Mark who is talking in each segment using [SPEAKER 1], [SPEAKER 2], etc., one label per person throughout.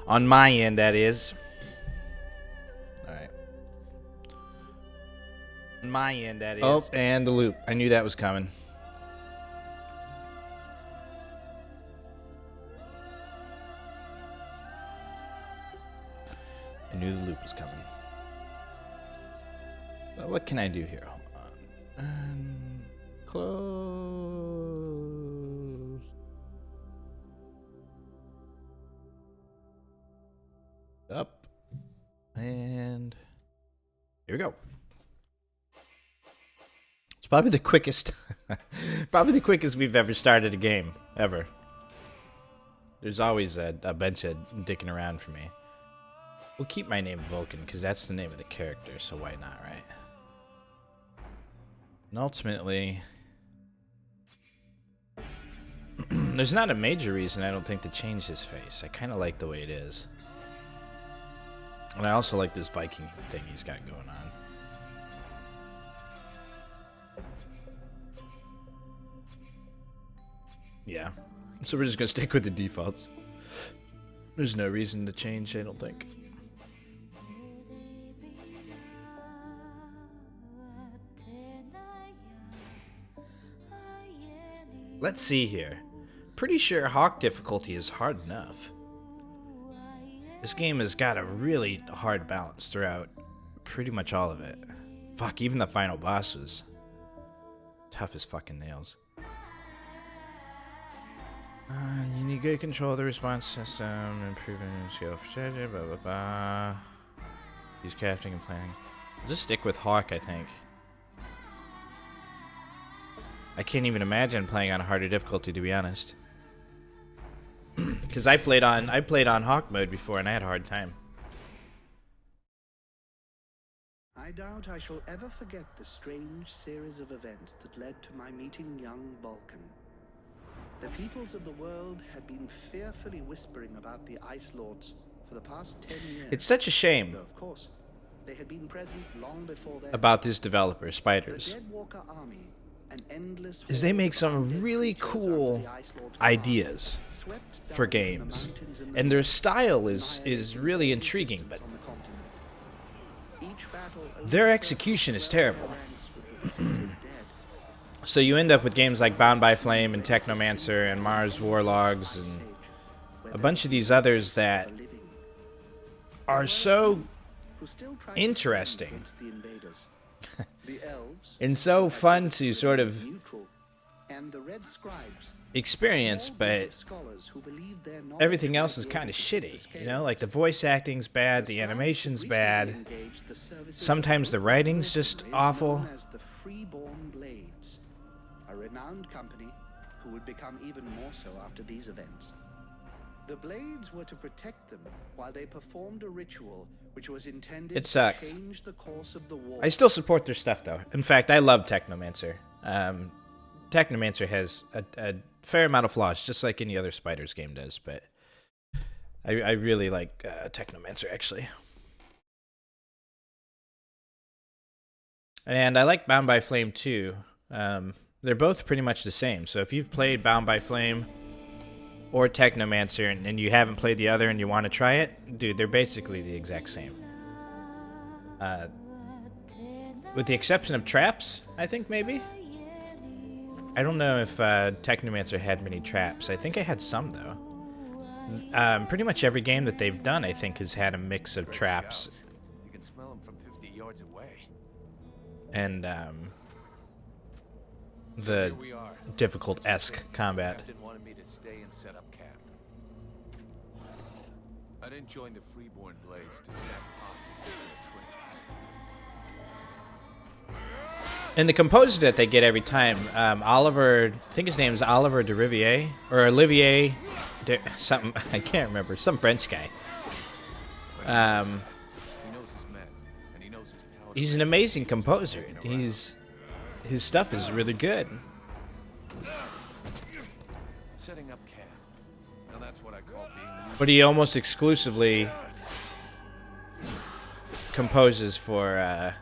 [SPEAKER 1] On my end, that is. Alright. On my end, that is. Oh, and the loop. I knew that was coming. I knew the loop was coming. Well, what can I do here? Hold on. Close. Up. And here we go. It's probably the quickest. Probably the quickest we've ever started a game. Ever. There's always a bunch of dicking around for me. We'll keep my name Vulcan, because that's the name of the character, so why not, right? And ultimately, there's not a major reason I don't think to change his face. I kind of like the way it is. And I also like this Viking thing he's got going on. Yeah. So we're just going to stick with the defaults. There's no reason to change, I don't think. Let's see here. Pretty sure Hawk difficulty is hard enough. This game has got a really hard balance throughout pretty much all of it. Fuck, even the final boss was tough as fucking nails. You need good control of the response system, improving skill for strategy, blah blah blah. Use crafting and planning. I'll just stick with Hawk, I think. I can't even imagine playing on a harder difficulty, to be honest. Because I played on Hawk mode before and I had a hard time.
[SPEAKER 2] I doubt I shall ever forget the strange series of events that led to my meeting young Vulcan. The peoples of the world had been fearfully whispering about the Ice Lords for the past 10 years.
[SPEAKER 1] It's such a shame.
[SPEAKER 2] Though, of course, they had been present long before their
[SPEAKER 1] about this developer, Spiders.
[SPEAKER 2] The Deadwalker army, an endless
[SPEAKER 1] is they make some
[SPEAKER 2] horde of
[SPEAKER 1] really
[SPEAKER 2] creatures
[SPEAKER 1] cool
[SPEAKER 2] under the Ice Lord's
[SPEAKER 1] ideas
[SPEAKER 2] command, swept
[SPEAKER 1] for
[SPEAKER 2] down from the
[SPEAKER 1] games.
[SPEAKER 2] mountains in the
[SPEAKER 1] And their
[SPEAKER 2] north,
[SPEAKER 1] style is
[SPEAKER 2] annihilating
[SPEAKER 1] really
[SPEAKER 2] all
[SPEAKER 1] intriguing, but
[SPEAKER 2] resistance on the continent. Each battle only
[SPEAKER 1] their
[SPEAKER 2] served
[SPEAKER 1] execution
[SPEAKER 2] to
[SPEAKER 1] is
[SPEAKER 2] swell their
[SPEAKER 1] terrible.
[SPEAKER 2] ranks with the defeated dead.
[SPEAKER 1] So you end up with games like Bound by Flame and Technomancer and Mars Warlogs and a bunch of these others that are so interesting and so fun to sort of experience, but everything else is kind of shitty, you know? Like the voice acting's bad, the animation's bad, sometimes the writing's just awful.
[SPEAKER 2] A renowned company who would become even more so after these events. The Blades were to protect them while they performed a ritual which was intended
[SPEAKER 1] It sucks.
[SPEAKER 2] to change the course of the war.
[SPEAKER 1] I still support their stuff, though. In fact, I love Technomancer. Technomancer has a fair amount of flaws, just like any other Spiders game does, but I really like Technomancer, actually. And I like Bound by Flame, too. They're both pretty much the same. So if you've played Bound by Flame or Technomancer and you haven't played the other and you want to try it, dude, they're basically the exact same. With the exception of traps, I think, maybe? I don't know if Technomancer had many traps. I think I had some, though. Pretty much every game that they've done, I think, has had a mix of traps.
[SPEAKER 3] You can smell them from 50 yards away.
[SPEAKER 1] And, the difficult-esque combat.
[SPEAKER 3] Captain wanted me to stay and set up camp. I didn't join the Freeborn Blades to stack pots and their trinkets.
[SPEAKER 1] And the composer that they get every time, Oliver, I think his name is Oliver de Riviere, or Olivier, something, I can't remember, some French guy.
[SPEAKER 3] He knows his men, and he knows his power.
[SPEAKER 1] He's an amazing composer. His stuff is really good.
[SPEAKER 3] Setting up camp. Now that's what I call being.
[SPEAKER 1] But he almost exclusively composes for,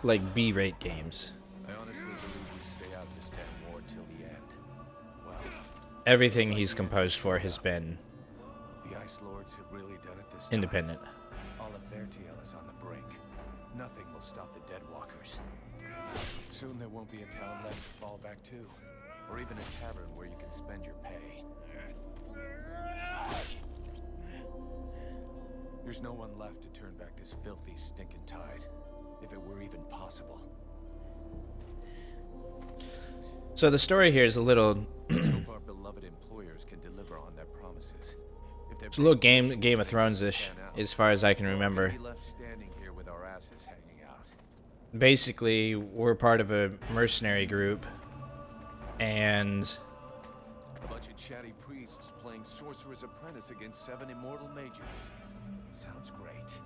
[SPEAKER 1] like, B-rate games.
[SPEAKER 3] I honestly believe we stay out this damn war till the end. Well,
[SPEAKER 1] Everything he's composed for has been
[SPEAKER 3] The Ice Lords have really done it this time.
[SPEAKER 1] Independent.
[SPEAKER 3] All of Vertiel is on the brink. Nothing will stop the Deadwalkers. Soon there won't be a town left to fall back to, or even a tavern where you can spend your pay. There's no one left to turn back this filthy, stinking tide, if it were even possible.
[SPEAKER 1] So the story here is a little...
[SPEAKER 3] Let's hope our beloved employers can deliver on their promises. If they're
[SPEAKER 1] It's a little Game of Thrones-ish, as far as I can remember.
[SPEAKER 3] We'll be left standing here with our asses hanging out.
[SPEAKER 1] Basically, we're part of a mercenary group, and
[SPEAKER 3] A bunch of chatty priests playing Sorcerer's Apprentice against 7 immortal mages. Sounds great.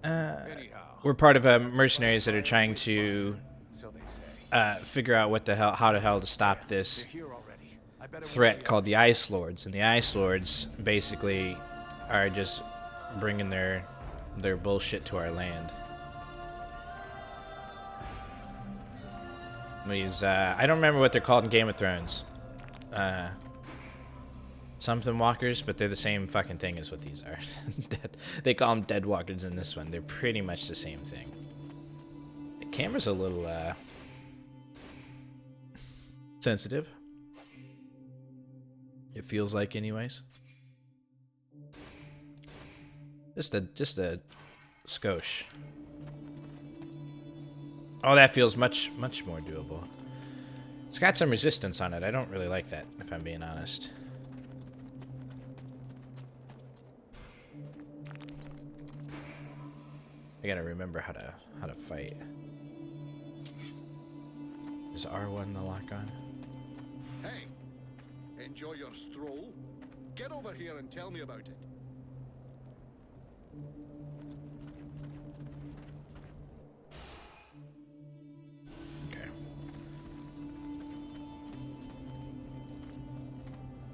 [SPEAKER 3] Anyhow,
[SPEAKER 1] we're part of mercenaries that are trying to
[SPEAKER 3] so they say.
[SPEAKER 1] figure out how the hell to stop this
[SPEAKER 3] They're here already. I better
[SPEAKER 1] threat
[SPEAKER 3] warn
[SPEAKER 1] called the
[SPEAKER 3] others.
[SPEAKER 1] Ice Lords, and the Ice Lords basically are just bringing their bullshit to our land. These I don't remember what they're called in Game of Thrones. Something walkers, but they're the same fucking thing as what these are. They call them dead walkers in this one. They're pretty much the same thing. The camera's a little sensitive. It feels like, anyways. Just a skosh. Oh, that feels much more doable. It's got some resistance on it. I don't really like that, if I'm being honest. I gotta remember how to fight. Is R1 the lock on?
[SPEAKER 4] Hey, enjoy your stroll? Get over here and tell me about it.
[SPEAKER 1] Okay.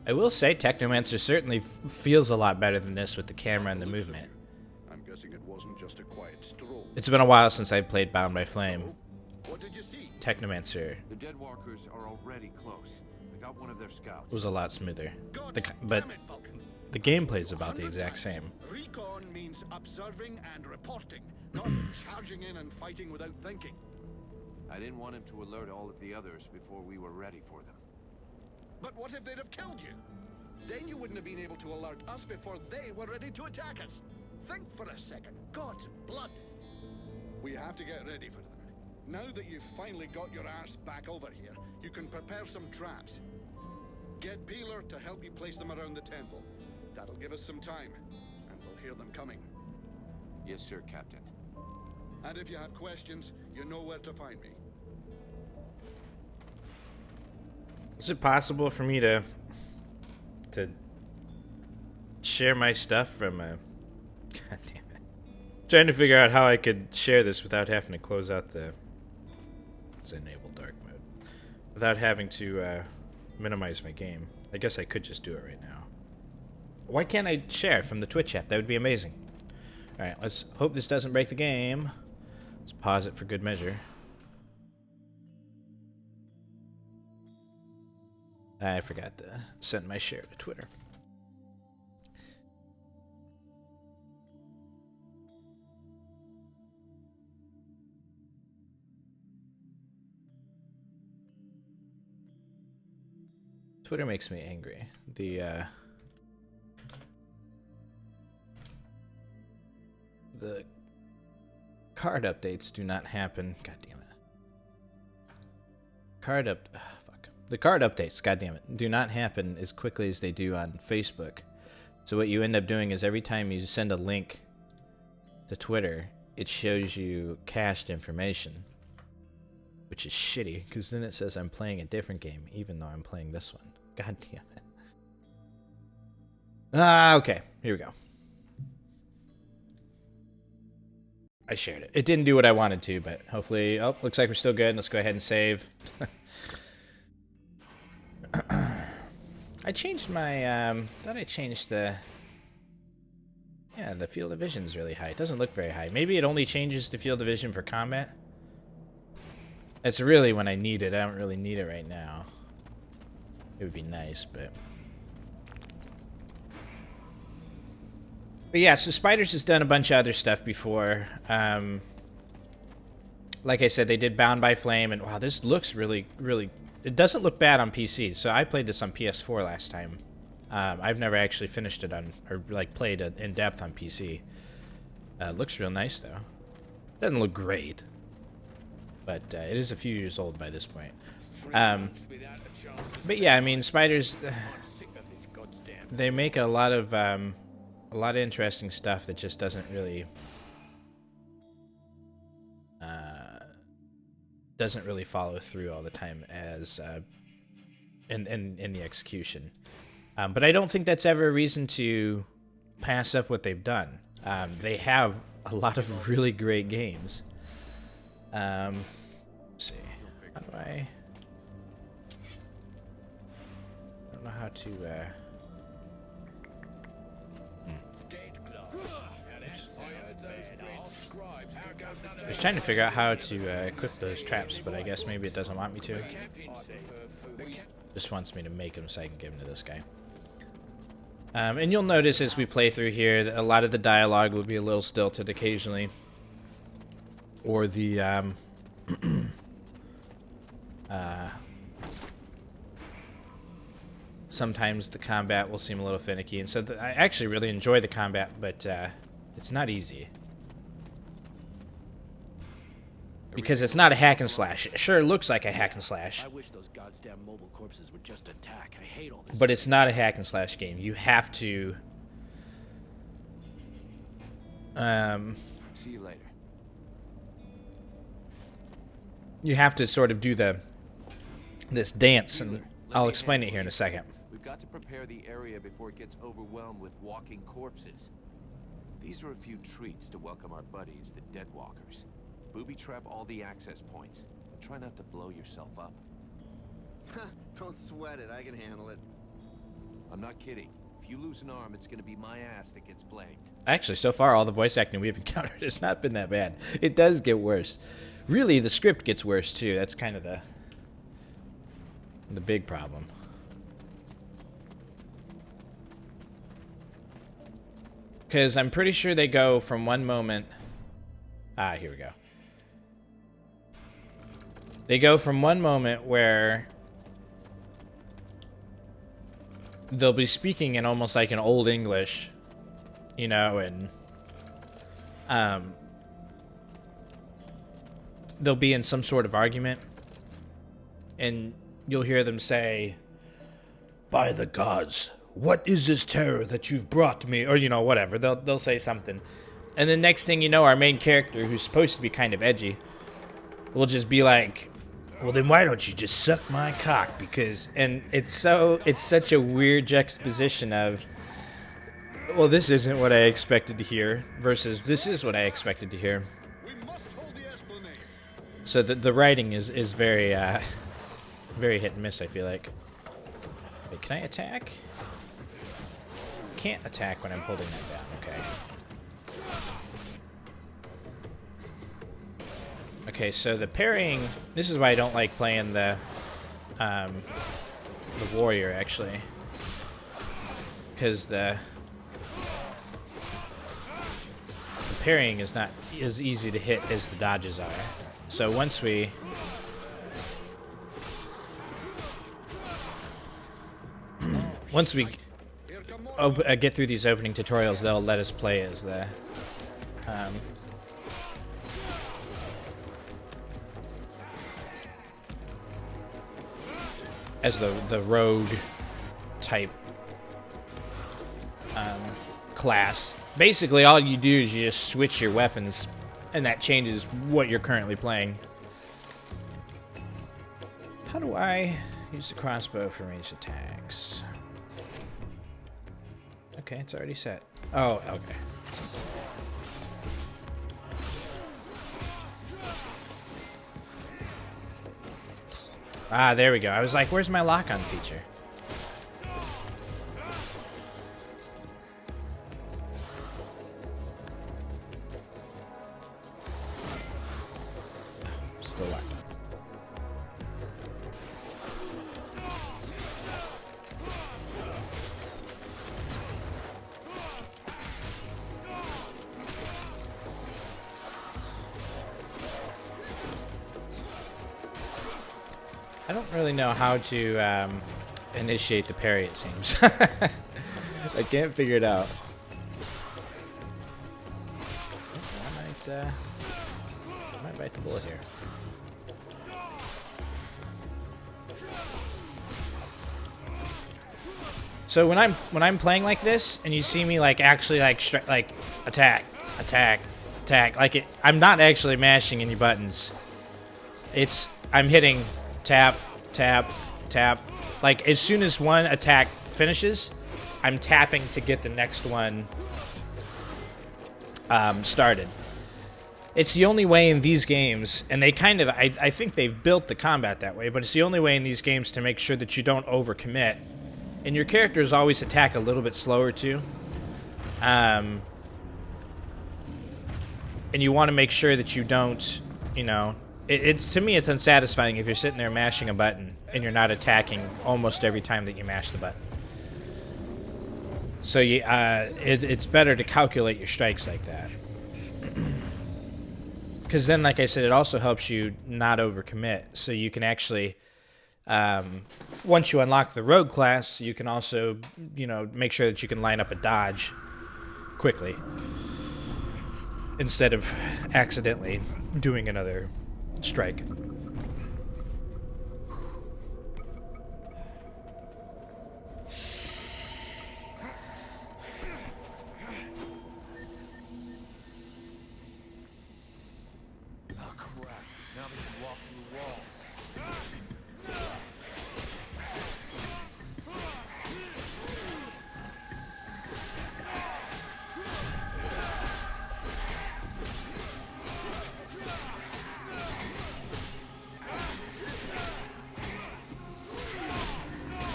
[SPEAKER 1] I will say Technomancer certainly feels a lot better than this with the camera and the movement.
[SPEAKER 4] I'm guessing it wasn't just a quiet stroll.
[SPEAKER 1] It's been a while since I played Bound by Flame.
[SPEAKER 4] What did you see?
[SPEAKER 1] Technomancer
[SPEAKER 3] The Deadwalkers are already close. I got one of their scouts.
[SPEAKER 1] was a lot smoother.
[SPEAKER 4] God
[SPEAKER 1] But
[SPEAKER 4] damn it, Vulcan.
[SPEAKER 1] the gameplay's about the exact same.
[SPEAKER 4] Recon means observing and reporting, not charging in and fighting without thinking.
[SPEAKER 3] I didn't want him to alert all of the others before we were ready for them.
[SPEAKER 4] But what if they'd have killed you? Then you wouldn't have been able to alert us before they were ready to attack us. Think for a second. God's blood. We have to get ready for them. Now that you've finally got your arse back over here, you can prepare some traps. Get Peeler to help you place them around the temple. That'll give us some time, and we'll hear them coming.
[SPEAKER 3] Yes, sir, Captain.
[SPEAKER 4] And if you have questions, you know where to find me.
[SPEAKER 1] Is it possible for me to share my stuff from a... God damn it. Trying to figure out how I could share this without having to close out the... Let's enable dark mode. Without having to minimize my game. I guess I could just do it right now. Why can't I share from the Twitch app? That would be amazing. Alright, let's hope this doesn't break the game. Let's pause it for good measure. I forgot to send my share to Twitter. Twitter makes me angry. The card updates do not happen. God damn it. The card updates, god damn it, do not happen as quickly as they do on Facebook. So what you end up doing is every time you send a link to Twitter, it shows you cached information. Which is shitty, because then it says I'm playing a different game, even though I'm playing this one. God damn it. Okay, here we go. I shared it. It didn't do what I wanted to, but hopefully... Oh, looks like we're still good. Let's go ahead and save. I changed my... thought I changed the... Yeah, the field of vision's really high. It doesn't look very high. Maybe it only changes the field of vision for combat. It's really when I need it. I don't really need it right now. It would be nice, but yeah, so Spiders has done a bunch of other stuff before. Like I said, they did Bound by Flame, and wow, this looks really, really... It doesn't look bad on PC, so I played this on PS4 last time. I've never actually finished it on, or like played it in depth on PC. Looks real nice, though. Doesn't look great, but it is a few years old by this point. But yeah, I mean, Spiders, they make a lot of interesting stuff that just doesn't really follow through all the time as in the execution. But I don't think that's ever a reason to pass up what they've done. They have a lot of really great games. Let's see. How do I don't know how to I was trying to figure out how to equip those traps, but I guess maybe it doesn't want me to. Just wants me to make them so I can give them to this guy. And you'll notice as we play through here that a lot of the dialogue will be a little stilted occasionally. Or the sometimes the combat will seem a little finicky, and so I actually really enjoy the combat, but it's not easy. Because it's not a hack and slash. It sure looks like a hack and slash.
[SPEAKER 5] I wish those goddamn mobile corpses would just attack. I hate all this.
[SPEAKER 1] But it's not a hack and slash game. You have to
[SPEAKER 3] See you later.
[SPEAKER 1] you have to sort of do this dance, and I'll explain it here in a second.
[SPEAKER 3] We've got to prepare the area before it gets overwhelmed with walking corpses. These are a few treats to welcome our buddies, the Deadwalkers. Booby trap all the access points. Try not to blow yourself up.
[SPEAKER 5] Don't sweat it. I can handle it.
[SPEAKER 3] I'm not kidding. If you lose an arm, it's gonna be my ass that gets blamed.
[SPEAKER 1] Actually, so far, all the voice acting we've encountered has not been that bad. It does get worse. Really, the script gets worse, too. That's kind of the big problem. Because I'm pretty sure they go from one moment... here we go. They go from one moment where they'll be speaking in almost like an old English, you know, and they'll be in some sort of argument, and you'll hear them say, "By the gods, what is this terror that you've brought me?" Or, you know, whatever. They'll say something. And the next thing you know, our main character, who's supposed to be kind of edgy, will just be like, "Well, then why don't you just suck my cock?" Because, and it's such a weird juxtaposition of, well, this isn't what I expected to hear, versus this is what I expected to hear. So the writing is very, very hit and miss, I feel like. Wait, can I attack? Can't attack when I'm holding that down, okay. Okay, so the parrying, this is why I don't like playing the warrior, actually. Because the parrying is not as easy to hit as the dodges are. So once we... get through these opening tutorials, they'll let us play as the... as the rogue type class. Basically, all you do is you just switch your weapons, and that changes what you're currently playing. How do I use the crossbow for ranged attacks? Okay, it's already set. Oh, okay. Ah, there we go. I was like, where's my lock-on feature? Still locked on. I don't really know how to initiate the parry, it seems. I can't figure it out. I might bite the bullet here. So when I'm playing like this, and you see me like actually like attack, like I'm not actually mashing any buttons. I'm hitting tap, tap, tap. Like as soon as one attack finishes, I'm tapping to get the next one started. It's the only way in these games, and they kind of, I think they've built the combat that way, but it's the only way in these games to make sure that you don't overcommit. And your characters always attack a little bit slower too. And you want to make sure that you don't, you know, it's to me it's unsatisfying if you're sitting there mashing a button and you're not attacking almost every time that you mash the button. So you, it's better to calculate your strikes like that. Because then, like I said, it also helps you not overcommit. So you can actually, once you unlock the rogue class, you can also, you know, make sure that you can line up a dodge quickly instead of accidentally doing another strike.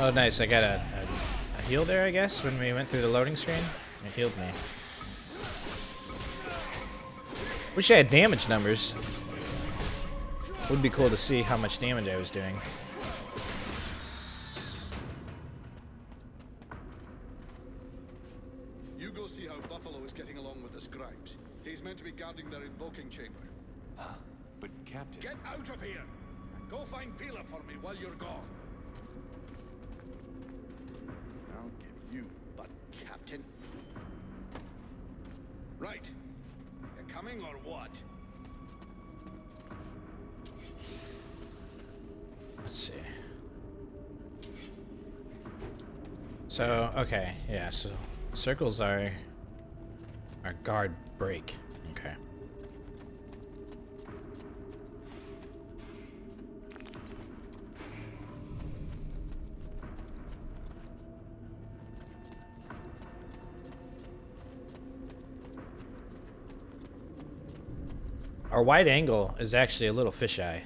[SPEAKER 1] Oh, nice. I got a heal there, I guess, when we went through the loading screen. It healed me. Wish I had damage numbers. Would be cool to see how much damage I was doing.
[SPEAKER 4] You go see how Buffalo is getting along with the scribes. He's meant to be guarding their invoking chamber.
[SPEAKER 3] Huh? But, Captain...
[SPEAKER 4] Get out of here! And go find Pila for me while you're gone. I'll give you butt, Captain. Right. You coming or what?
[SPEAKER 1] Let's see. So, okay, yeah, so circles are guard break. Okay. Our wide angle is actually a little fisheye.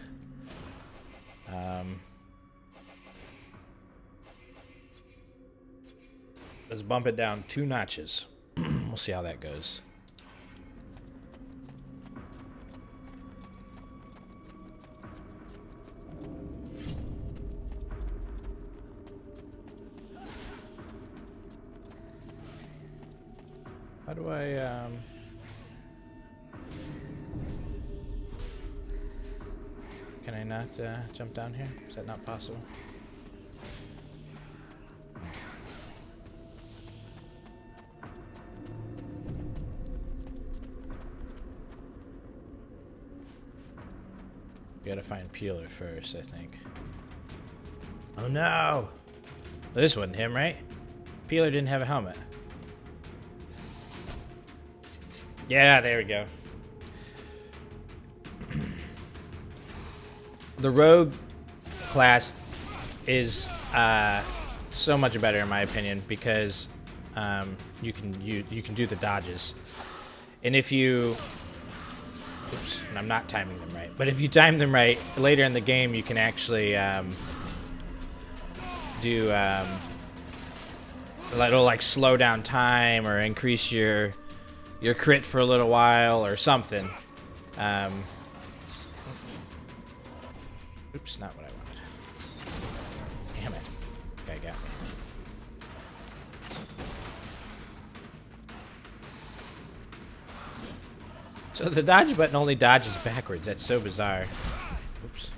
[SPEAKER 1] Let's bump it down 2 notches. We'll see how that goes. How do I, can I not jump down here? Is that not possible? We gotta find Peeler first, I think. Oh no! This wasn't him, right? Peeler didn't have a helmet. Yeah, there we go. The rogue class is so much better in my opinion because you can do the dodges, and if you, oops, and I'm not timing them right, but if you time them right later in the game, you can actually do it'll like slow down time or increase your crit for a little while or something. Oops, not what I wanted. Damn it. Guy got me. So the dodge button only dodges backwards. That's so bizarre. Oops.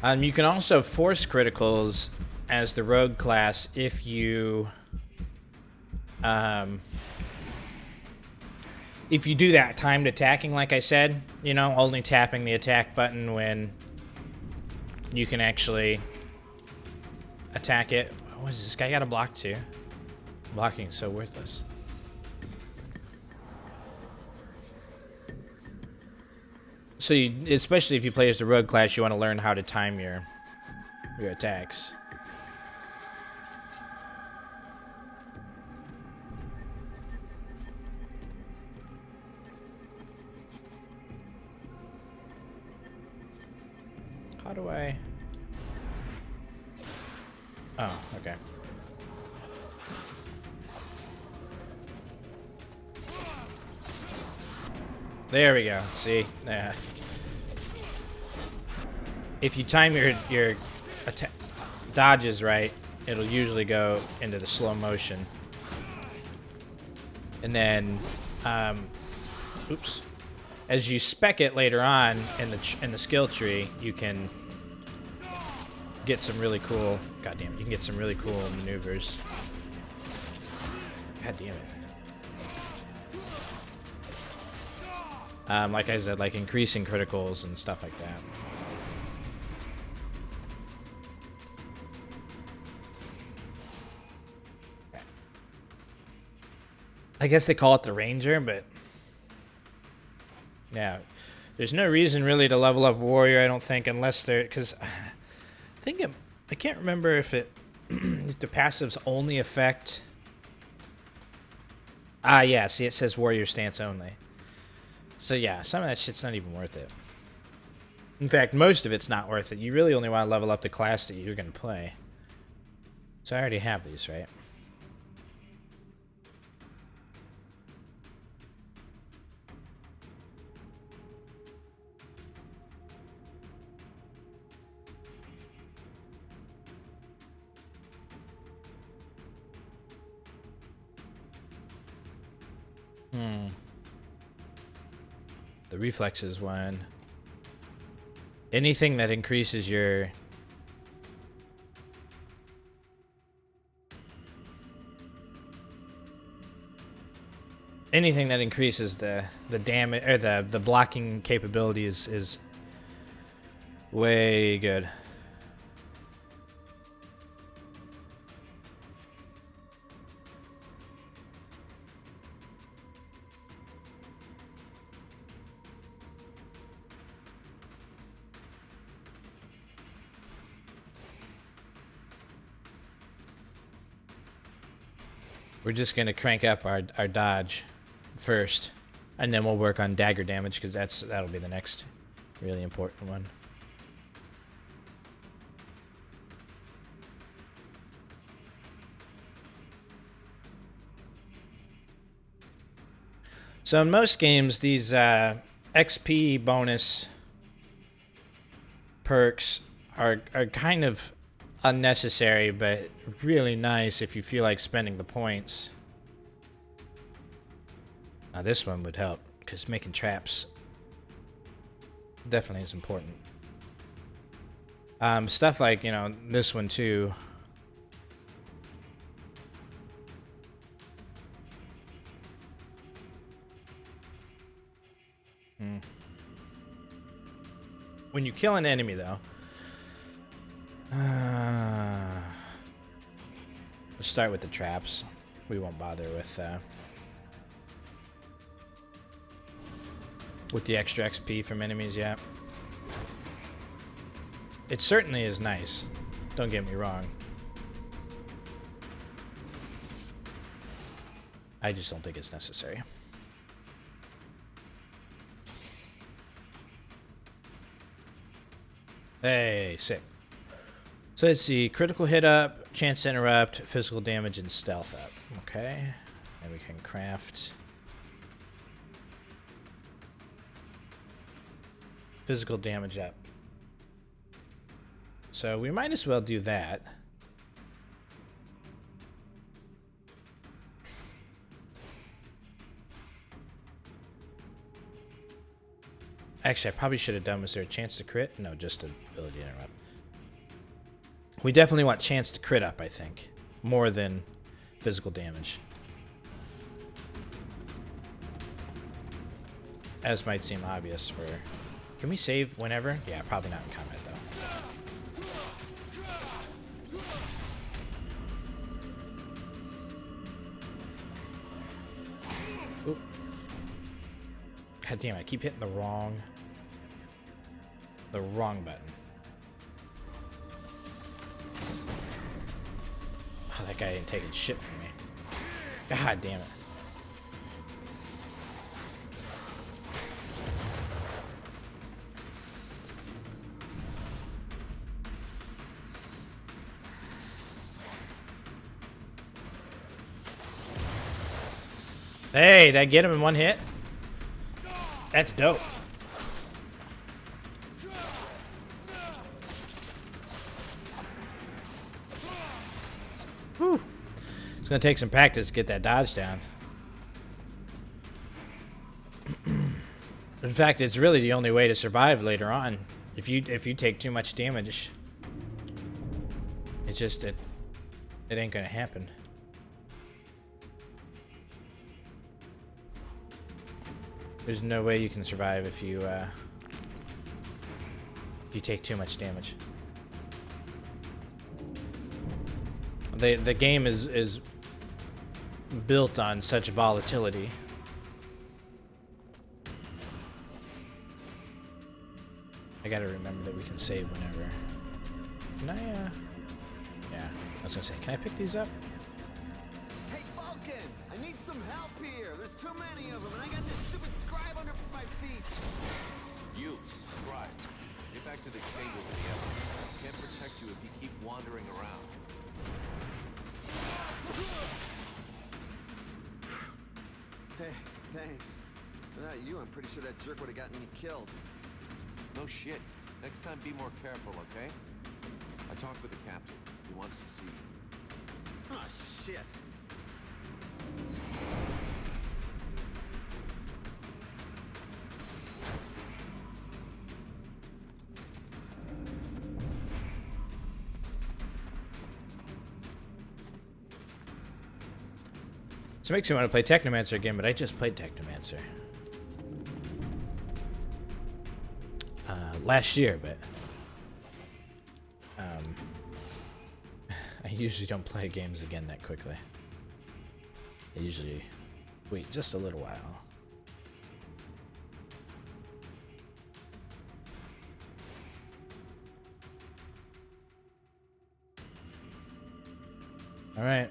[SPEAKER 1] You can also force criticals as the rogue class if you do that timed attacking, like I said, you know, only tapping the attack button when you can actually attack it. What is this guy got a block too? Blocking is so worthless. So, especially if you play as the rogue class, you want to learn how to time your attacks. How do I... Oh, okay. There we go. See? Yeah. If you time your dodges right, it'll usually go into the slow motion. And then, oops. As you spec it later on in the skill tree, you can get some really cool. Goddamn, you can get some really cool maneuvers. God damn it. Like I said, like increasing criticals and stuff like that. I guess they call it the Ranger, but yeah, there's no reason really to level up Warrior, I don't think, unless they're, because I can't remember if if the passives only affect. Ah, yeah, see, it says Warrior stance only. So yeah, some of that shit's not even worth it. In fact, most of it's not worth it. You really only want to level up the class that you're going to play. So I already have these, right? The reflexes one. Anything that increases your... Anything that increases the damage or the blocking capability is way good. We're just gonna crank up our dodge first, and then we'll work on dagger damage because that'll be the next really important one. So in most games, these XP bonus perks are kind of unnecessary, but really nice if you feel like spending the points. Now this one would help, because making traps definitely is important. Stuff like, you know, this one too. When you kill an enemy, though, let's start with the traps. We won't bother with the extra XP from enemies yet. It certainly is nice. Don't get me wrong. I just don't think it's necessary. Hey, sick. So let's see, critical hit up, chance to interrupt, physical damage, and stealth up. Okay, and we can craft physical damage up. So we might as well do that. Actually, I probably should have done, was there a chance to crit? No, just ability to interrupt. We definitely want chance to crit up, I think. More than physical damage. As might seem obvious for... Can we save whenever? Yeah, probably not in combat, though. Oop. God damn it, I keep hitting the wrong button. Oh, that guy ain't taking shit from me. God damn it. Hey, did I get him in one hit? That's dope. Whew. It's gonna take some practice to get that dodge down. In fact, it's really the only way to survive later on. If you take too much damage, it ain't gonna happen. There's no way you can survive if you take too much damage. The game is built on such volatility. I gotta remember that we can save whenever. Can I, yeah, I was gonna say, can I pick these up?
[SPEAKER 6] Hey, Vulcan! I need some help here! There's too many of them, and I got this stupid scribe under my feet!
[SPEAKER 3] You, Scribe. Get back to the chambers of the Emperor. Can't protect you if you keep wandering around.
[SPEAKER 6] Hey, thanks. Without you, I'm pretty sure that jerk would have gotten me killed.
[SPEAKER 3] No shit. Next time, be more careful, okay? I talked with the captain. He wants to see you.
[SPEAKER 6] Oh, shit.
[SPEAKER 1] This makes me want to play Technomancer again, but I just played Technomancer. Last year, but I usually don't play games again that quickly. I usually wait just a little while. All right.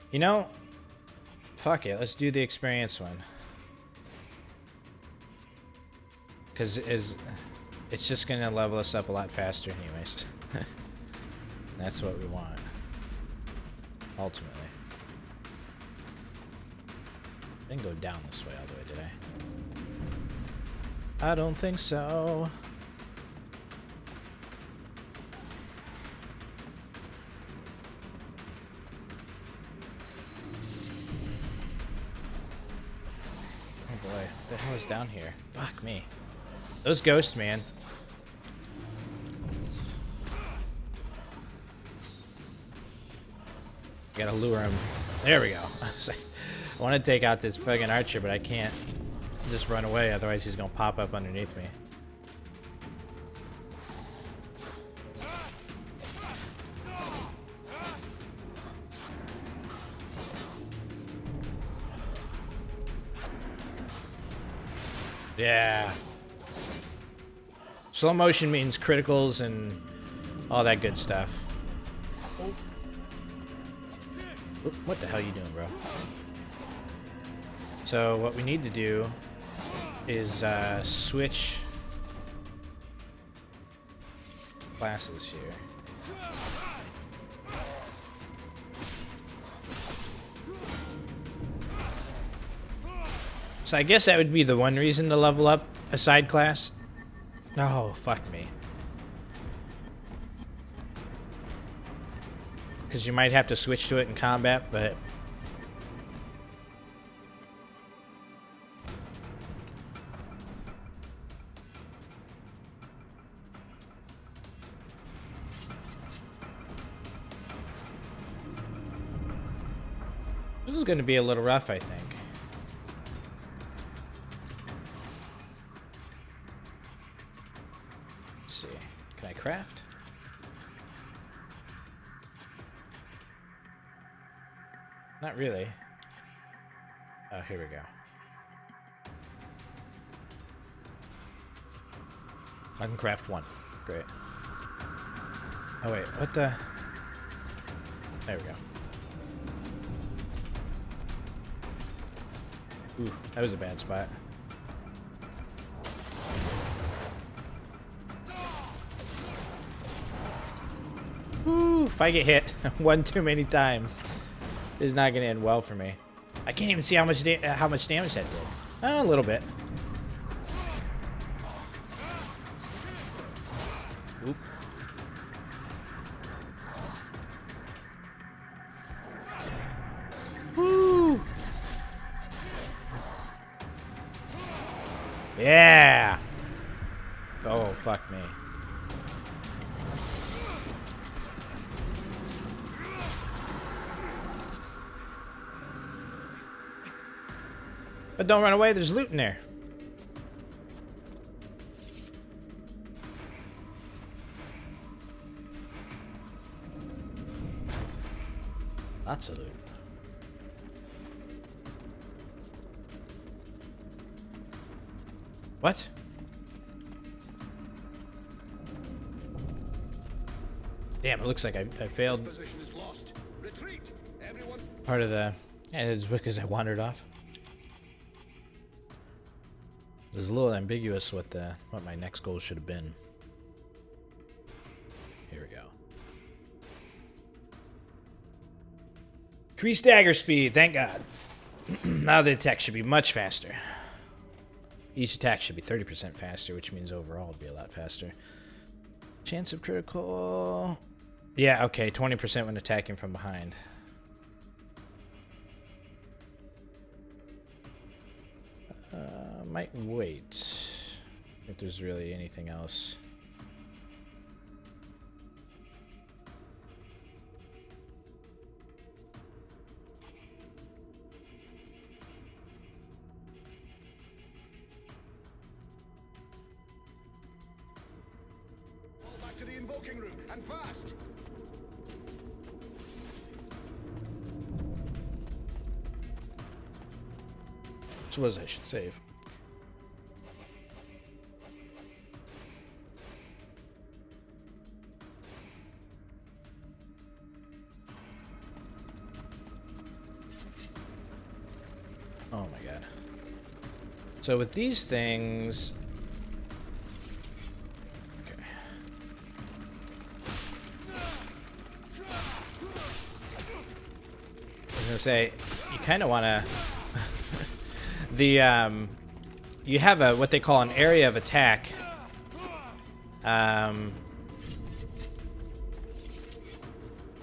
[SPEAKER 1] You know, fuck it. Let's do the experience one. Because it's just going to level us up a lot faster anyways. That's what we want. Ultimately. I didn't go down this way all the way, did I? I don't think so. Oh boy, what the hell is down here? Fuck me. Those ghosts, man. Gotta lure him. There we go. I want to take out this fucking archer, but I can't just run away, otherwise he's gonna pop up underneath me. Yeah. Slow motion means criticals and all that good stuff. Oh. What the hell are you doing, bro? So what we need to do is switch classes here. So I guess that would be the one reason to level up a side class. Oh, fuck me. Because you might have to switch to it in combat, but is going to be a little rough, I think. Let's see. Can I craft? Not really. Oh, here we go. I can craft one. Great. Oh, wait. What the... There we go. Ooh, that was a bad spot. Ooh, if I get hit one too many times, this is not going to end well for me. I can't even see how much damage that did. Oh, a little bit. Oop. Woo! Yeah! Oh, fuck me. But don't run away, there's loot in there. Lots of loot. What? Damn, it looks like I failed
[SPEAKER 4] Position is lost. Retreat, everyone.
[SPEAKER 1] part of the... Yeah, it's because I wandered off. It was a little ambiguous what my next goal should have been. Here we go. Increase dagger speed, thank God. Now the attack should be much faster. Each attack should be 30% faster, which means overall it'll be a lot faster. Chance of critical... Yeah, okay, 20% when attacking from behind. Might wait if there's really anything else.
[SPEAKER 4] Fall back to the invoking room, and fast.
[SPEAKER 1] Suppose I should save. Oh my god. So with these things... Okay. I was gonna say, you kind of want to... You have a what they call an area of attack.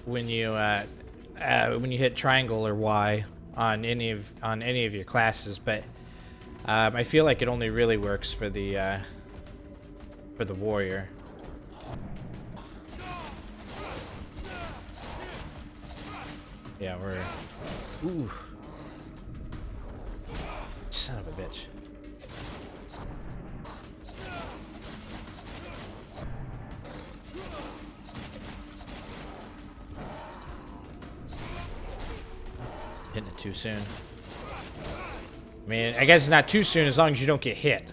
[SPEAKER 1] When you hit triangle or Y on any of your classes, but I feel like it only really works for the warrior. Yeah, we're... Ooh. Son of a bitch. Hitting it too soon. I mean, I guess it's not too soon as long as you don't get hit.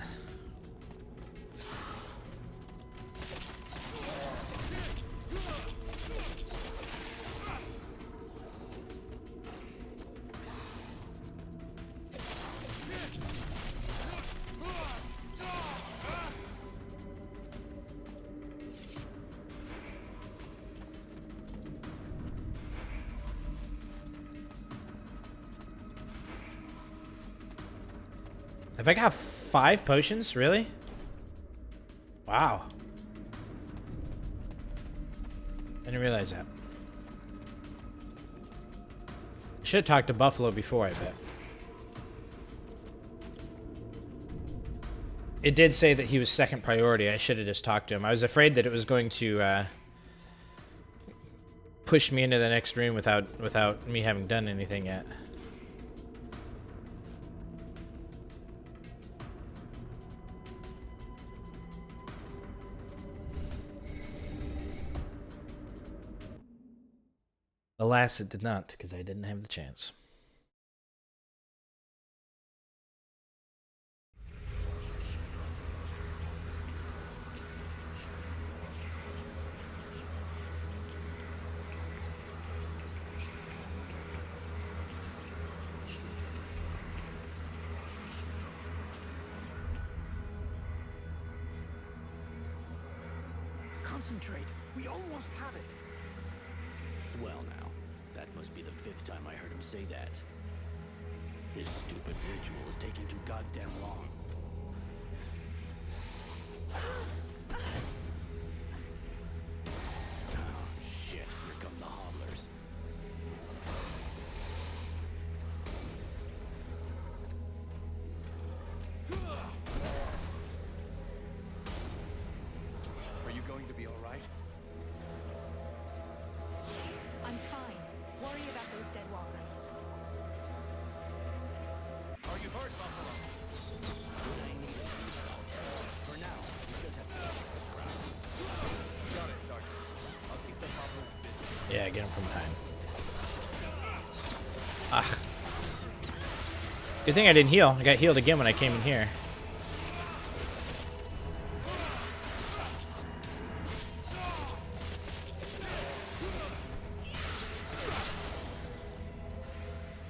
[SPEAKER 1] Have I got 5 potions? Really? Wow. I didn't realize that. Should have talked to Buffalo before, I bet. It did say that he was second priority. I should have just talked to him. I was afraid that it was going to push me into the next room without me having done anything yet. Alas, it did not, because I didn't have the chance.
[SPEAKER 5] Concentrate. We almost have it. Well now, that must be the 5th time I heard him say that. This stupid ritual is taking too goddamn long. Oh, shit. Here come the hobblers.
[SPEAKER 4] Are you going to be all right?
[SPEAKER 7] I'm fine. Worry about those dead walkers.
[SPEAKER 4] Are you hurt, Buffalo?
[SPEAKER 5] What I need is for now, we just have to this crowd.
[SPEAKER 4] Got it, Sergeant. I'll keep the hobblers busy.
[SPEAKER 1] Yeah, get him from behind. Ah. Good thing I didn't heal. I got healed again when I came in here.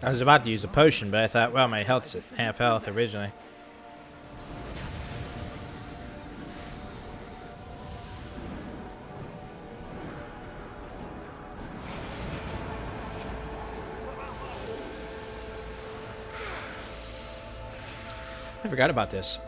[SPEAKER 1] I was about to use a potion, but I thought, well, my health's at half health originally. I forgot about this.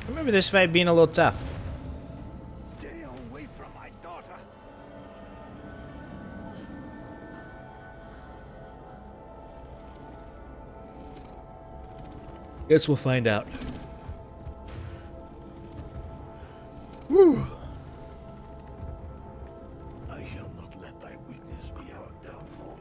[SPEAKER 1] I remember this fight being a little tough.
[SPEAKER 4] Stay away from my daughter.
[SPEAKER 1] Guess we'll find out. Whew.
[SPEAKER 4] I shall not let thy weakness be our downfall.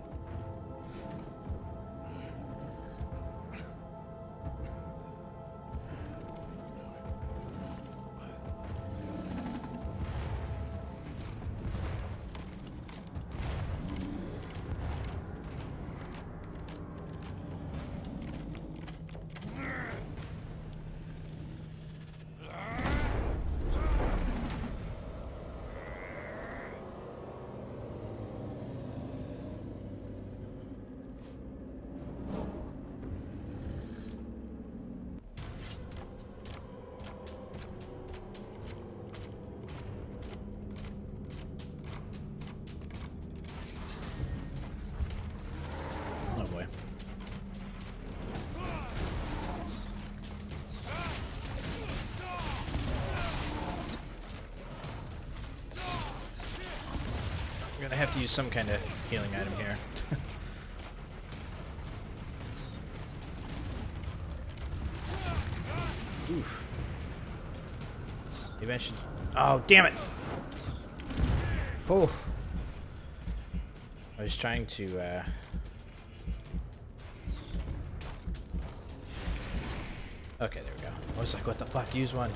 [SPEAKER 1] Oh boy. I'm gonna have to use some kind of healing item here. Oof. Eventually. Oh, damn it! Oh. I was trying to, Okay, there we go. I was like, what the fuck? Use one.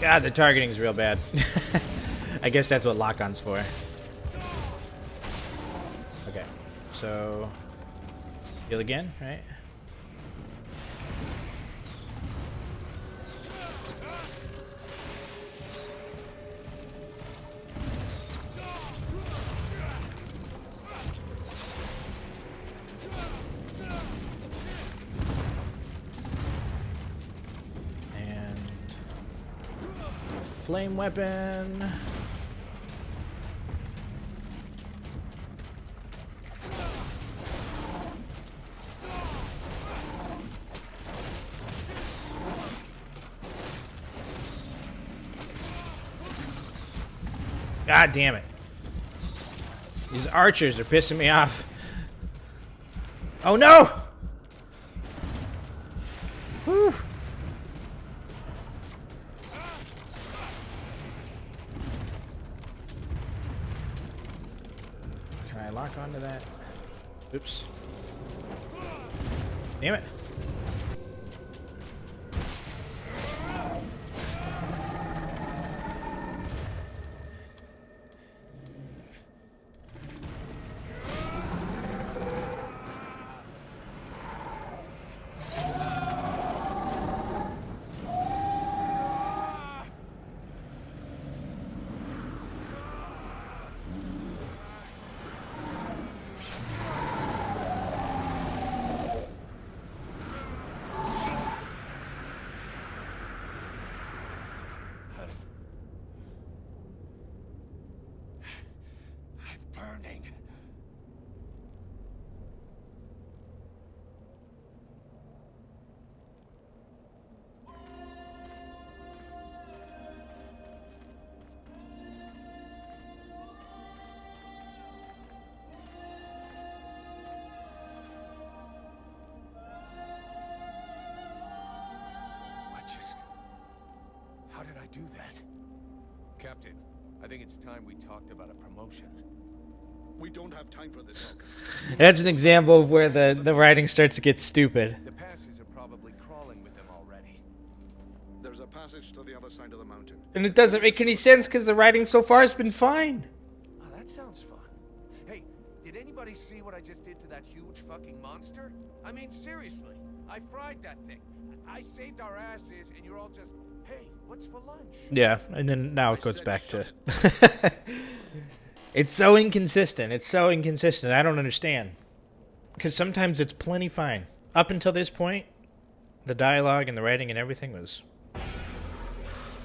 [SPEAKER 1] God, the targeting's real bad. I guess that's what lock-on's for. Okay, so... heal again, right? Flame weapon. God damn it. These archers are pissing me off. Oh no! Whew. Can I lock onto that? Oops. Damn it.
[SPEAKER 3] Burning. How did I do that? Captain, I think it's time we talked about a promotion.
[SPEAKER 4] We don't have time for this, Vulcan.
[SPEAKER 1] That's an example of where the writing starts to get stupid.
[SPEAKER 3] The passes are probably crawling with them already.
[SPEAKER 4] There's a passage to the other side of the mountain.
[SPEAKER 1] And it doesn't make any sense because the writing so far has been fine.
[SPEAKER 3] Oh, that sounds fun. Hey, did anybody see what I just did to that huge fucking monster? I mean, seriously. I fried that thing. I saved our asses, and you're all just, hey, what's for lunch?
[SPEAKER 1] Yeah, and then now it goes back to... It's so inconsistent. It's so inconsistent. I don't understand. Because sometimes it's plenty fine. Up until this point, the dialogue and the writing and everything was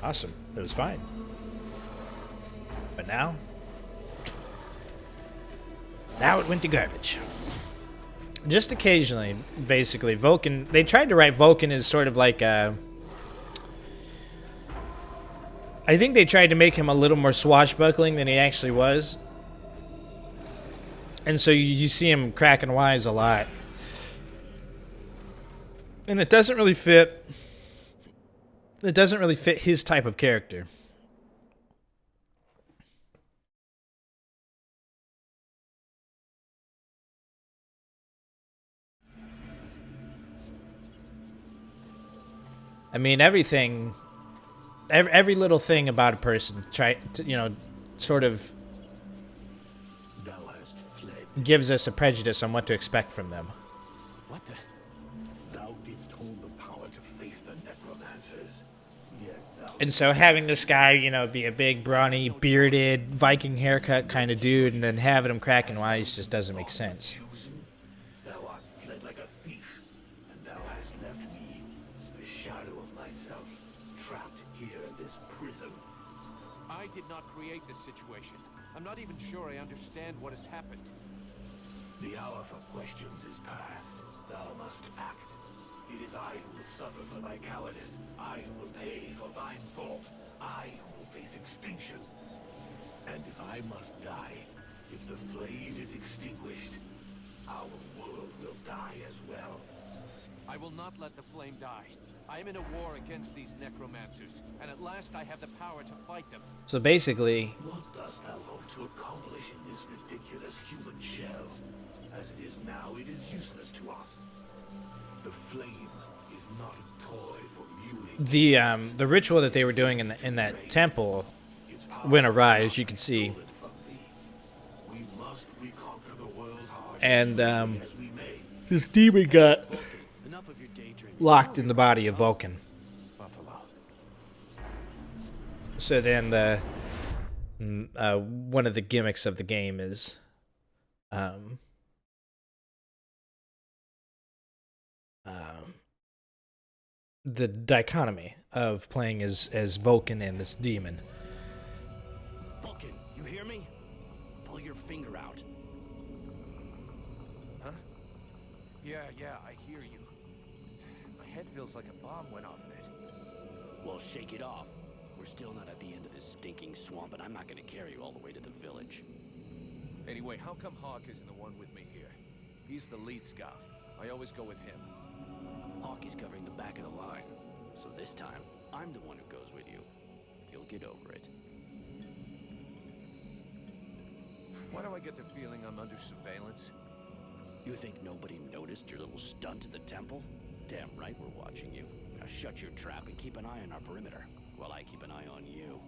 [SPEAKER 1] awesome. It was fine. But now it went to garbage. Just occasionally, basically, Vulcan... They tried to write Vulcan as sort of like a... I think they tried to make him a little more swashbuckling than he actually was. And so you see him cracking wise a lot. And it doesn't really fit... It doesn't really fit his type of character. I mean, everything... Every little thing about a person, sort of
[SPEAKER 5] Thou hast fled.
[SPEAKER 1] gives us a prejudice on what to expect from them.
[SPEAKER 5] What the? Thou didst hold the power to face the necromancers. Yet thou...
[SPEAKER 1] And so having this guy, be a big, brawny, bearded, Viking haircut kind of dude, and then having him cracking wise just doesn't make sense.
[SPEAKER 5] Chosen, thou art fled like a thief, and thou hast left me, the shadow of myself, trapped here in this prison.
[SPEAKER 3] I did not create this situation. I'm not even sure I understand what has happened.
[SPEAKER 5] The hour for questions is past. Thou must act. It is I who will suffer for thy cowardice. I who will pay for thine fault. I who will face extinction. And if I must die, if the flame is extinguished, our world will die as well.
[SPEAKER 3] I will not let the flame die. I am in a war against these necromancers, and at last I have the power to fight them.
[SPEAKER 1] So basically,
[SPEAKER 5] What dost thou hope to accomplish in this ridiculous human shell? As it is now, it is useless to us. The flame is not a toy for mewling.
[SPEAKER 1] the ritual that they were doing in that temple went awry, as you can see.
[SPEAKER 5] We must reconquer the world hard
[SPEAKER 1] And
[SPEAKER 5] as we may.
[SPEAKER 1] this demon got
[SPEAKER 5] Enough of your daydreaming.
[SPEAKER 1] locked in the body of Vulcan.
[SPEAKER 3] Buffalo.
[SPEAKER 1] So then one of the gimmicks of the game is the dichotomy of playing as Vulcan and this demon.
[SPEAKER 5] Vulcan, you hear me? Pull your finger out.
[SPEAKER 3] Huh? Yeah, I hear you. My head feels like a bomb went off in it.
[SPEAKER 5] Well, shake it off.
[SPEAKER 8] We're still not at the end of this stinking swamp, and I'm not gonna carry you all the way to the village.
[SPEAKER 3] Anyway, how come Hawk isn't the one with me here? He's the lead scout. I always go with him.
[SPEAKER 8] Hawk is covering the back of the line, so this time, I'm the one who goes with you. You'll get over it.
[SPEAKER 3] Why do I get the feeling I'm under surveillance?
[SPEAKER 8] You think nobody noticed your little stunt at the temple? Damn right we're watching you. Now shut your trap and keep an eye on our perimeter, while I keep an eye on you.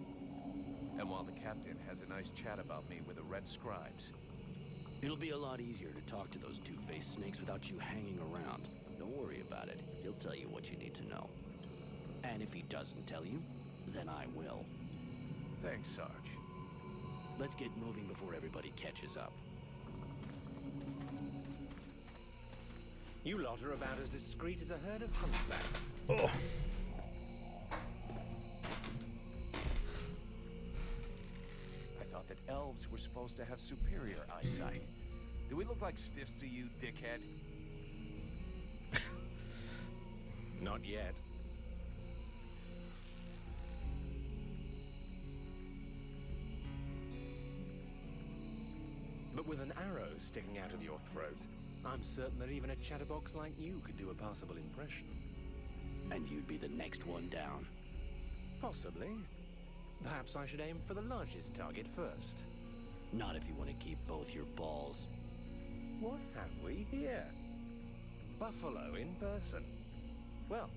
[SPEAKER 3] And while the captain has a nice chat about me with the Red Scribes.
[SPEAKER 8] It'll be a lot easier to talk to those two-faced snakes without you hanging around. Don't worry about it. He'll tell you what you need to know. And if he doesn't tell you, then I will.
[SPEAKER 3] Thanks, Sarge.
[SPEAKER 8] Let's get moving before everybody catches up.
[SPEAKER 9] You lot are about as discreet as a herd of hunchbacks.
[SPEAKER 1] Oh.
[SPEAKER 3] I thought that elves were supposed to have superior eyesight. Do we look like stiffs to you, dickhead?
[SPEAKER 9] Not yet. But with an arrow sticking out of your throat, I'm certain that even a chatterbox like you could do a passable impression.
[SPEAKER 8] And you'd be the next one down.
[SPEAKER 9] Possibly. Perhaps I should aim for the largest target first.
[SPEAKER 8] Not if you want to keep both your balls.
[SPEAKER 9] What have we here? Buffalo in person. Well,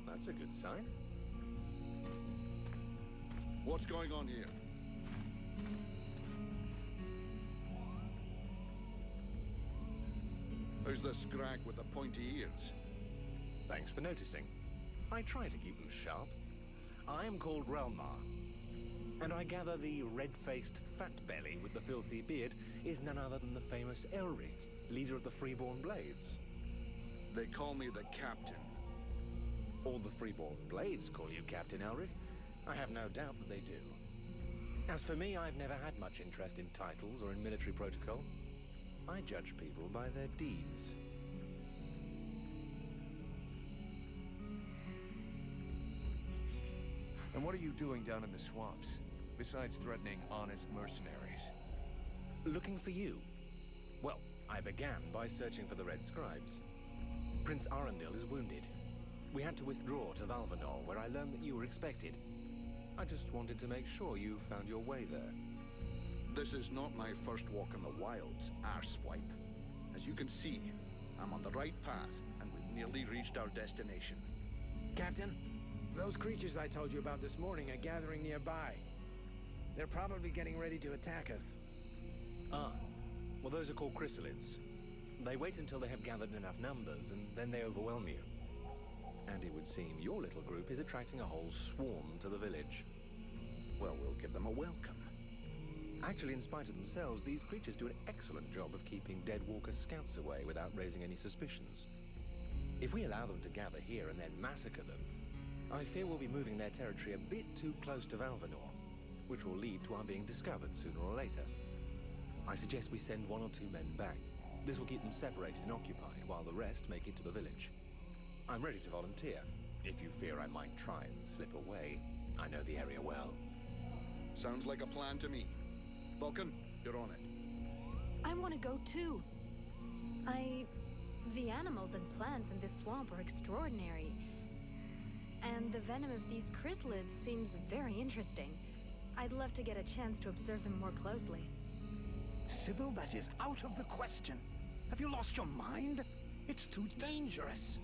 [SPEAKER 9] that's a good sign.
[SPEAKER 4] What's going on here? Who's the scrag with the pointy ears?
[SPEAKER 9] Thanks for noticing. I try to keep them sharp. I am called Relmar, and I gather the red-faced fat belly with the filthy beard is none other than the famous Elric, leader of the Freeborn Blades.
[SPEAKER 4] They call me the captain.
[SPEAKER 9] All the Freeborn Blades call you Captain Elric. I have no doubt that they do. As for me, I've never had much interest in titles or in military protocol. I judge people by their deeds.
[SPEAKER 3] And what are you doing down in the swamps, besides threatening honest mercenaries?
[SPEAKER 9] Looking for you. Well, I began by searching for the Red Scribes. Prince Arundel is wounded. We had to withdraw to Valvanor, where I learned that you were expected. I just wanted to make sure you found your way there.
[SPEAKER 4] This is not my first walk in the wilds, arswipe. As you can see, I'm on the right path, and we've nearly reached our destination.
[SPEAKER 10] Captain, those creatures I told you about this morning are gathering nearby. They're probably getting ready to attack us.
[SPEAKER 9] Ah, well those are called chrysalids. They wait until they have gathered enough numbers, and then they overwhelm you. And it would seem your little group is attracting a whole swarm to the village.
[SPEAKER 4] Well, we'll give them a welcome.
[SPEAKER 9] Actually, in spite of themselves, these creatures do an excellent job of keeping Deadwalker scouts away without raising any suspicions. If we allow them to gather here and then massacre them, I fear we'll be moving their territory a bit too close to Valvanor, which will lead to our being discovered sooner or later. I suggest we send 1 or 2 men back. This will keep them separated and occupied, while the rest make it to the village. I'm ready to volunteer. If you fear I might try and slip away, I know the area well.
[SPEAKER 4] Sounds like a plan to me. Vulcan, you're on it.
[SPEAKER 7] I want to go too. The animals and plants in this swamp are extraordinary. And the venom of these chrysalids seems very interesting. I'd love to get a chance to observe them more closely.
[SPEAKER 10] Sybil, that is out of the question. Have you lost your mind? It's too dangerous.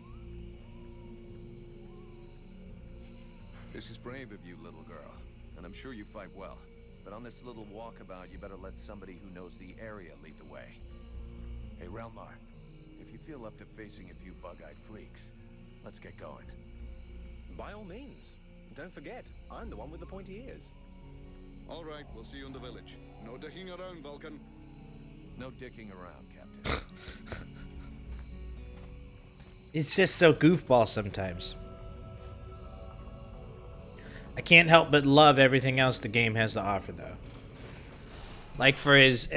[SPEAKER 3] This is brave of you, little girl, and I'm sure you fight well. But on this little walkabout, you better let somebody who knows the area lead the way. Hey, Relmar, if you feel up to facing a few bug-eyed freaks, let's get going.
[SPEAKER 9] By all means. Don't forget, I'm the one with the pointy ears.
[SPEAKER 4] All right, we'll see you in the village. No dicking around, Vulcan.
[SPEAKER 3] No dicking around, Captain.
[SPEAKER 1] It's just so goofball sometimes. I can't help but love everything else the game has to offer, though. Like, for as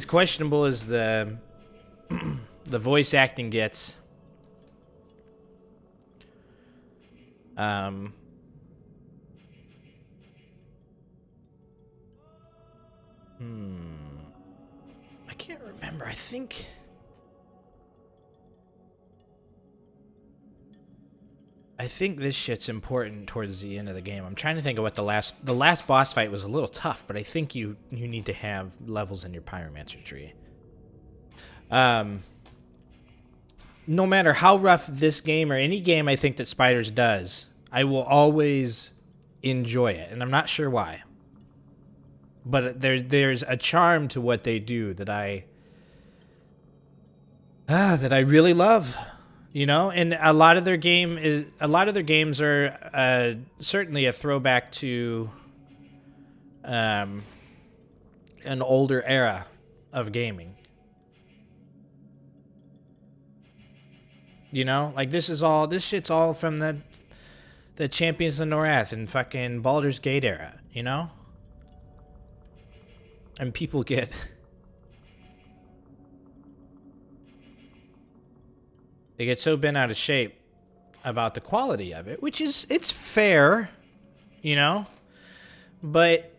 [SPEAKER 1] questionable as the the voice acting gets, I can't remember. I think this shit's important towards the end of the game. I'm trying to think of what the last boss fight was a little tough, but I think you need to have levels in your Pyromancer tree. No matter how rough this game or any game I think that Spiders does, I will always enjoy it, and I'm not sure why. But there's a charm to what they do that I really love, you know. And a lot of their games are certainly a throwback to an older era of gaming. You know, like this shit's all from the Champions of Norath and fucking Baldur's Gate era, you know? And people get so bent out of shape about the quality of it, which is, it's fair, you know? But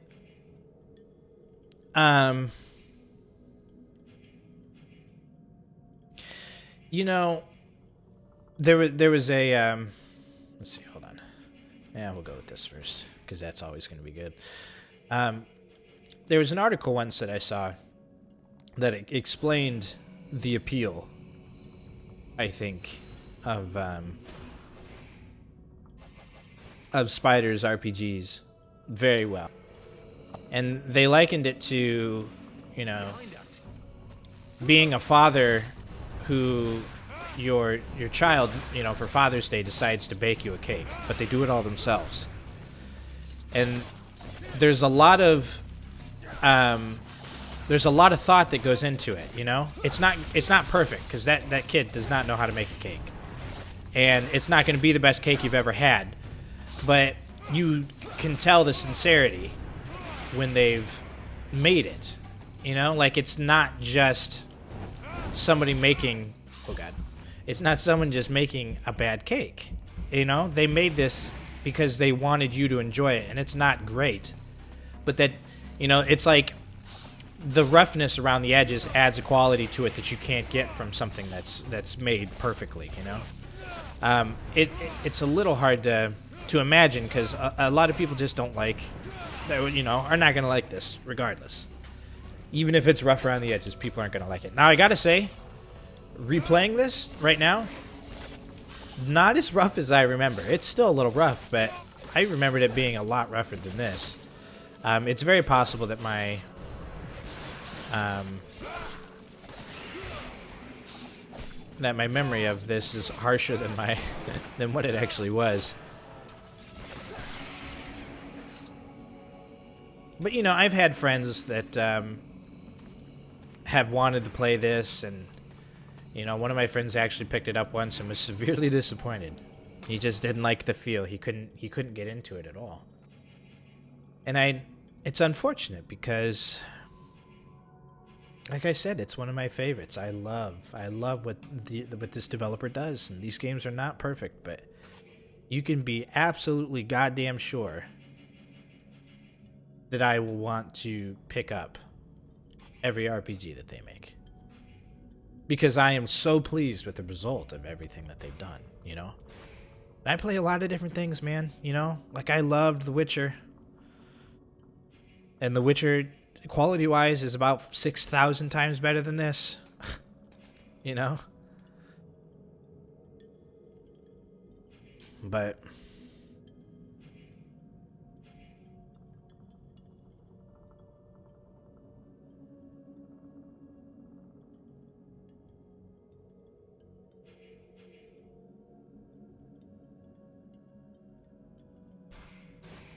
[SPEAKER 1] you know, there was a let's see, hold on. Yeah, we'll go with this first because that's always going to be good. There was an article once that I saw that explained the appeal, I think, of Spiders RPGs very well. And they likened it to, you know, being a father who your child, you know, for Father's Day decides to bake you a cake, but they do it all themselves. And there's a lot of thought that goes into it, you know? It's not perfect, because that kid does not know how to make a cake. And it's not going to be the best cake you've ever had. But you can tell the sincerity when they've made it. You know? Like, it's not just somebody making... Oh, God. It's not someone just making a bad cake. You know? They made this because they wanted you to enjoy it, and it's not great. But that... You know, it's like the roughness around the edges adds a quality to it that you can't get from something that's made perfectly, you know? It's a little hard to imagine because a lot of people just don't like, you know, are not going to like this regardless. Even if it's rough around the edges, people aren't going to like it. Now, I got to say, replaying this right now, not as rough as I remember. It's still a little rough, but I remembered it being a lot rougher than this. It's very possible that my memory of this is harsher than what it actually was. But you know, I've had friends that have wanted to play this, and you know, one of my friends actually picked it up once and was severely disappointed. He just didn't like the feel. He couldn't get into it at all. And it's unfortunate because, like I said, it's one of my favorites. I love what this developer does, and these games are not perfect, but you can be absolutely goddamn sure that I will want to pick up every RPG that they make. Because I am so pleased with the result of everything that they've done, you know? I play a lot of different things, man, you know? Like, I loved The Witcher. And The Witcher, quality-wise, is about 6,000 times better than this. You know? But...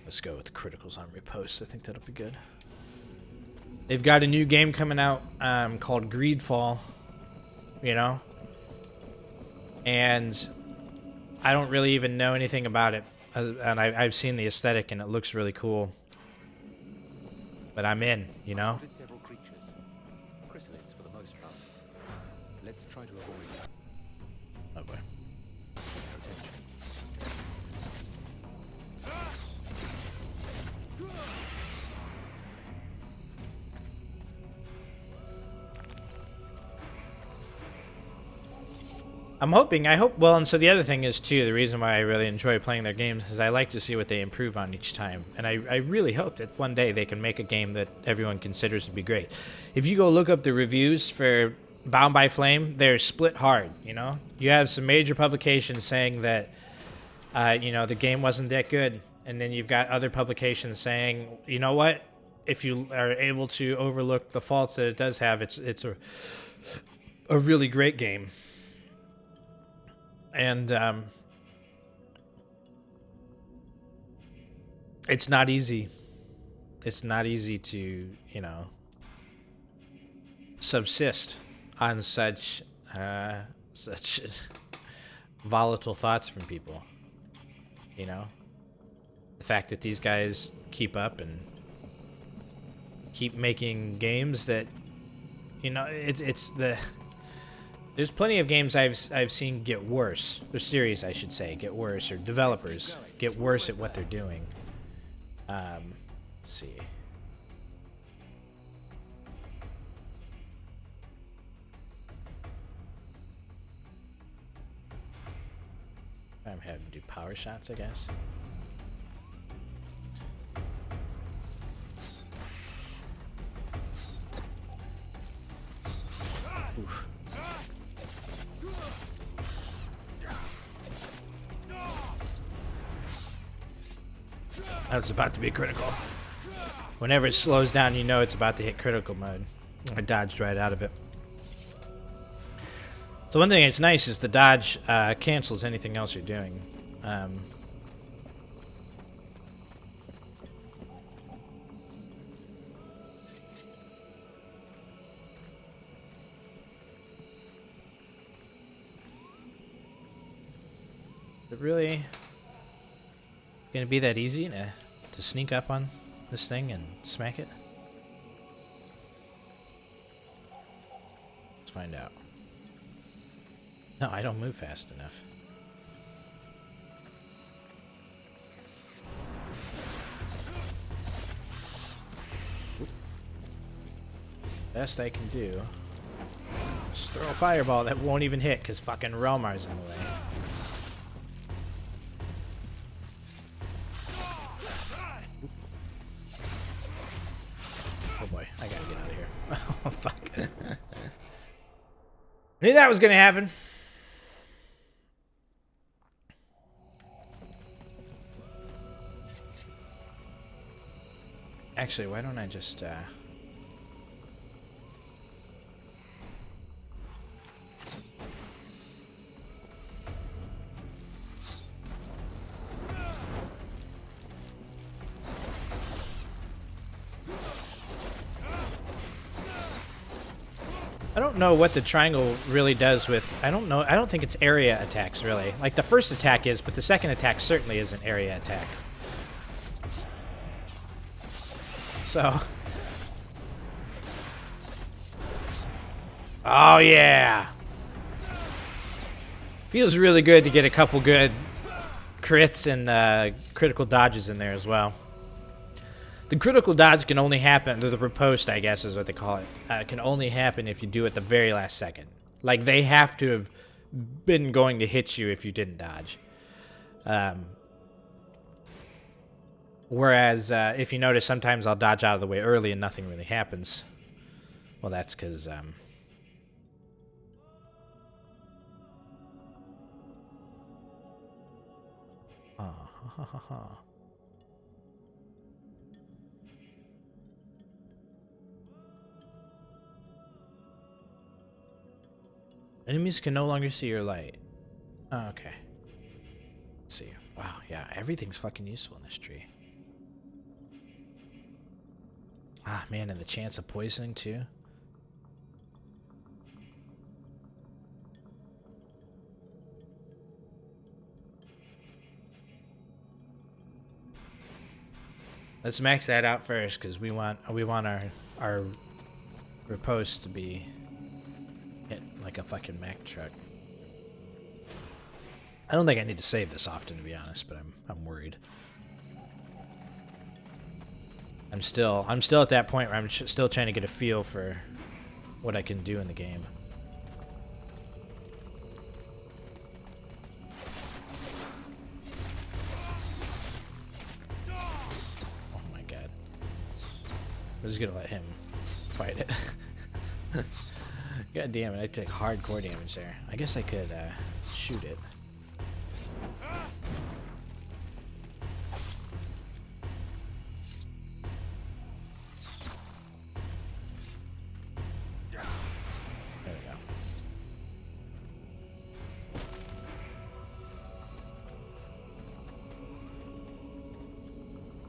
[SPEAKER 1] let's go with the criticals on repost. I think that'll be good. They've got a new game coming out called Greedfall, you know? And I don't really even know anything about it. And I've seen the aesthetic and it looks really cool. But I'm in, you know?
[SPEAKER 9] Several creatures. Chrysalids for the most part. Let's try to avoid them.
[SPEAKER 1] Oh boy. I'm hoping, well, and so the other thing is, too, the reason why I really enjoy playing their games is I like to see what they improve on each time. And I really hope that one day they can make a game that everyone considers to be great. If you go look up the reviews for Bound by Flame, they're split hard, you know? You have some major publications saying that, you know, the game wasn't that good. And then you've got other publications saying, you know what? If you are able to overlook the faults that it does have, it's a really great game. And it's not easy. It's not easy to, you know, subsist on such volatile thoughts from people. You know, the fact that these guys keep up and keep making games that, you know, there's plenty of games I've seen get worse. Or series, I should say, get worse, or developers get worse at what they're doing. Let's see. I'm having to do power shots, I guess. Oof. That was about to be critical. Whenever it slows down, you know it's about to hit critical mode. I dodged right out of it. So one thing that's nice is the dodge cancels anything else you're doing. Is it really gonna be that easy to sneak up on this thing and smack it? Let's find out. No, I don't move fast enough. Best I can do is throw a fireball that won't even hit because fucking Relmar's in the way. Oh boy, I gotta get out of here. Oh fuck. I knew that was gonna happen. Actually, why don't I just I don't know what the triangle really does with... I don't think it's area attacks, really. Like, the first attack is, but the second attack certainly is an area attack. So... Oh, yeah! Feels really good to get a couple good crits and critical dodges in there as well. The critical dodge can only happen, the riposte, I guess is what they call it, can only happen if you do it the very last second. Like, they have to have been going to hit you if you didn't dodge. Whereas, if you notice, sometimes I'll dodge out of the way early and nothing really happens. Well, that's because, Enemies can no longer see your light. Oh, okay. Let's see. Wow, yeah, everything's fucking useful in this tree. Ah, man, and the chance of poisoning, too. Let's max that out first, because we want our riposte to be hit like a fucking Mack truck. I don't think I need to save this often, to be honest, but I'm worried. I'm still at that point where I'm still trying to get a feel for what I can do in the game. I'm just gonna let him fight it. God damn it, I took hardcore damage there. I guess I could shoot it. There we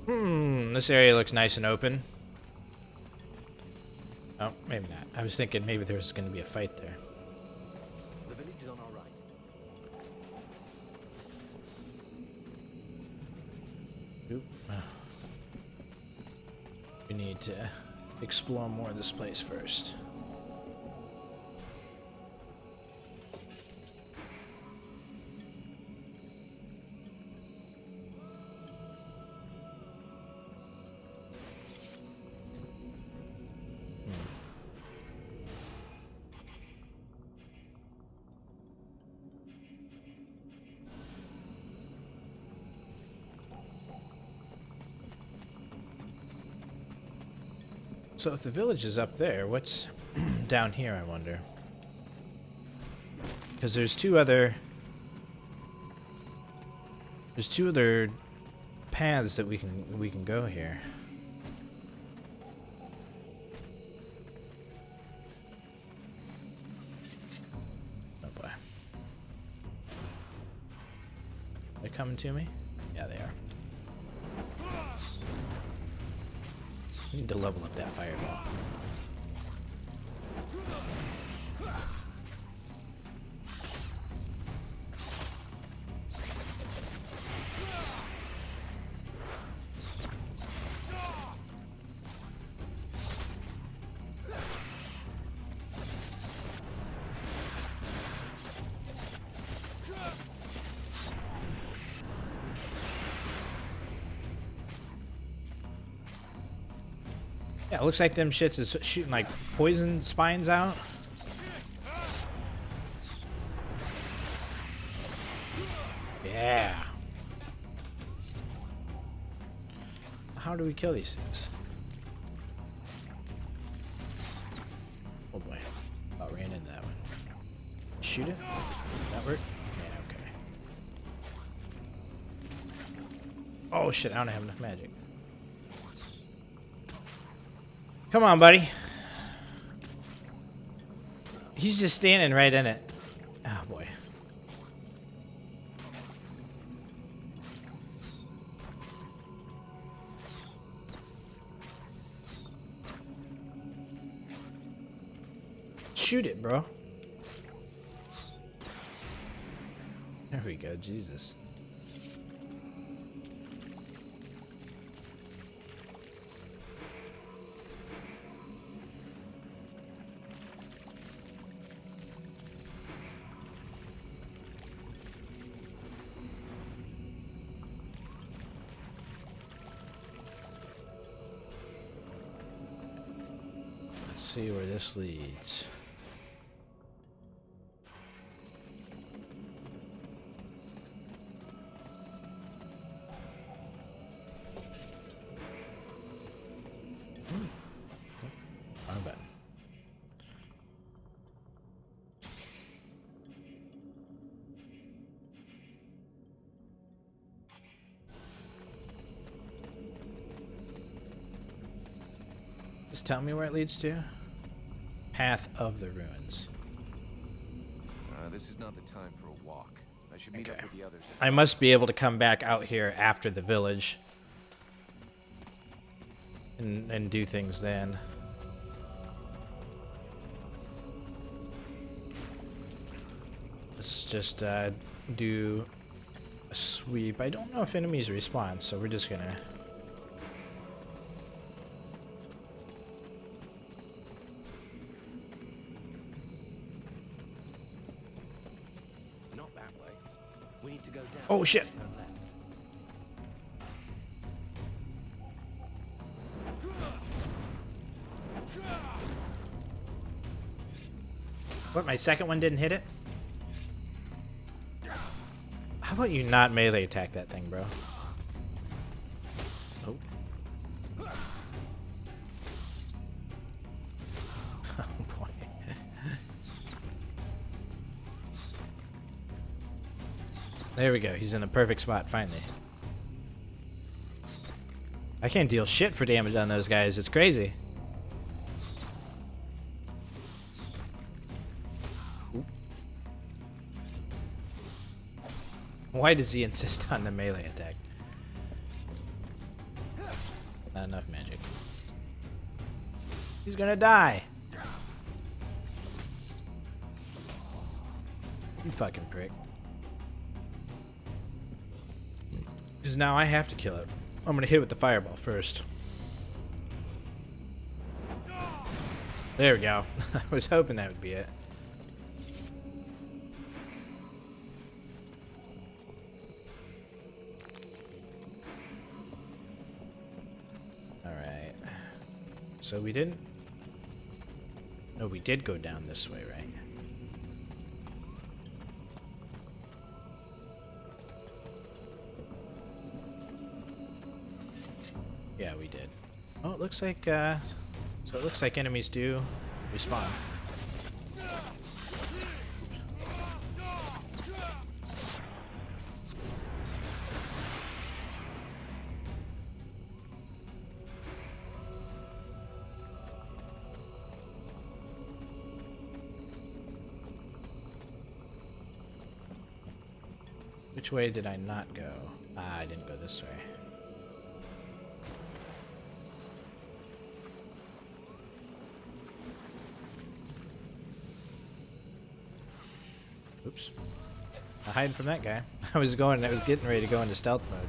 [SPEAKER 1] go. This area looks nice and open. Oh, maybe not. I was thinking maybe there was going to be a fight there.
[SPEAKER 9] The village is on our right.
[SPEAKER 1] Oop. We need to explore more of this place first. So if the village is up there, what's down here, I wonder? Because there's two other paths that we can go here. Oh boy. They're coming to me? Yeah, they are. I need to level up that fireball. Yeah, it looks like them shits is shooting like poison spines out. Yeah. How do we kill these things? Oh boy. Oh, ran into that one. Shoot it? That work? Yeah, okay. Oh shit, I don't have enough magic. Come on, buddy. He's just standing right in it. Oh, boy. Shoot it, bro. There we go, Jesus. See where this leads. Wrong button. Just tell me where it leads to. Path of the Ruins.
[SPEAKER 3] This is not the time for a walk. I should meet up with the others.
[SPEAKER 1] I must be able to come back out here after the village and do things then. Let's just do a sweep. I don't know if enemies respawn, so we're just gonna... Oh shit! What, my second one didn't hit it? How about you not melee attack that thing, bro? Oh. There we go. He's in a perfect spot, finally. I can't deal shit for damage on those guys. It's crazy. Oop. Why does he insist on the melee attack? Not enough magic. He's gonna die. You fucking prick. Because now I have to kill it. I'm gonna hit it with the fireball first. There we go. I was hoping that would be it. Alright. So we didn't... No, we did go down this way, right? Yeah, we did. Oh, it looks like, so it looks like enemies do respawn. Which way did I not go? Ah, I didn't go this way. Oops. I'm hiding from that guy. I was getting ready to go into stealth mode.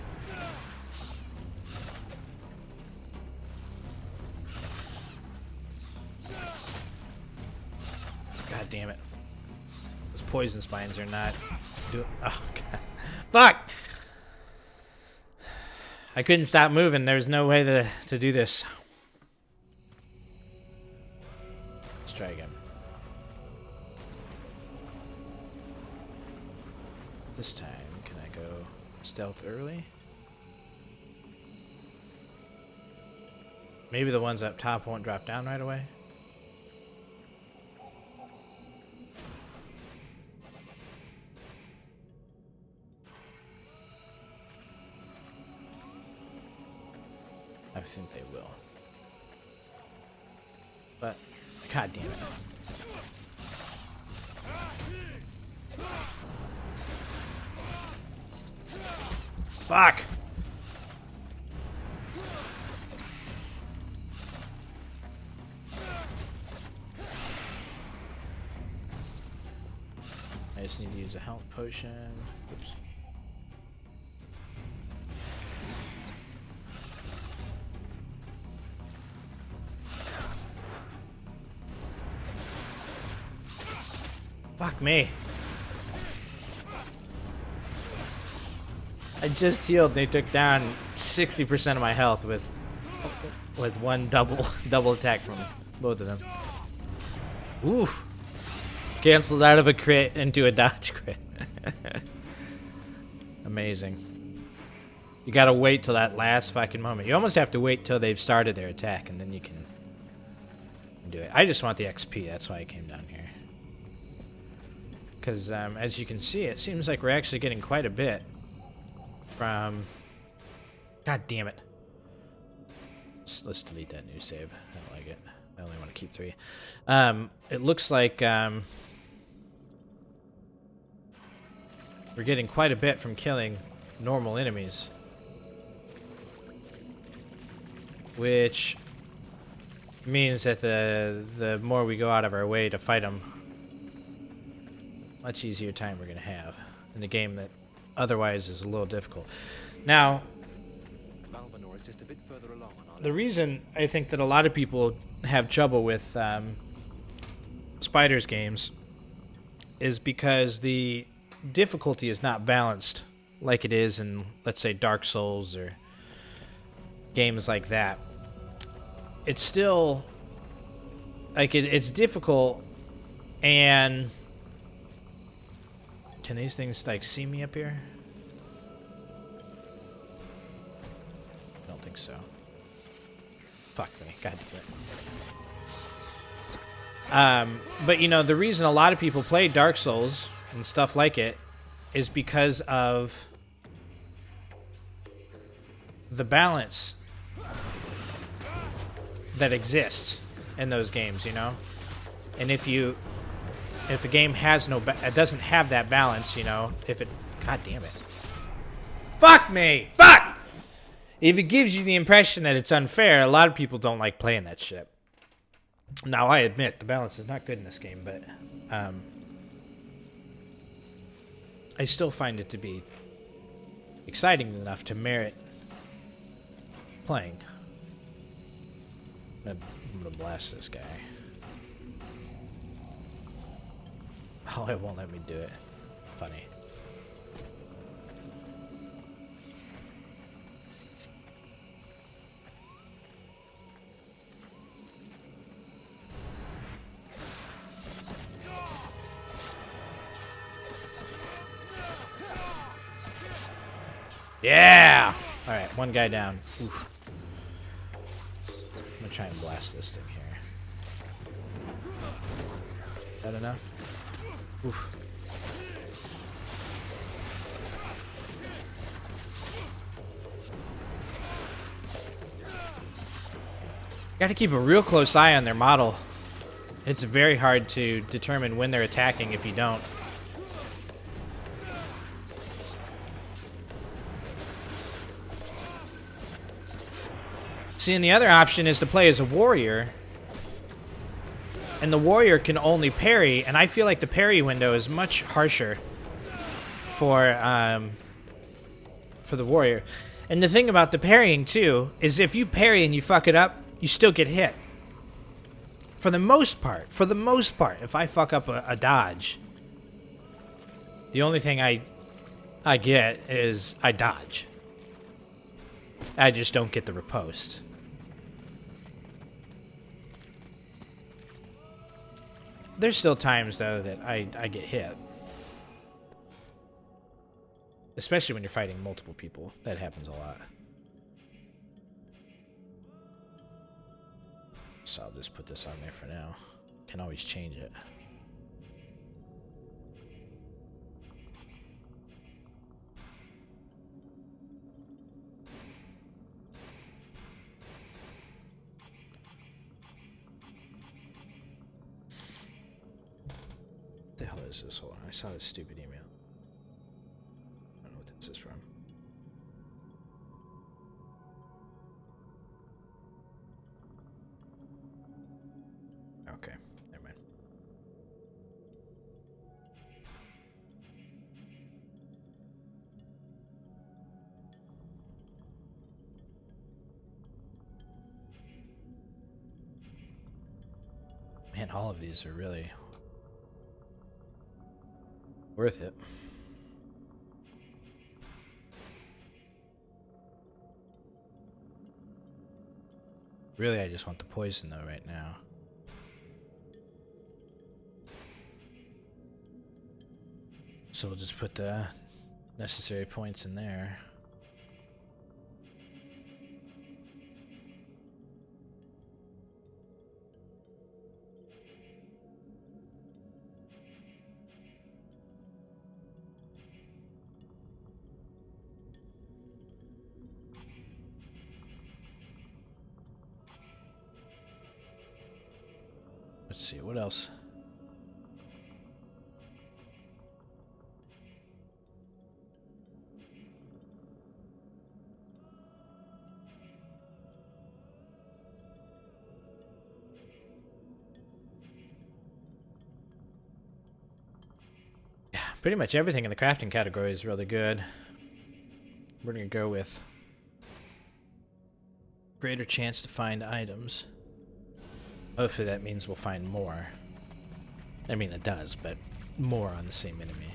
[SPEAKER 1] God damn it. Those poison spines are not doing... Oh, God. Fuck! I couldn't stop moving. There's no way to do this. Let's try again. This time, can I go stealth early? Maybe the ones up top won't drop down right away? I think they will. But, god damn it. Fuck! I just need to use a health potion. Oops. Fuck me. I just healed. They took down 60% of my health with one double attack from both of them. Oof. Canceled out of a crit into a dodge crit. Amazing. You gotta wait till that last fucking moment. You almost have to wait till they've started their attack and then you can do it. I just want the XP. That's why I came down here. Because as you can see, it seems like we're actually getting quite a bit from... God damn it. Let's delete that new save. I don't like it. I only want to keep 3. It looks like we're getting quite a bit from killing normal enemies. Which means that the more we go out of our way to fight them, much easier time we're going to have in a game that otherwise is a little difficult. Now, the reason I think that a lot of people have trouble with Spiders games is because the difficulty is not balanced like it is in, let's say, Dark Souls or games like that. It's still like it's difficult. And can these things like see me up here? I don't think so. Fuck me. God damn it. But you know, the reason a lot of people play Dark Souls and stuff like it is because of the balance that exists in those games, you know? And if a game has it doesn't have that balance, you know, God damn it. Fuck me! Fuck! If it gives you the impression that it's unfair, a lot of people don't like playing that shit. Now, I admit, the balance is not good in this game, but I still find it to be exciting enough to merit playing. I'm gonna blast this guy. Oh, it won't let me do it. Funny. Yeah! Alright, one guy down. Oof. I'm gonna try and blast this thing here. Is that enough? Oof. Gotta keep a real close eye on their model. It's very hard to determine when they're attacking if you don't. See, and the other option is to play as a warrior. And the warrior can only parry, and I feel like the parry window is much harsher for the warrior. And the thing about the parrying, too, is if you parry and you fuck it up, you still get hit. For the most part, if I fuck up a dodge, the only thing I get is I dodge. I just don't get the riposte. There's still times, though, that I get hit. Especially when you're fighting multiple people. That happens a lot. So I'll just put this on there for now. Can always change it. What the hell is this? Hold on, I saw this stupid email. I don't know what this is from. Okay, never mind. Man, all of these are really worth it. Really, I just want the poison though right now. So we'll just put the necessary points in there. Let's see, what else? Yeah, pretty much everything in the crafting category is really good. We're gonna go with greater chance to find items. Hopefully that means we'll find more. I mean, it does, but more on the same enemy.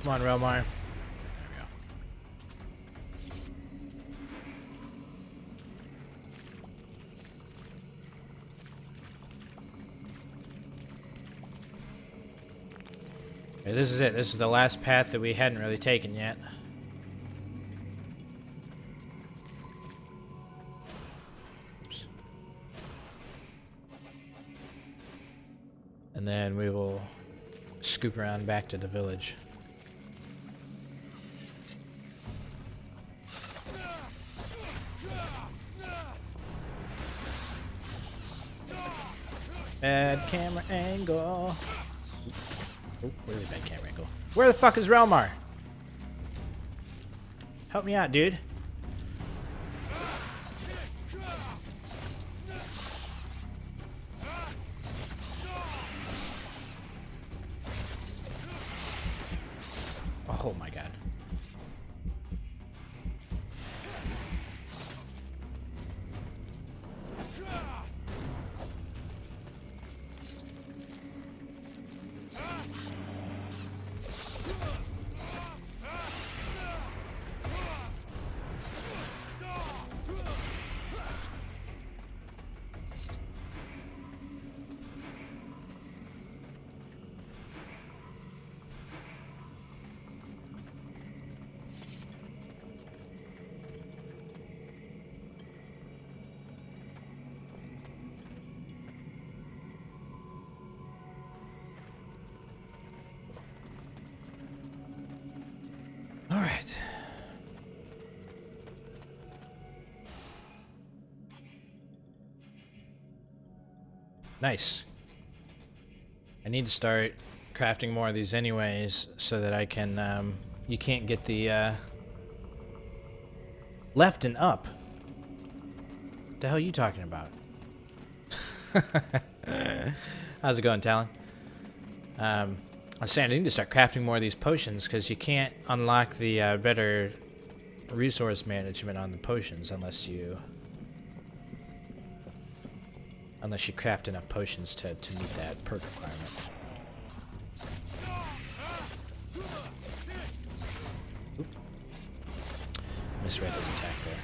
[SPEAKER 1] Come on, Relmar. Okay, this is it. This is the last path that we hadn't really taken yet. Oops. And then we will scoop around back to the village. Bad camera angle. Oh, really bad camera angle. Where the fuck is Relmar? Help me out, dude. Oh my god. Alright. Nice. I need to start crafting more of these anyways so that I can, you can't get the, left and up. What the hell are you talking about? How's it going, Talon? I was saying I need to start crafting more of these potions because you can't unlock the better resource management on the potions unless you craft enough potions to meet that perk requirement. Oop. Misread his attack there.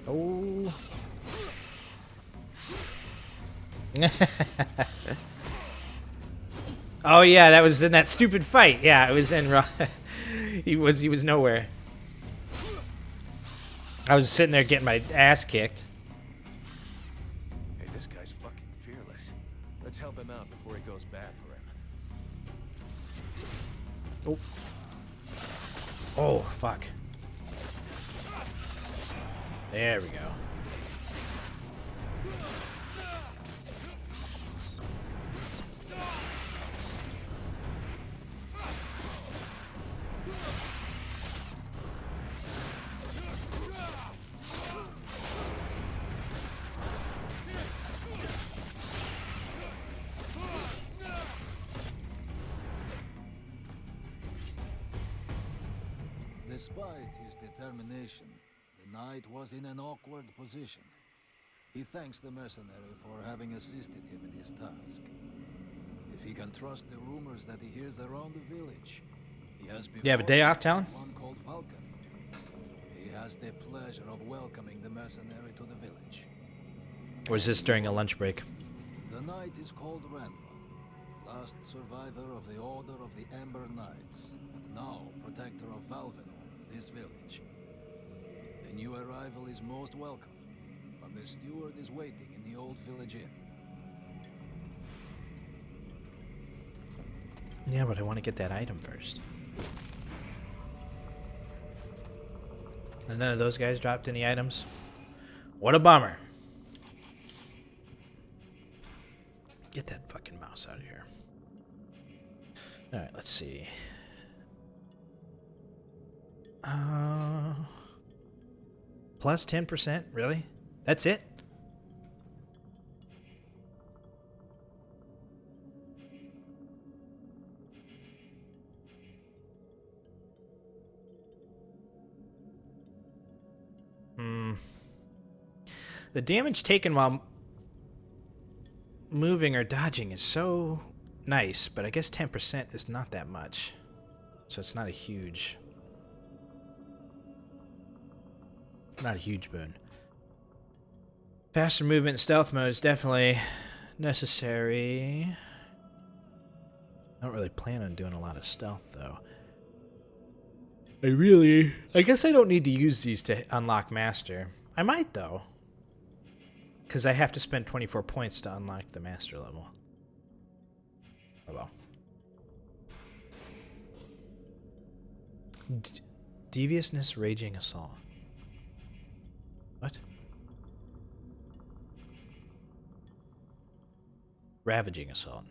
[SPEAKER 1] Oh. Oh yeah, that was in that stupid fight. Yeah, it was in he was nowhere. I was sitting there getting my ass kicked.
[SPEAKER 3] Hey, this guy's fucking fearless. Let's help him out before it goes bad for him.
[SPEAKER 1] Oh. Oh, fuck. There we go.
[SPEAKER 11] Despite his determination, the knight was in an awkward position. He thanks the mercenary for having assisted him in his task. If he can trust the rumors that he hears around the village, he has
[SPEAKER 1] You have a day off, Talon?
[SPEAKER 11] one called Vulcan. He has the pleasure of welcoming the mercenary to the village.
[SPEAKER 1] Or is this during a lunch break?
[SPEAKER 11] The knight is called Ranval, last survivor of the Order of the Ember Knights, and now protector of Valvenor, this village. The new arrival is most welcome, but the steward is waiting in the old village inn.
[SPEAKER 1] Yeah, but I want to get that item first. And none of those guys dropped any items? What a bummer. Get that fucking mouse out of here. Alright, let's see. Plus 10%? Really? That's it? The damage taken while moving or dodging is so nice, but I guess 10% is not that much. So it's not a huge... Not a huge boon. Faster movement and stealth mode is definitely necessary. I don't really plan on doing a lot of stealth, though. I guess I don't need to use these to unlock Master. I might, though. Because I have to spend 24 points to unlock the Master level. Oh well. Deviousness Raging Assault. What? Ravaging Assault.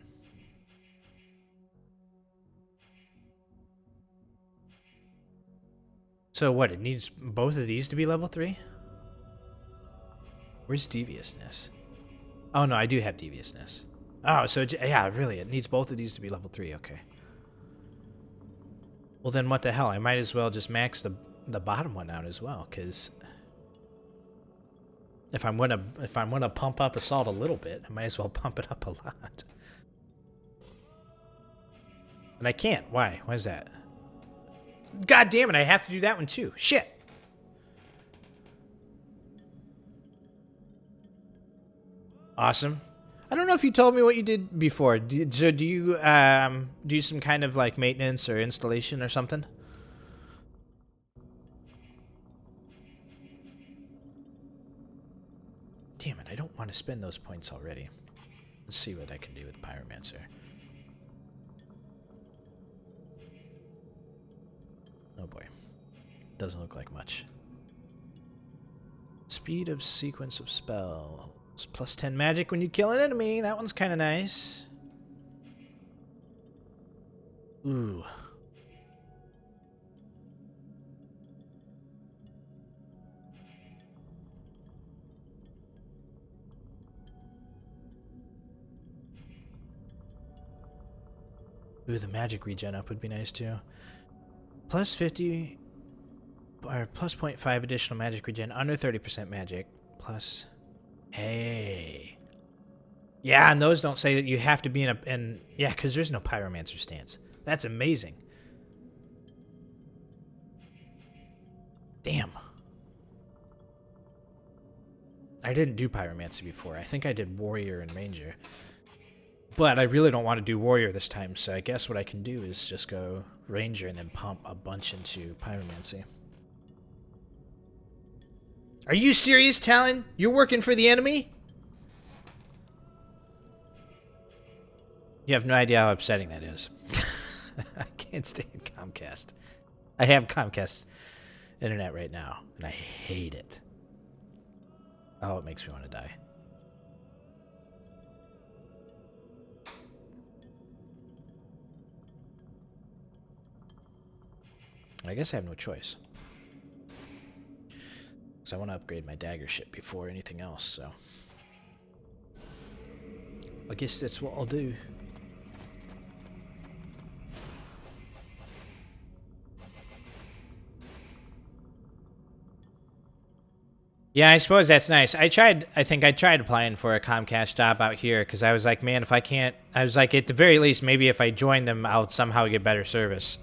[SPEAKER 1] So what, it needs both of these to be level 3? Where's Deviousness? Oh no, I do have Deviousness. Oh, so yeah, really, it needs both of these to be level 3, okay. Well then what the hell, I might as well just max the bottom one out as well, because if I'm gonna pump up Assault a little bit, I might as well pump it up a lot. And I can't, why? Why is that? God damn it, I have to do that one too. Shit. Awesome. I don't know if you told me what you did before. So do you do some kind of like maintenance or installation or something? Damn it, I don't want to spend those points already. Let's see what I can do with Pyromancer. Oh boy. Doesn't look like much. Speed of sequence of spells. Plus 10 magic when you kill an enemy. That one's kind of nice. Ooh. Ooh, the magic regen up would be nice too. Plus 50 or plus 0.5 additional magic regen under 30% magic. Plus, hey. Yeah, and those don't say that you have to be in yeah, because there's no Pyromancer stance. That's amazing. Damn. I didn't do Pyromancer before. I think I did Warrior and Ranger. But I really don't want to do Warrior this time, so I guess what I can do is just go Ranger and then pump a bunch into Pyromancy. Are you serious, Talon? You're working for the enemy? You have no idea how upsetting that is. I can't stand Comcast. I have Comcast internet right now, and I hate it. Oh, it makes me want to die. I guess I have no choice. Because I want to upgrade my dagger ship before anything else, so. I guess that's what I'll do. Yeah, I suppose that's nice. I think I tried applying for a Comcast job out here because I was like, man, if I can't, I was like, at the very least, maybe if I join them, I'll somehow get better service.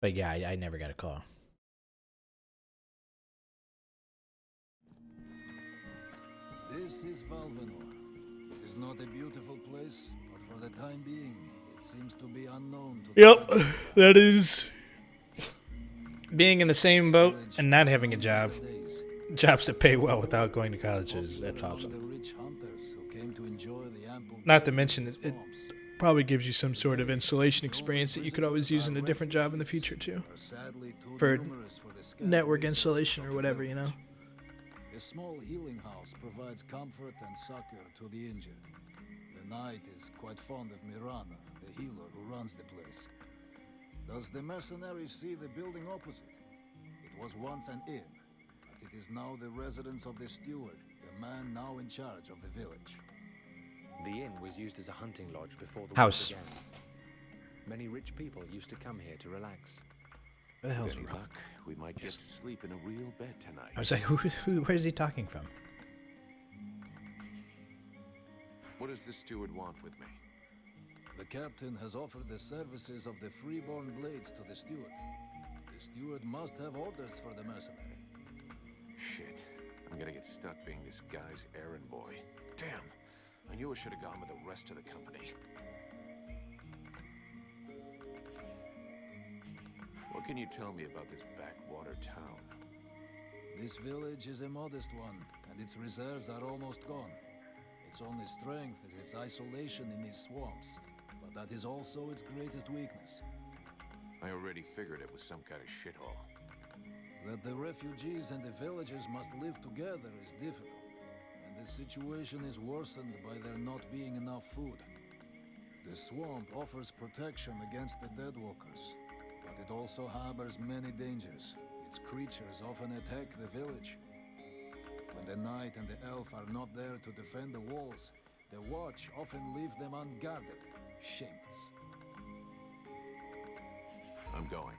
[SPEAKER 1] But yeah, I never got a call.
[SPEAKER 11] This is Valvenor. It is not a beautiful place, but for the time being, it seems to be unknown to
[SPEAKER 1] Yep, that is being in the same boat and not having a job. Jobs that pay well without going to college that's awesome. Not to mention it probably gives you some sort of installation experience that you could always use in a different job in the future too. For network installation or whatever, you know.
[SPEAKER 11] A small healing house provides comfort and succor to the injured. The knight is quite fond of Mirana, the healer who runs the place. Does the mercenaries see the building opposite? It was once an inn, but it is now the residence of the steward, the man now in charge of the village.
[SPEAKER 9] The inn was used as a hunting lodge before the
[SPEAKER 1] House.
[SPEAKER 9] war began. Many rich people used to come here to relax.
[SPEAKER 1] Where the hell's
[SPEAKER 3] Any
[SPEAKER 1] Rob?
[SPEAKER 3] luck, we might get to sleep in a real bed tonight.
[SPEAKER 1] I was like, where's he talking from?
[SPEAKER 3] What does the steward want with me?
[SPEAKER 11] The captain has offered the services of the freeborn blades to the steward. The the steward must have orders for the mercenary.
[SPEAKER 3] Shit. I'm gonna get stuck being this guy's errand boy. Damn. I knew I should have gone with the rest of the company. What can you tell me about this backwater town?
[SPEAKER 11] This village is a modest one, and its reserves are almost gone. Its only strength is its isolation in these swamps, but that is also its greatest weakness.
[SPEAKER 3] I already figured it was some kind of shithole.
[SPEAKER 11] That the refugees and the villagers must live together is difficult, and the situation is worsened by there not being enough food. The swamp offers protection against the Deadwalkers, but it also harbors many dangers. Its creatures often attack the village. When the knight and the elf are not there to defend the walls, the watch often leave them unguarded. Shameless.
[SPEAKER 3] I'm going.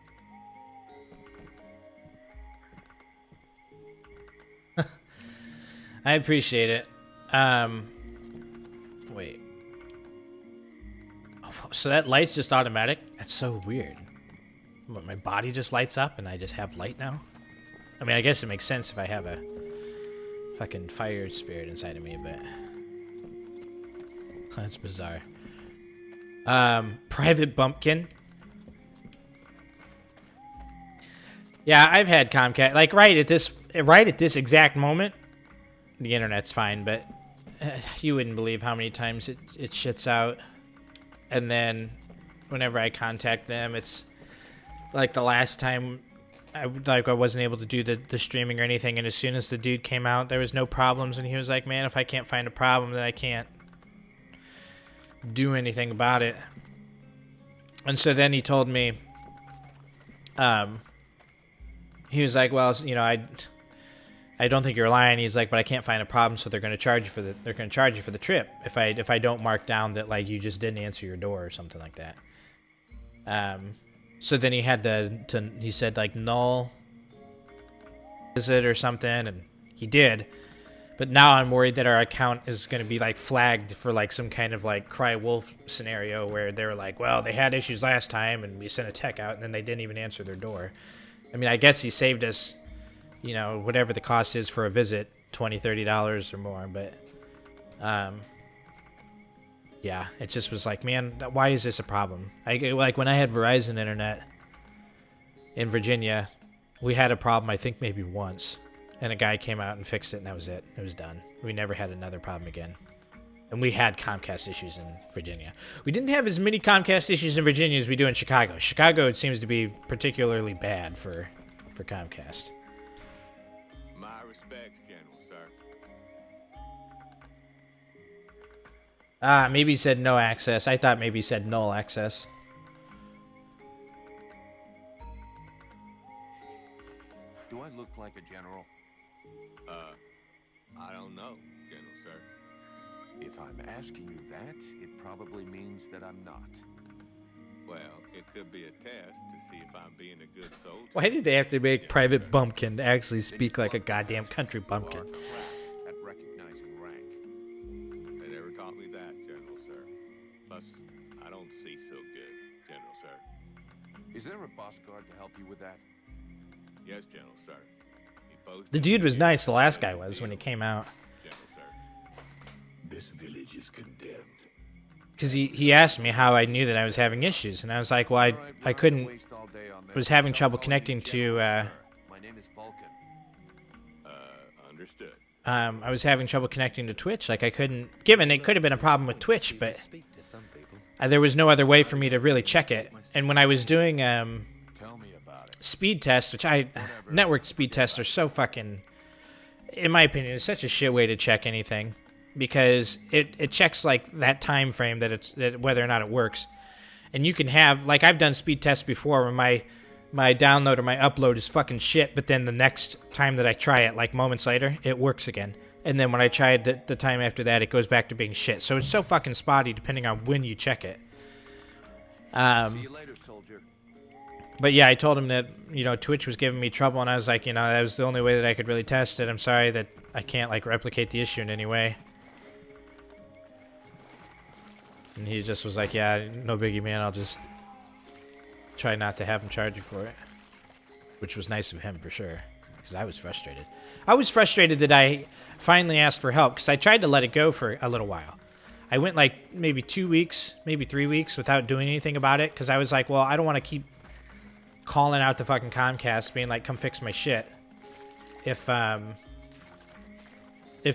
[SPEAKER 1] I appreciate it. Wait. Oh, so that light's just automatic? That's so weird. What, my body just lights up and I just have light now? I mean, I guess it makes sense if I have a fucking fire spirit inside of me, but that's bizarre. Private Bumpkin. Yeah, I've had Comcast. Like right at this exact moment, the internet's fine, but you wouldn't believe how many times it shits out. And then whenever I contact them, it's like the last time I wasn't able to do the streaming or anything, and as soon as the dude came out, there was no problems, and he was like, man, if I can't find a problem, then I can't do anything about it. And so then he told me, he was like, well, you know, I don't think you're lying. He's like, but I can't find a problem, so they're going to charge you for the trip if I don't mark down that like you just didn't answer your door or something like that. So then he had he said like null visit or something, and he did. But now I'm worried that our account is going to be like flagged for like some kind of like cry wolf scenario where they were like, well, they had issues last time and we sent a tech out and then they didn't even answer their door. I mean, I guess he saved us, you know, whatever the cost is for a visit, $20, $30 or more. But yeah, it just was like, man, why is this a problem? Like when I had Verizon internet in Virginia, we had a problem, I think maybe once, and a guy came out and fixed it, and that was it. It was done. We never had another problem again. And we had Comcast issues in Virginia. We didn't have as many Comcast issues in Virginia as we do in Chicago. Chicago, it seems to be particularly bad for Comcast.
[SPEAKER 3] My respects, General, sir.
[SPEAKER 1] Maybe he said no access. I thought maybe he said null access.
[SPEAKER 3] Do I look like a general?
[SPEAKER 12] I don't know, General, sir.
[SPEAKER 3] If I'm asking you that, it probably means that I'm not.
[SPEAKER 12] Well, it could be a test to see if I'm being a good soldier.
[SPEAKER 1] Why did they have to make Private Bumpkin to actually speak like a goddamn country bumpkin?
[SPEAKER 3] At recognizing rank.
[SPEAKER 12] They never taught me that, General, sir. Plus, I don't see so good, General, sir.
[SPEAKER 3] Is there a boss guard to help you with that?
[SPEAKER 12] Yes, General, sir.
[SPEAKER 1] The dude was nice, the last guy was, when he came out.
[SPEAKER 12] General, sir.
[SPEAKER 5] This village is condemned.
[SPEAKER 1] Because he asked me how I knew that I was having issues, and I was like, well, I couldn't, was having trouble connecting to,
[SPEAKER 3] My name is Vulcan.
[SPEAKER 12] Understood.
[SPEAKER 1] I was having trouble connecting to Twitch. Like, I couldn't, given it could have been a problem with Twitch, but there was no other way for me to really check it. And when I was doing, speed tests, which network speed tests are so fucking, in my opinion, it's such a shit way to check anything, because it checks like that time frame that whether or not it works. And you can have, like, I've done speed tests before where my download or my upload is fucking shit, but then the next time that I try it, like moments later, it works again. And then when I try it the time after that, it goes back to being shit. So it's so fucking spotty depending on when you check it.
[SPEAKER 3] See you later, soldier.
[SPEAKER 1] But yeah, I told him that, you know, Twitch was giving me trouble, and I was like, you know, that was the only way that I could really test it. I'm sorry that I can't, like, replicate the issue in any way. And he just was like, yeah, no biggie, man. I'll just try not to have him charge you for it. which was nice of him for sure, because I was frustrated. I was frustrated that I finally asked for help, because I tried to let it go for a little while. I went like maybe 2 weeks, maybe 3 weeks without doing anything about it, because I was like, well, I don't want to keep calling out to fucking Comcast being like, come fix my shit if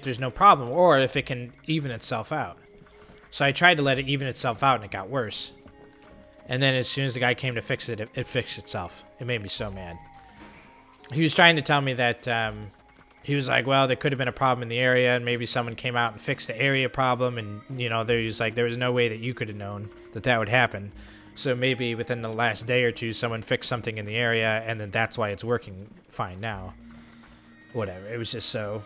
[SPEAKER 1] there's no problem, or if it can even itself out. So I tried to let it even itself out, and it got worse. And then as soon as the guy came to fix it, it fixed itself. It made me so mad. He was trying to tell me that he was like, well, there could have been a problem in the area, and maybe someone came out and fixed the area problem, and, you know, there was no way that you could have known that that would happen. So maybe within the last day or two, someone fixed something in the area, and then that's why it's working fine now. Whatever. It was just so...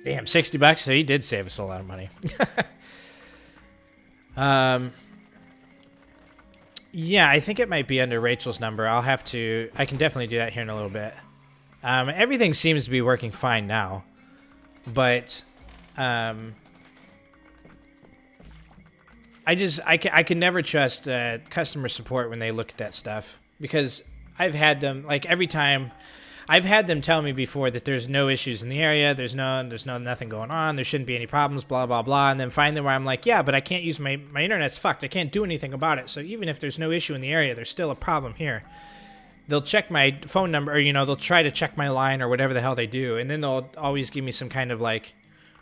[SPEAKER 1] Damn, $60, so he did save us a lot of money. Yeah, I think it might be under Rachel's number. I can definitely do that here in a little bit. Everything seems to be working fine now. But, I can never trust customer support when they look at that stuff, because I've had them, like, every time I've had them tell me before that there's no issues in the area, there's nothing going on, there shouldn't be any problems, blah blah blah, and then finally where I'm like, yeah, but I can't use my internet's fucked, I can't do anything about it. So even if there's no issue in the area, there's still a problem here. They'll check my phone number, or, you know, they'll try to check my line or whatever the hell they do, and then they'll always give me some kind of like,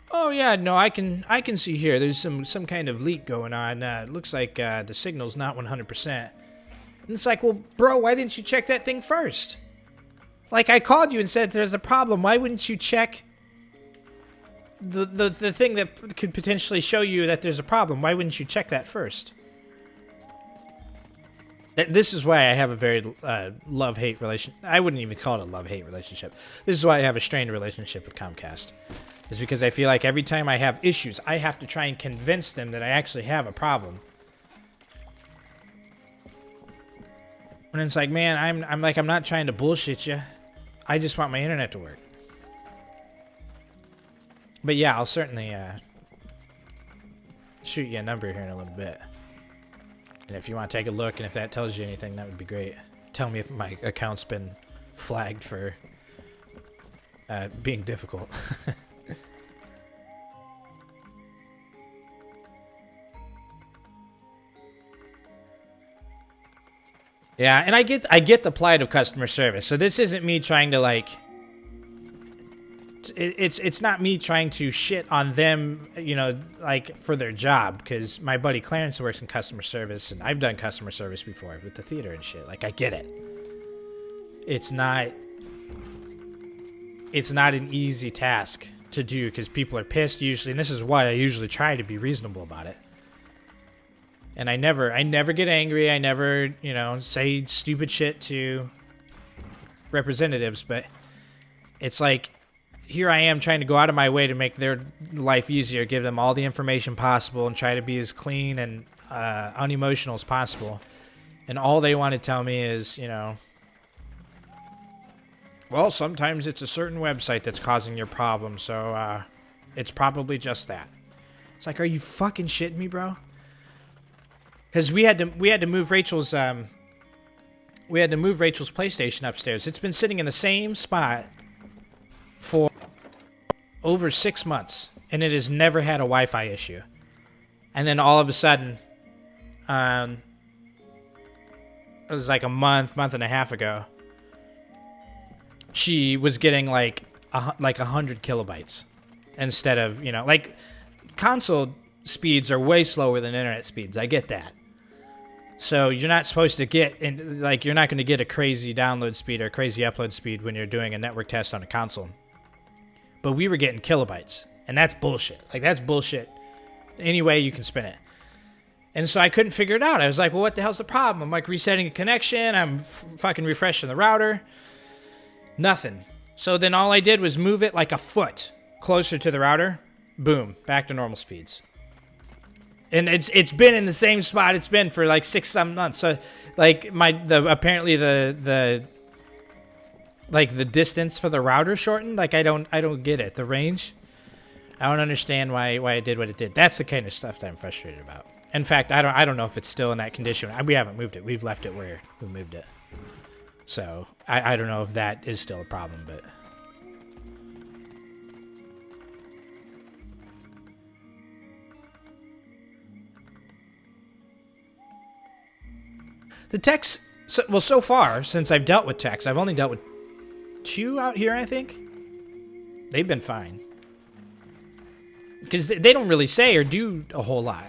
[SPEAKER 1] oh yeah, no, I can see here, there's some kind of leak going on. It looks like the signal's not 100%. And it's like, well, bro, why didn't you check that thing first? Like, I called you and said there's a problem. Why wouldn't you check the thing that could potentially show you that there's a problem? Why wouldn't you check that first? This is why I have a very love-hate relation. I wouldn't even call it a love-hate relationship. This is why I have a strained relationship with Comcast. Is because I feel like every time I have issues, I have to try and convince them that I actually have a problem. And it's like, man, I'm not trying to bullshit you. I just want my internet to work. But yeah, I'll certainly shoot you a number here in a little bit. And if you want to take a look, and if that tells you anything, that would be great. Tell me if my account's been flagged for being difficult. Yeah, and I get the plight of customer service. So this isn't me trying to, like, it's not me trying to shit on them, you know, like, for their job, because my buddy Clarence works in customer service, and I've done customer service before with the theater and shit. Like, I get it. It's not an easy task to do, because people are pissed usually, and this is why I usually try to be reasonable about it. And I never get angry. I never, you know, say stupid shit to representatives. But it's like, here I am trying to go out of my way to make their life easier, give them all the information possible, and try to be as clean and unemotional as possible. And all they want to tell me is, you know, well, sometimes it's a certain website that's causing your problem, so it's probably just that. It's like, are you fucking shitting me, bro? Because we had to move Rachel's PlayStation upstairs. It's been sitting in the same spot for over 6 months, and it has never had a Wi-Fi issue. And then all of a sudden, it was like a month and a half ago, she was getting like 100 kilobytes instead of, you know, like, console speeds are way slower than internet speeds. I get that. So you're not supposed to get, like, you're not going to get a crazy download speed or a crazy upload speed when you're doing a network test on a console. But we were getting kilobytes, and that's bullshit. Like, that's bullshit any way you can spin it. And so I couldn't figure it out. I was like, well, what the hell's the problem? I'm like resetting a connection. I'm fucking refreshing the router. Nothing. So then all I did was move it like a foot closer to the router. Boom, back to normal speeds. And it's been in the same spot it's been for like 6-7 months. So like apparently the distance for the router shortened. Like I don't get it. The range. I don't understand why it did what it did. That's the kind of stuff that I'm frustrated about. In fact, I don't know if it's still in that condition. We haven't moved it. We've left it where we moved it. So I don't know if that is still a problem, but the techs. So far since I've dealt with techs, I've only dealt with 2 out here. I think they've been fine because they don't really say or do a whole lot.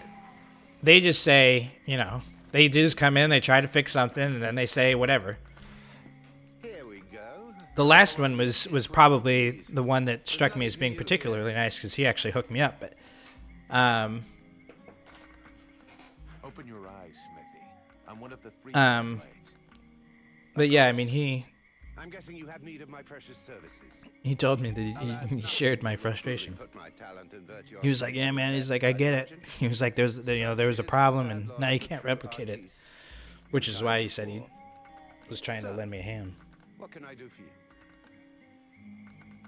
[SPEAKER 1] They just say, you know, they just come in, they try to fix something, and then they say whatever.
[SPEAKER 6] Here we go.
[SPEAKER 1] The last one was probably the one that struck me as being particularly nice because he actually hooked me up. But
[SPEAKER 3] Open your eyes, Smithy. I'm one of the free blades.
[SPEAKER 1] But yeah, I mean
[SPEAKER 6] I'm guessing you have need of my precious services.
[SPEAKER 1] he told me that he shared my frustration. He was like, "Yeah, man." He's like, "I get it." He was like, there was a problem, and now you can't replicate it," which is why he said he was trying to lend me a hand.
[SPEAKER 6] What can I do for you?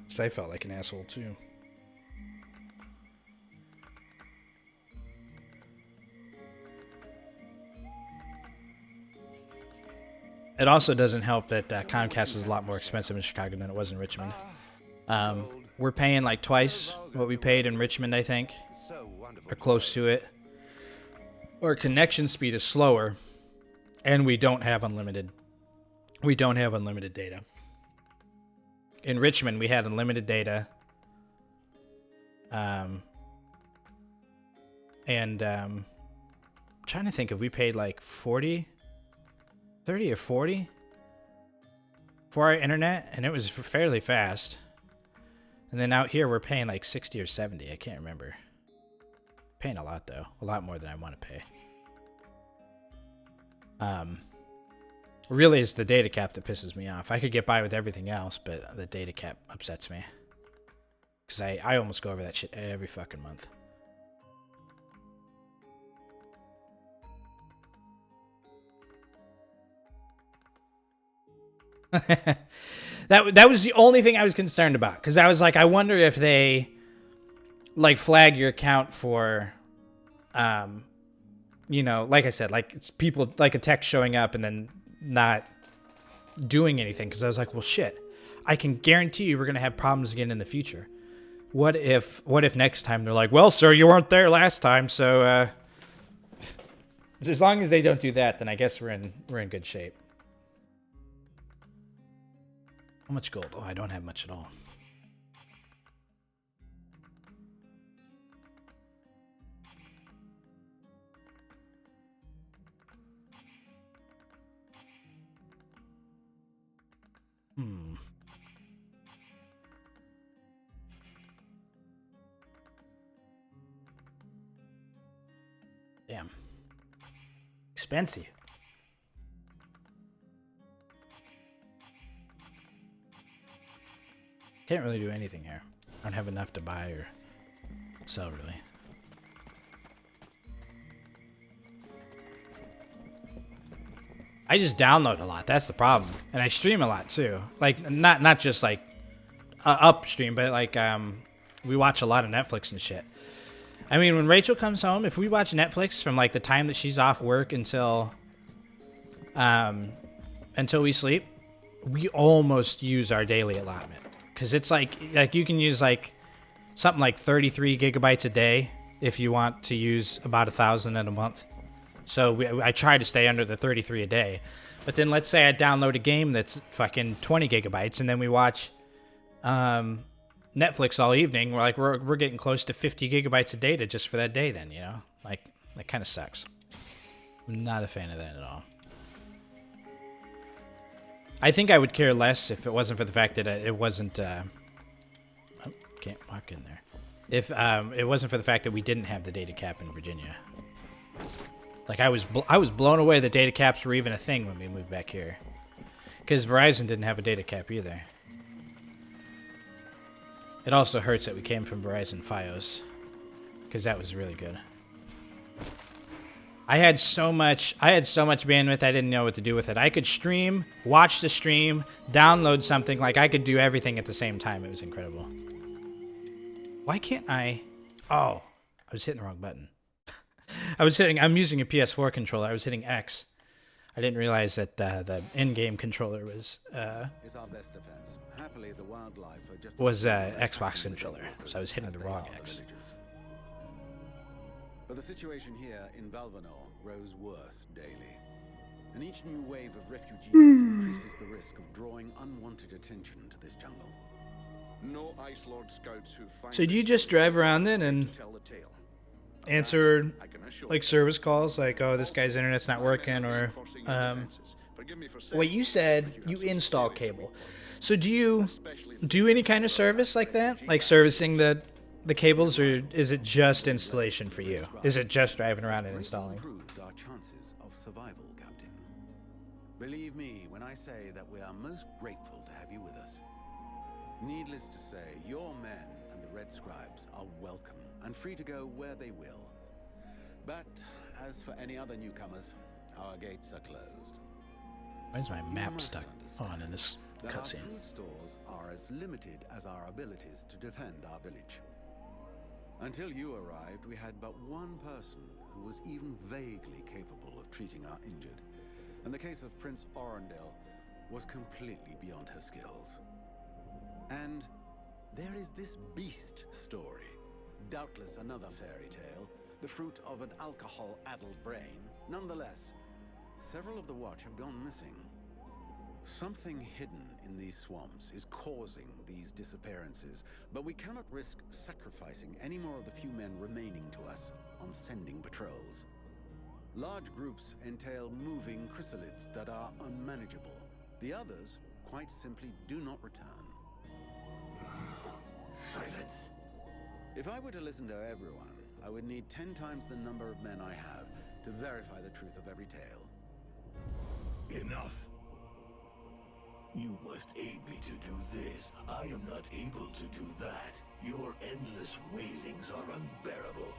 [SPEAKER 1] So I felt like an asshole too. It also doesn't help that Comcast is a lot more expensive in Chicago than it was in Richmond. We're paying like twice what we paid in Richmond, I think, or close to it. Our connection speed is slower, and we don't have unlimited. We don't have unlimited data. In Richmond, we had unlimited data, I'm trying to think if we paid like 30 or 40 for our internet, and it was fairly fast. And then out here, we're paying like 60 or 70. I can't remember. Paying a lot, though. A lot more than I want to pay. Really, it's the data cap that pisses me off. I could get by with everything else, but the data cap upsets me. Because I almost go over that shit every fucking month. That was the only thing I was concerned about, because I was like, I wonder if they like flag your account for you know, like I said, like it's people like a text showing up and then not doing anything, because I was like, well shit, I can guarantee you we're gonna have problems again in the future. What if next time they're like, well sir, you weren't there last time, so as long as they don't do that, then I guess we're in good shape. How much gold? Oh, I don't have much at all. Damn. Expensive. Can't really do anything here. I don't have enough to buy or sell, really. I just download a lot. That's the problem, and I stream a lot too. Like not just like upstream, but like we watch a lot of Netflix and shit. I mean, when Rachel comes home, if we watch Netflix from like the time that she's off work until we sleep, we almost use our daily allotment. Because it's like you can use like something like 33 gigabytes a day if you want to use about 1,000 in a month. So I try to stay under the 33 a day. But then let's say I download a game that's fucking 20 gigabytes, and then we watch Netflix all evening. We're getting close to 50 gigabytes of data just for that day. Then, you know, like that kind of sucks. I'm not a fan of that at all. I think I would care less if it wasn't for the fact that it wasn't. Oh, can't walk in there. If it wasn't for the fact that we didn't have the data cap in Virginia. Like I was blown away that data caps were even a thing when we moved back here, because Verizon didn't have a data cap either. It also hurts that we came from Verizon Fios, because that was really good. I had so much bandwidth, I didn't know what to do with it. I could stream, watch the stream, download something. Like I could do everything at the same time. It was incredible. Why can't I? Oh, I was hitting the wrong button. I'm using a PS4 controller. I was hitting X. I didn't realize that the in-game controller was Xbox controller, so I was hitting the wrong X.
[SPEAKER 13] But the situation here in Valvanor grows worse daily. And each new wave of refugees increases the risk of drawing unwanted attention to this jungle.
[SPEAKER 4] No Ice Lord scouts who find
[SPEAKER 1] So do you just drive around then and answer like service calls like, oh, this guy's internet's not working, or wait, you said you install cable. So do you do any kind of service like that? Like servicing the cables, or is it just installation for you? Is it just driving around and installing?
[SPEAKER 13] Improved our chances of survival, Captain. Believe me when I say that we are most grateful to have you with us. Needless to say, your men and the Red Scribes are welcome and free to go where they will. But as for any other newcomers, our gates are closed.
[SPEAKER 1] Why is my map stuck on in this cutscene?
[SPEAKER 13] Our food stores are as limited as our abilities to defend our village. Until you arrived, we had but one person who was even vaguely capable of treating our injured. And the case of Prince Orendale was completely beyond her skills. And there is this beast story. Doubtless another fairy tale, the fruit of an alcohol-addled brain. Nonetheless, several of the Watch have gone missing. Something hidden in these swamps is causing these disappearances, but we cannot risk sacrificing any more of the few men remaining to us on sending patrols. Large groups entail moving chrysalids that are unmanageable. The others quite simply do not return.
[SPEAKER 5] Silence.
[SPEAKER 13] If I were to listen to everyone, I would need 10 times the number of men I have to verify the truth of every tale.
[SPEAKER 5] Enough. You must aid me to do this. I am not able to do that. Your endless wailings are unbearable.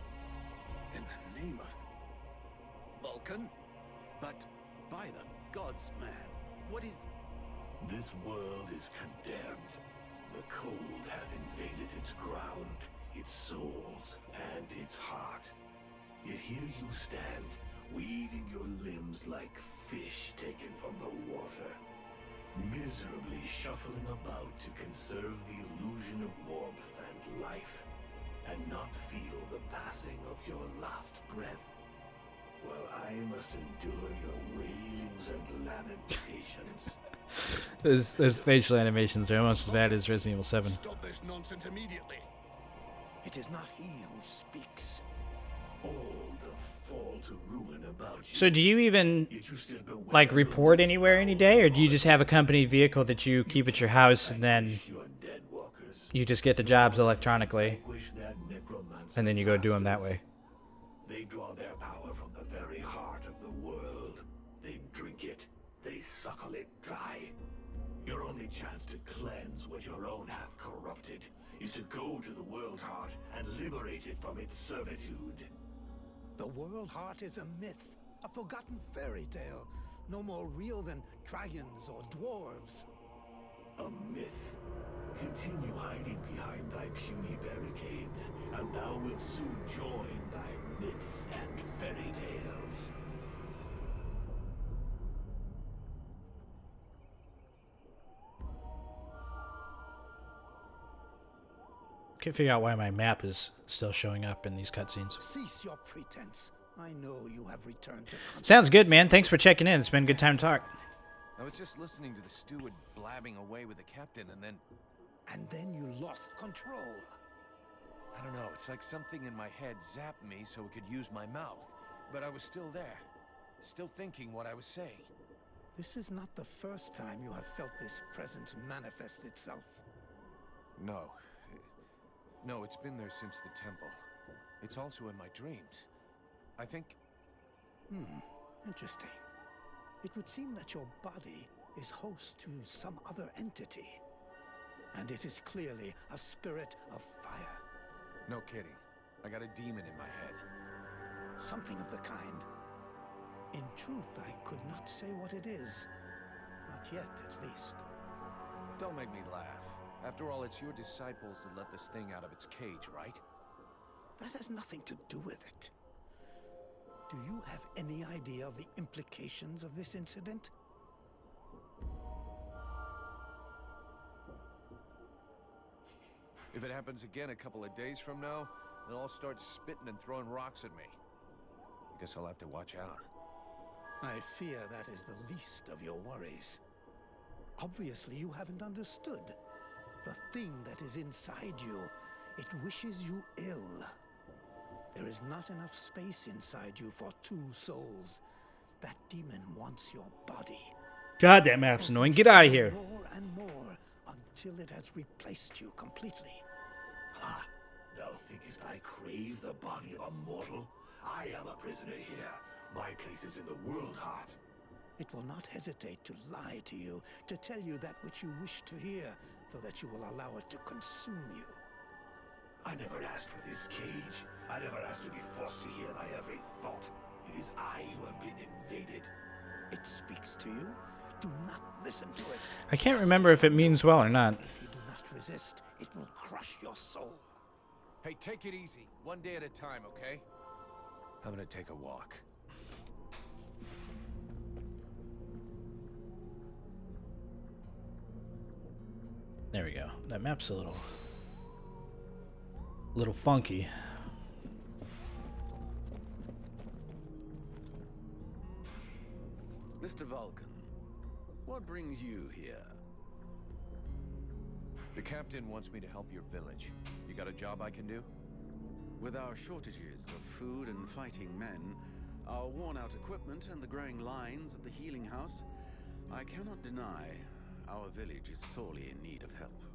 [SPEAKER 4] In the name of Vulcan?
[SPEAKER 13] But by the gods, man, what is...
[SPEAKER 5] This world is condemned. The cold hath invaded its ground, its souls, and its heart. Yet here you stand, weaving your limbs like fish taken from the water, miserably shuffling about to conserve the illusion of warmth and life, and not feel the passing of your last breath, while I must endure your wailings and lamentations.
[SPEAKER 1] Those facial animations are almost as bad as Resident Evil 7.
[SPEAKER 4] Stop this nonsense immediately.
[SPEAKER 10] It is not he who speaks.
[SPEAKER 5] All doth fall to ruin about you.
[SPEAKER 1] So do you even like report anywhere any day, or do you just have a company vehicle that you keep at your house and then you just get the jobs electronically and then you go do them that way?
[SPEAKER 5] They draw their power from the very heart of the world. They drink it. They suckle it dry. Your only chance to cleanse what your own hath corrupted is to go to the World Heart and liberate it from its servitude.
[SPEAKER 10] The World Heart is a myth, a forgotten fairy tale, no more real than dragons or dwarves.
[SPEAKER 5] A myth. Continue hiding behind thy puny barricades, and thou wilt soon join thy myths and fairy tales.
[SPEAKER 1] Can't figure out why my map is still showing up in these cutscenes.
[SPEAKER 10] Cease your pretense. I know you have returned to...
[SPEAKER 1] Sounds good, man. Thanks for checking in. It's been a good time to talk.
[SPEAKER 3] I was just listening to the steward blabbing away with the captain, and then...
[SPEAKER 10] And then you lost control.
[SPEAKER 3] I don't know, it's like something in my head zapped me so it could use my mouth. But I was still there, still thinking what I was saying.
[SPEAKER 10] This is not the first time you have felt this presence manifest itself.
[SPEAKER 3] No. No, it's been there since the temple. It's also in my dreams. I think...
[SPEAKER 10] Interesting. It would seem that your body is host to some other entity. And it is clearly a spirit of fire.
[SPEAKER 3] No kidding. I got a demon in my head.
[SPEAKER 10] Something of the kind. In truth, I could not say what it is. Not yet, at least.
[SPEAKER 3] Don't make me laugh. After all, it's your disciples that let this thing out of its cage, right?
[SPEAKER 10] That has nothing to do with it. Do you have any idea of the implications of this incident?
[SPEAKER 3] If it happens again a couple of days from now, they'll all start spitting and throwing rocks at me. I guess I'll have to watch out.
[SPEAKER 10] I fear that is the least of your worries. Obviously, you haven't understood. The thing that is inside you, it wishes you ill. There is not enough space inside you for two souls. That demon wants your body.
[SPEAKER 1] God, that map's annoying. Get out of here.
[SPEAKER 10] More and more until it has replaced you completely.
[SPEAKER 5] Ha! Thou thinkest I crave the body of a mortal? I am a prisoner here. My place is in the world heart.
[SPEAKER 10] It will not hesitate to lie to you, to tell you that which you wish to hear, so that you will allow it to consume you.
[SPEAKER 5] I never asked for this cage. I never asked to be forced to hear thy every thought. It is I who have been invaded.
[SPEAKER 10] It speaks to you. Do not listen to it.
[SPEAKER 1] I can't remember if it means well or not.
[SPEAKER 10] If you do not resist, it will crush your soul.
[SPEAKER 3] Hey, take it easy. One day at a time, okay? I'm gonna take a walk.
[SPEAKER 1] There we go. That map's a little funky.
[SPEAKER 13] Mr. Vulcan, what brings you here?
[SPEAKER 3] The captain wants me to help your village. You got a job I can do?
[SPEAKER 13] With our shortages of food and fighting men, our worn-out equipment and the growing lines at the healing house, I cannot deny our village is sorely in need of help.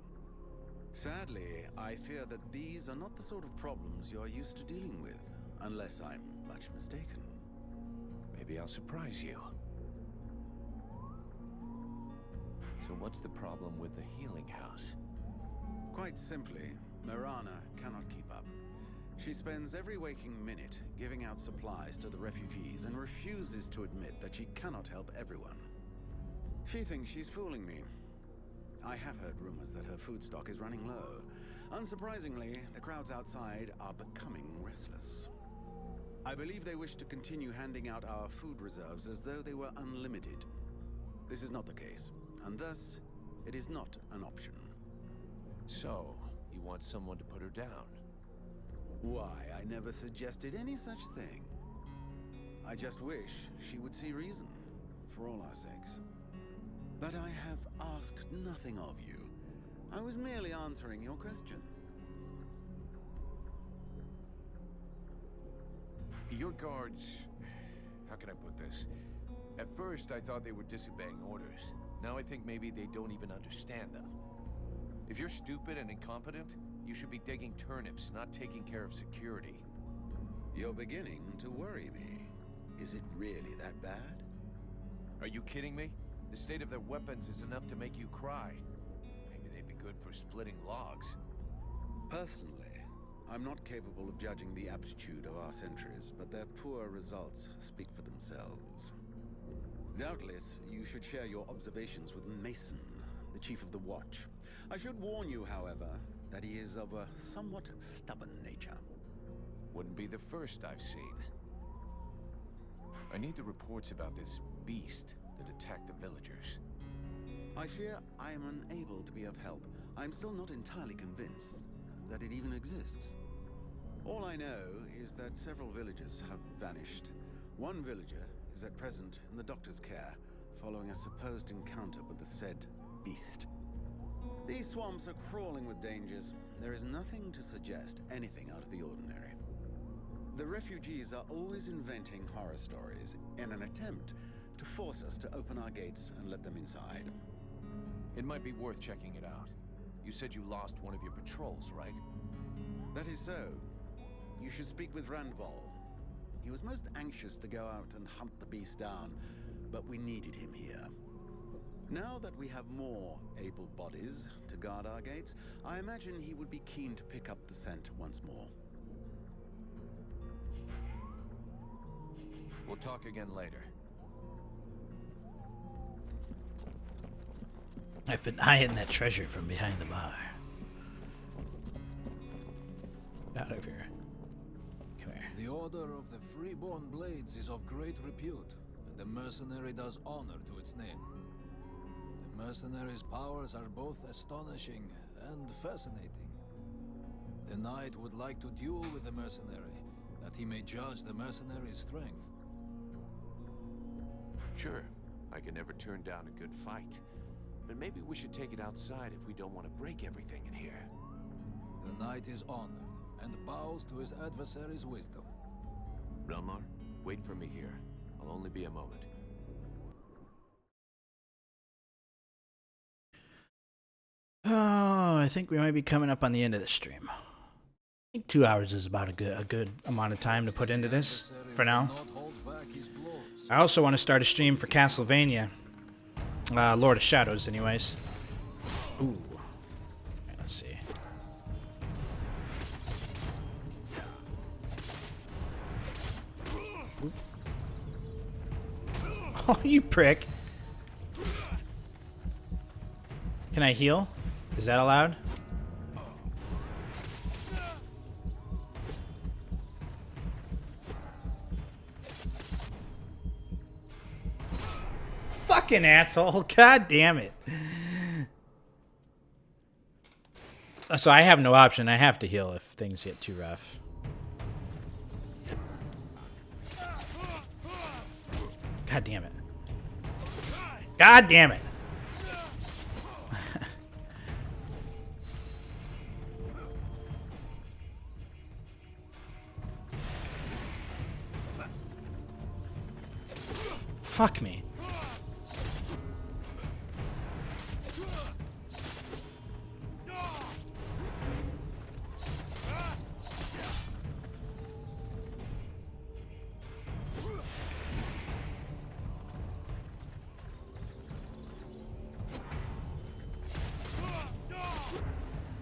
[SPEAKER 13] Sadly, I fear that these are not the sort of problems you're used to dealing with, unless I'm much mistaken.
[SPEAKER 3] Maybe I'll surprise you. So what's the problem with the healing house?
[SPEAKER 13] Quite simply, Mirana cannot keep up. She spends every waking minute giving out supplies to the refugees and refuses to admit that she cannot help everyone. She thinks she's fooling me. I have heard rumors that her food stock is running low. Unsurprisingly, the crowds outside are becoming restless. I believe they wish to continue handing out our food reserves as though they were unlimited. This is not the case, and thus, it is not an option.
[SPEAKER 3] So, you want someone to put her down?
[SPEAKER 13] Why, I never suggested any such thing. I just wish she would see reason, for all our sakes. But I have asked nothing of you. I was merely answering your question.
[SPEAKER 3] Your guards... How can I put this? At first, I thought they were disobeying orders. Now I think maybe they don't even understand them. If you're stupid and incompetent, you should be digging turnips, not taking care of security.
[SPEAKER 13] You're beginning to worry me. Is it really that bad?
[SPEAKER 3] Are you kidding me? The state of their weapons is enough to make you cry. Maybe they'd be good for splitting logs.
[SPEAKER 13] Personally, I'm not capable of judging the aptitude of our sentries, but their poor results speak for themselves. Doubtless, you should share your observations with Mason, the chief of the watch. I should warn you, however, that he is of a somewhat stubborn nature.
[SPEAKER 3] Wouldn't be the first I've seen. I need the reports about this beast that attacked the villagers.
[SPEAKER 13] I fear I am unable to be of help. I'm still not entirely convinced that it even exists. All I know is that several villagers have vanished. One villager is at present in the doctor's care, following a supposed encounter with the said beast. These swamps are crawling with dangers. There is nothing to suggest anything out of the ordinary. The refugees are always inventing horror stories in an attempt to force us to open our gates and let them inside.
[SPEAKER 3] It might be worth checking it out. You said you lost one of your patrols, right?
[SPEAKER 13] That is so. You should speak with Randval. He was most anxious to go out and hunt the beast down, but we needed him here. Now that we have more able bodies to guard our gates, I imagine he would be keen to pick up the scent once more.
[SPEAKER 3] We'll talk again later.
[SPEAKER 1] I've been eyeing that treasure from behind the bar. Out of here. Come here.
[SPEAKER 11] The Order of the Freeborn Blades is of great repute, and the mercenary does honor to its name. The mercenary's powers are both astonishing and fascinating. The knight would like to duel with the mercenary, that he may judge the mercenary's strength.
[SPEAKER 3] Sure, I can never turn down a good fight. But maybe we should take it outside if we don't want to break everything in here.
[SPEAKER 11] The knight is honored, and bows to his adversary's wisdom.
[SPEAKER 3] Relmar, wait for me here. I'll only be a moment.
[SPEAKER 1] Oh, I think we might be coming up on the end of the stream. I think 2 hours is about a good amount of time to put into this for now. I also want to start a stream for Castlevania. Lord of Shadows, anyways. Ooh. Okay, let's see. Oop. Oh, you prick. Can I heal? Is that allowed? Fucking asshole. God damn it. So I have no option. I have to heal if things get too rough. God damn it. God damn it. Fuck me.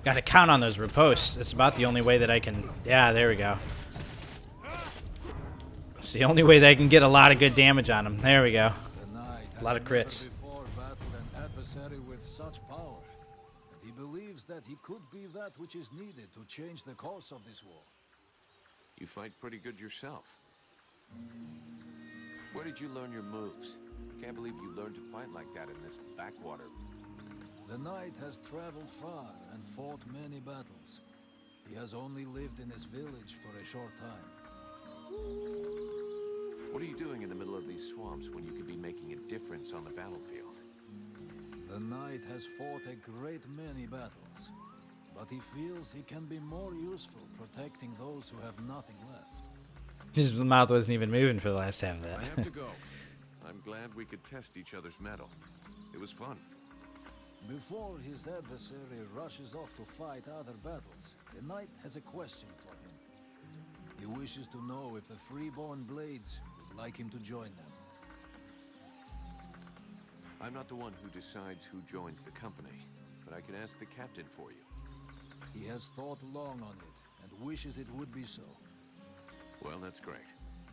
[SPEAKER 1] Gotta count on those riposts. It's about the only way that I can... Yeah, there we go. It's the only way that I can get a lot of good damage on him. There we go. A lot of crits.
[SPEAKER 11] An adversary with such power, and he believes that he could be that which is needed to change the course of this war.
[SPEAKER 3] You fight pretty good yourself. Where did you learn your moves? Can't believe you learned to fight like that in this backwater.
[SPEAKER 11] The knight has traveled far and fought many battles. He has only lived in this village for a short time.
[SPEAKER 3] What are you doing in the middle of these swamps when you could be making a difference on the battlefield?
[SPEAKER 11] The knight has fought a great many battles, but he feels he can be more useful protecting those who have nothing left.
[SPEAKER 1] His mouth wasn't even moving for the last half of that.
[SPEAKER 3] I have to go. I'm glad we could test each other's mettle. It was fun.
[SPEAKER 11] Before his adversary rushes off to fight other battles, the knight has a question for him. He wishes to know if the Freeborn Blades would like him to join them.
[SPEAKER 3] I'm not the one who decides who joins the company, but I can ask the captain for you.
[SPEAKER 11] He has thought long on it, and wishes it would be so.
[SPEAKER 3] Well, that's great.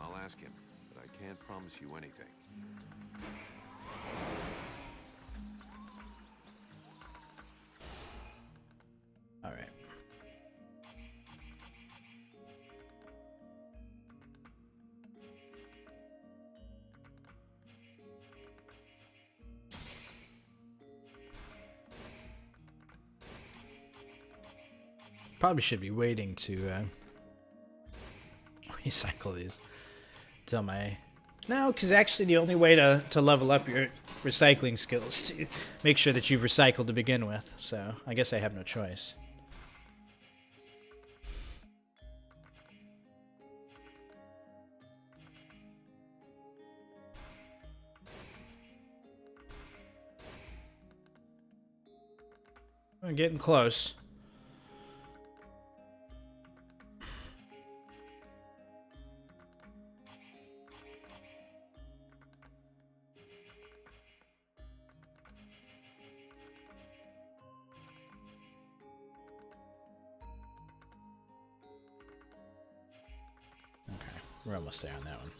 [SPEAKER 3] I'll ask him, but I can't promise you anything.
[SPEAKER 1] All right. Probably should be waiting to recycle these till my... No, because actually the only way to level up your recycling skills is to make sure that you've recycled to begin with. So I guess I have no choice. We're getting close. Okay, we're almost there on that one.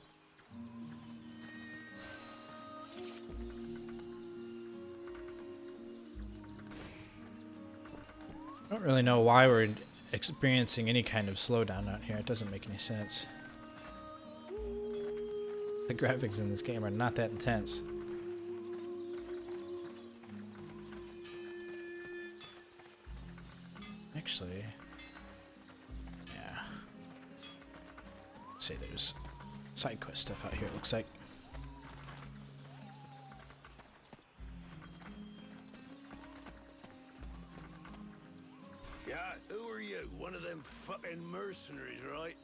[SPEAKER 1] I don't really know why we're experiencing any kind of slowdown out here. It doesn't make any sense. The graphics in this game are not that intense. Actually, yeah. Let's see, there's side quest stuff out here, it looks like.
[SPEAKER 5] Yeah, who are you? One of them fucking mercenaries, right?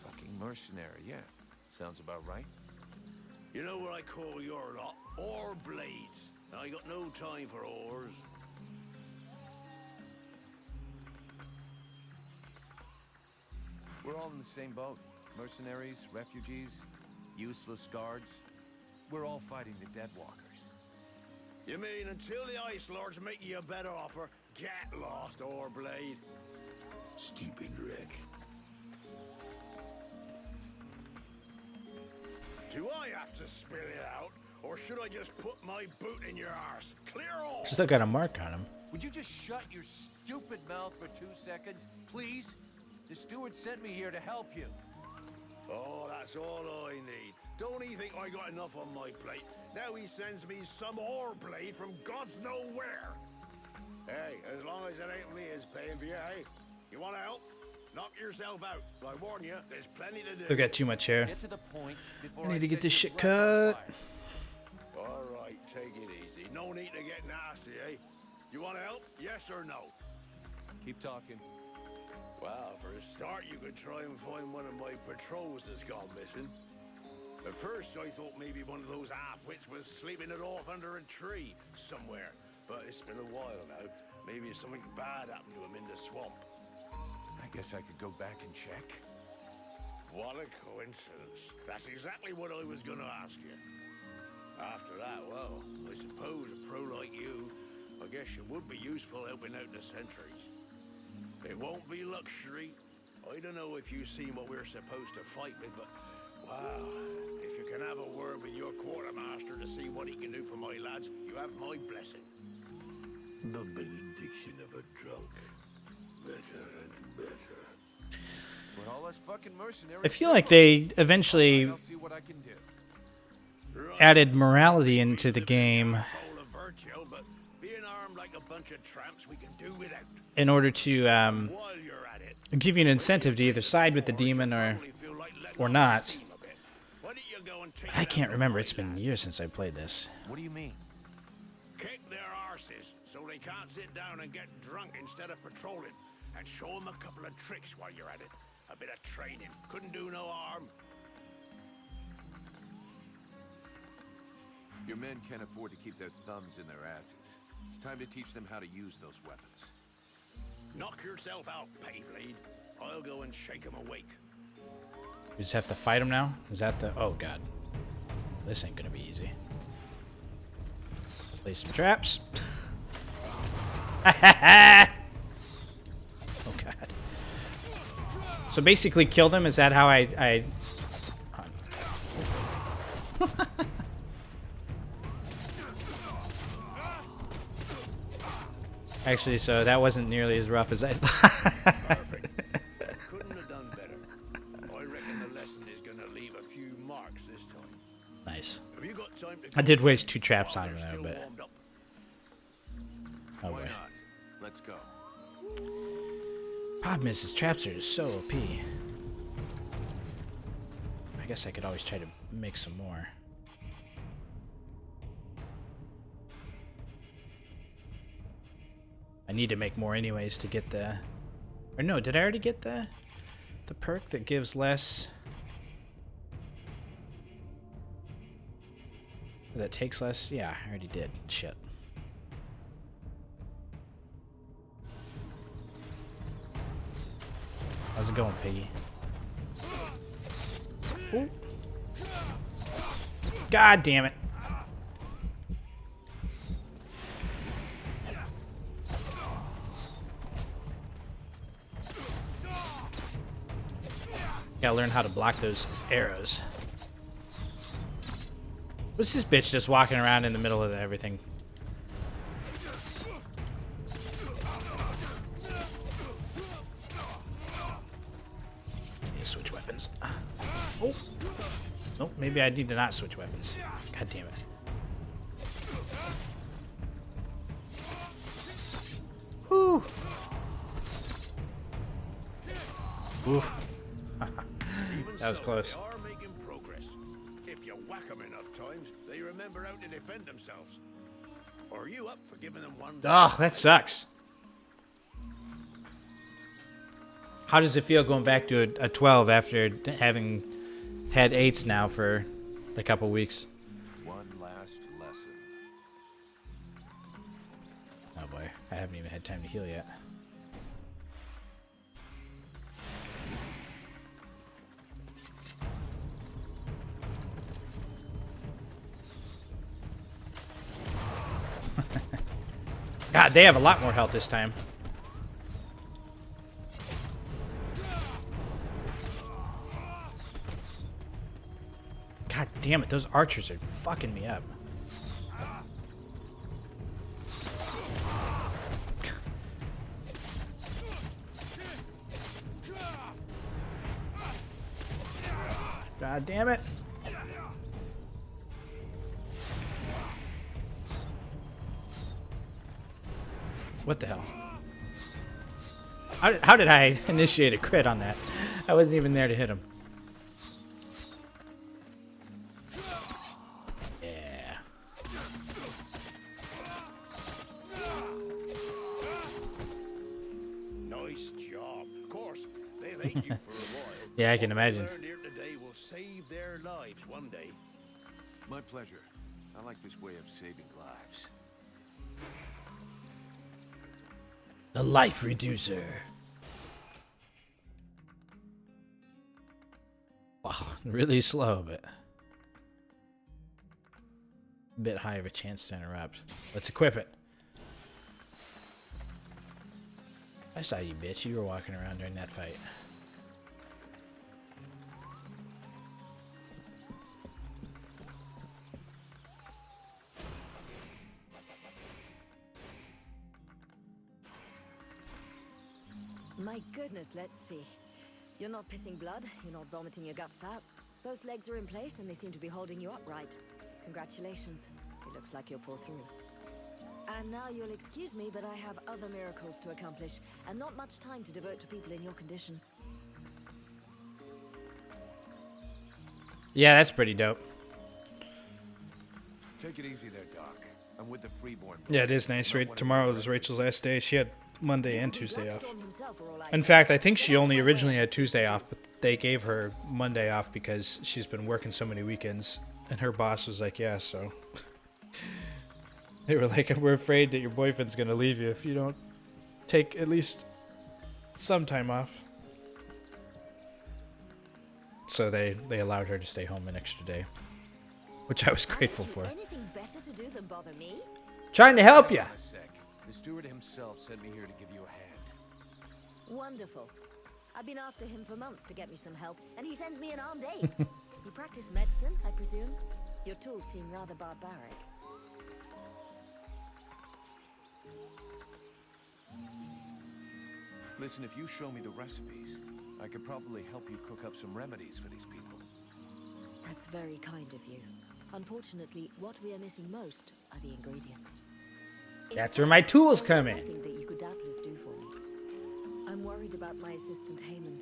[SPEAKER 3] Fucking mercenary, yeah. Sounds about right.
[SPEAKER 5] You know what I call your lot? Ore blades. I got no time for ores.
[SPEAKER 3] We're all in the same boat. Mercenaries, refugees, useless guards. We're all fighting the Deadwalkers.
[SPEAKER 5] You mean until the Ice Lords make you a better offer, get lost, Oreblade? Stupid wreck. Do I have to spill it out, or should I just put my boot in your arse? Clear off!
[SPEAKER 1] Still got a mark on him.
[SPEAKER 3] Would you just shut your stupid mouth for 2 seconds, please? The steward sent me here to help you.
[SPEAKER 5] Oh, that's all I need. Don't he think I got enough on my plate? Now he sends me some ore blade from God's know where. Hey, as long as it ain't me is paying for you, hey? You want to help? Knock yourself out. I warn you, there's plenty to do.
[SPEAKER 1] They've got too much hair.
[SPEAKER 3] Get to the point before
[SPEAKER 1] I need to get this shit
[SPEAKER 3] set your breath on
[SPEAKER 1] cut.
[SPEAKER 3] fire.
[SPEAKER 5] All right, take it easy. No need to get nasty, eh? You want to help? Yes or no?
[SPEAKER 3] Keep talking.
[SPEAKER 5] Well, for a start, you could try and find one of my patrols that's gone missing. At first, I thought maybe one of those half-wits was sleeping it off under a tree somewhere. But it's been a while now. Maybe something bad happened to him in the swamp.
[SPEAKER 3] I guess I could go back and check.
[SPEAKER 5] What a coincidence. That's exactly what I was going to ask you. After that, well, I suppose a pro like you, I guess you would be useful helping out the sentries. It won't be luxury. I don't know if you've seen what we're supposed to fight with, but wow, if you can have a word with your quartermaster to see what he can do for my lads, you have my blessing. The benediction of a drunk. Better and better.
[SPEAKER 3] We're all us fucking mercenaries.
[SPEAKER 1] I feel like they eventually
[SPEAKER 3] I'll see what I can do.
[SPEAKER 1] added morality into the game
[SPEAKER 5] But being armed like a bunch of tramps, we can do without.
[SPEAKER 1] in order to
[SPEAKER 5] While you're at it,
[SPEAKER 1] give you an incentive to either side with the demon or not.
[SPEAKER 5] why don't you go and take
[SPEAKER 1] I can't remember. It's been years since I played this.
[SPEAKER 3] What do you mean?
[SPEAKER 5] Kick their arses so they can't sit down and get drunk instead of patrolling, and show them a couple of tricks while you're at it. A bit of training couldn't do no harm.
[SPEAKER 3] Your men can't afford to keep their thumbs in their asses. It's time to teach them how to use those weapons.
[SPEAKER 5] Knock yourself out, Payblade. I'll go and shake them awake.
[SPEAKER 1] We just have to fight him now? Is that the... Oh, God. This ain't gonna be easy. Place some traps. Oh, God. So basically kill them? Is that how I... Actually, so that wasn't nearly as rough as I thought.
[SPEAKER 5] Couldn't have done better. I reckon the lesson is gonna leave a few marks this time.
[SPEAKER 1] Nice.
[SPEAKER 5] Have you got time to
[SPEAKER 1] I did waste 2 traps on him
[SPEAKER 5] They're
[SPEAKER 1] there,
[SPEAKER 5] still
[SPEAKER 1] but...
[SPEAKER 5] warmed up.
[SPEAKER 1] Oh,
[SPEAKER 3] Why
[SPEAKER 1] boy.
[SPEAKER 3] not? Let's go.
[SPEAKER 1] Problem is, his traps are just so OP. I guess I could always try to make some more. I need to make more anyways to get the... Or no, did I already get the perk that gives less... That takes less? Yeah, I already did. Shit. How's it going, Piggy? Ooh. God damn it. Gotta learn how to block those arrows. What's this bitch just walking around in the middle of everything? weapons. Oh. Nope, maybe I need to not switch weapons. God damn it. Whew. Oof. That was close.
[SPEAKER 4] They are making progress. If you whack them enough times, they remember how to defend themselves. Or are you up for giving them one?
[SPEAKER 1] Oh, that sucks. How does it feel going back to a 12 after having had 8s now for a couple weeks?
[SPEAKER 3] One last lesson.
[SPEAKER 1] Oh boy, I haven't even had time to heal yet. God, they have a lot more health this time. God damn it, those archers are fucking me up. God damn it. What the hell? How did I initiate a crit on that? I wasn't even there to hit him. Yeah.
[SPEAKER 4] Nice job. Of course, they've hated you for a while.
[SPEAKER 1] Yeah, I can imagine.
[SPEAKER 4] What we learned here today will save their lives one day.
[SPEAKER 3] My pleasure. I like this way of saving lives.
[SPEAKER 1] The life reducer. Wow, really slow, but a bit high of a chance to interrupt. Let's equip it. I saw you, bitch. You were walking around during that fight.
[SPEAKER 14] My goodness, let's see. You're not pissing blood, you're not vomiting your guts out. Both legs are in place and they seem to be holding you upright. Congratulations. It looks like you'll pull through. And now you'll excuse me, but I have other miracles to accomplish, and not much time to devote to people in your condition.
[SPEAKER 1] Yeah, that's pretty dope.
[SPEAKER 3] Take it easy there, Doc. I'm with the Freeborn.
[SPEAKER 1] Yeah, it is nice. Tomorrow is Rachel's last day. She had Monday and Tuesday off. In fact, I think she only originally had Tuesday off, but they gave her Monday off because she's been working so many weekends. And her boss was like, yeah, so. They were like, we're afraid that your boyfriend's going to leave you if you don't take at least some time off. So they allowed her to stay home an extra day, which I was grateful for.
[SPEAKER 14] Anything better to do than bother me?
[SPEAKER 1] Trying to help you.
[SPEAKER 3] The steward himself sent me here to give you a hand.
[SPEAKER 14] Wonderful. I've been after him for months to get me some help, and he sends me an armed aide. You practice medicine, I presume? Your tools seem rather barbaric.
[SPEAKER 3] Listen, if you show me the recipes, I could probably help you cook up some remedies for these people.
[SPEAKER 14] That's very kind of you. Unfortunately, what we are missing most are the ingredients.
[SPEAKER 1] That's where my tools come in.
[SPEAKER 14] Something that you could doubtless do for me. I'm worried about my assistant Haymon.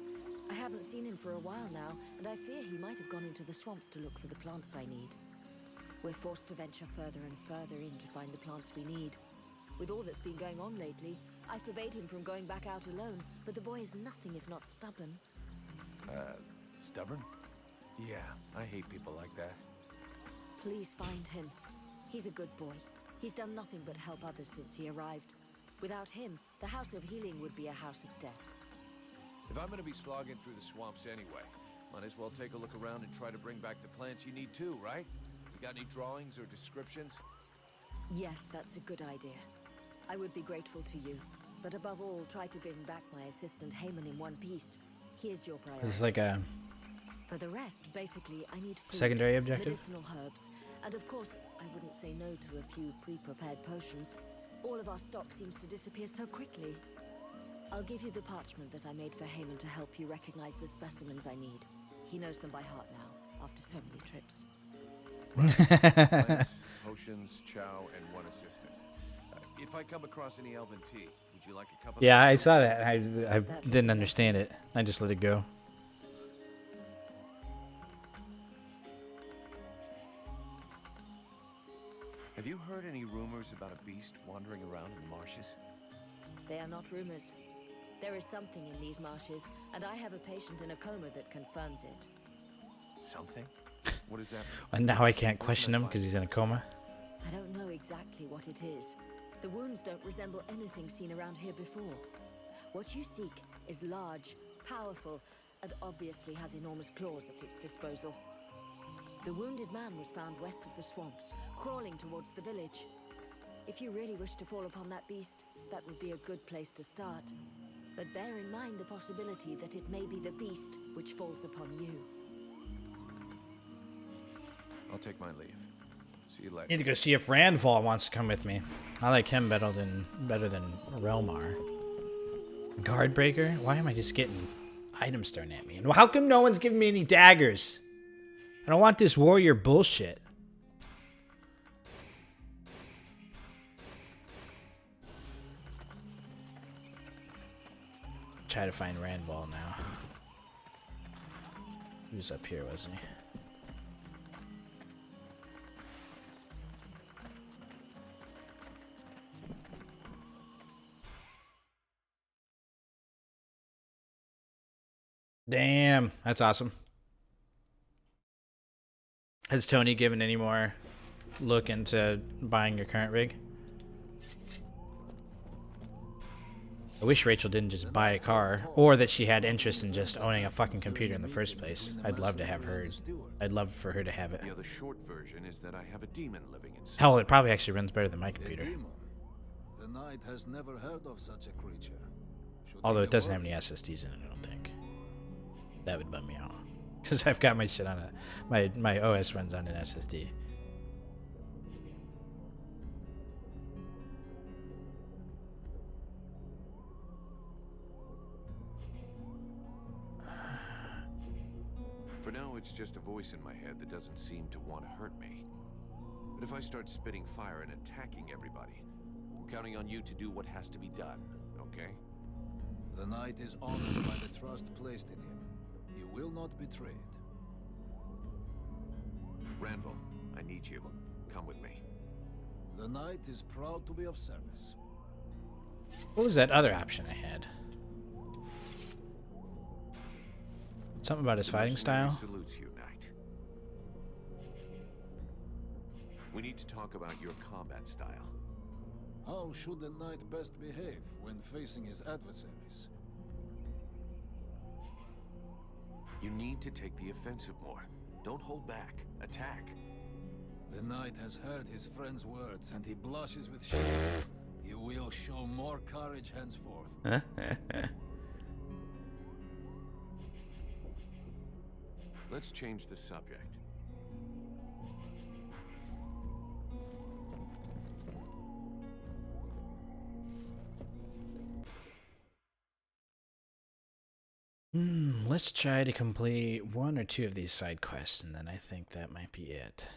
[SPEAKER 14] I haven't seen him for a while now, and I fear he might have gone into the swamps to look for the plants I need. We're forced to venture further and further in to find the plants we need. With all that's been going on lately, I forbade him from going back out alone, but the boy is nothing if not stubborn.
[SPEAKER 3] Stubborn? Yeah, I hate people like that.
[SPEAKER 14] Please find him. He's a good boy. He's done nothing but help others since he arrived. Without him, the House of Healing would be a house of death.
[SPEAKER 3] If I'm gonna be slogging through the swamps anyway, might as well take a look around and try to bring back the plants you need too, right? You got any drawings or descriptions?
[SPEAKER 14] Yes, that's a good idea. I would be grateful to you. But above all, try to bring back my assistant Haymon in one piece. Here's your priority.
[SPEAKER 1] This is like a
[SPEAKER 14] For the rest, basically, I need food,
[SPEAKER 1] secondary objective.
[SPEAKER 14] medicinal herbs, and of course, I wouldn't say no to a few pre-prepared potions. All of our stock seems to disappear so quickly. I'll give you the parchment that I made for Haman to help you recognize the specimens I need. He knows them by heart now, after so many trips.
[SPEAKER 3] Plants, potions, chow, and one assistant. If I come across any elven tea, would you like a cup of
[SPEAKER 1] Yeah,
[SPEAKER 3] that
[SPEAKER 1] I
[SPEAKER 3] too?
[SPEAKER 1] saw that. I didn't understand it. I just let it go.
[SPEAKER 3] Have you heard any rumors about a beast wandering around in the marshes?
[SPEAKER 14] They are not rumors. There is something in these marshes, and I have a patient in a coma that confirms it.
[SPEAKER 3] Something? What is that?
[SPEAKER 1] And now I can't question him because he's in a coma.
[SPEAKER 14] I don't know exactly what it is. The wounds don't resemble anything seen around here before. What you seek is large, powerful, and obviously has enormous claws at its disposal. The wounded man was found west of the swamps, crawling towards the village. If you really wish to fall upon that beast, that would be a good place to start. But bear in mind the possibility that it may be the beast which falls upon you.
[SPEAKER 3] I'll take my leave. See you later.
[SPEAKER 1] Need to go see if Randval wants to come with me. I like him better than Relmar. Guardbreaker? Why am I just getting items thrown at me? And how come no one's giving me any daggers? I don't want this warrior bullshit. Try to find Randval now. He was up here, wasn't he? Damn, that's awesome. Has Tony given any more look into buying your current rig? I wish Rachel didn't just buy a car, or that she had interest in just owning a fucking computer in the first place. I'd love to have her. I'd love for her to have it.
[SPEAKER 3] The other short version is that I have a demon living inside.
[SPEAKER 1] Hell, it probably actually runs better than my computer.
[SPEAKER 11] The knight has never heard of such a creature.
[SPEAKER 1] Although it doesn't have any SSDs in it, I don't think. That would bum me out. Because I've got my shit on a... My OS runs on an SSD.
[SPEAKER 3] For now, it's just a voice in my head that doesn't seem to want to hurt me. But if I start spitting fire and attacking everybody, I'm counting on you to do what has to be done, okay?
[SPEAKER 11] The knight is honored by the trust placed in him. He will not betray it.
[SPEAKER 3] Randval, I need you. Come with me.
[SPEAKER 11] The knight is proud to be of service.
[SPEAKER 1] What was that other option I had? Something about his fighting style?
[SPEAKER 3] Salutes you, knight. We need to talk about your combat style.
[SPEAKER 11] How should the knight best behave when facing his adversaries?
[SPEAKER 3] You need to take the offensive more. Don't hold back. Attack.
[SPEAKER 11] The knight has heard his friend's words and he blushes with shame. He will show more courage henceforth.
[SPEAKER 3] Let's change the subject.
[SPEAKER 1] Let's try to complete one or two of these side quests, and then I think that might be it.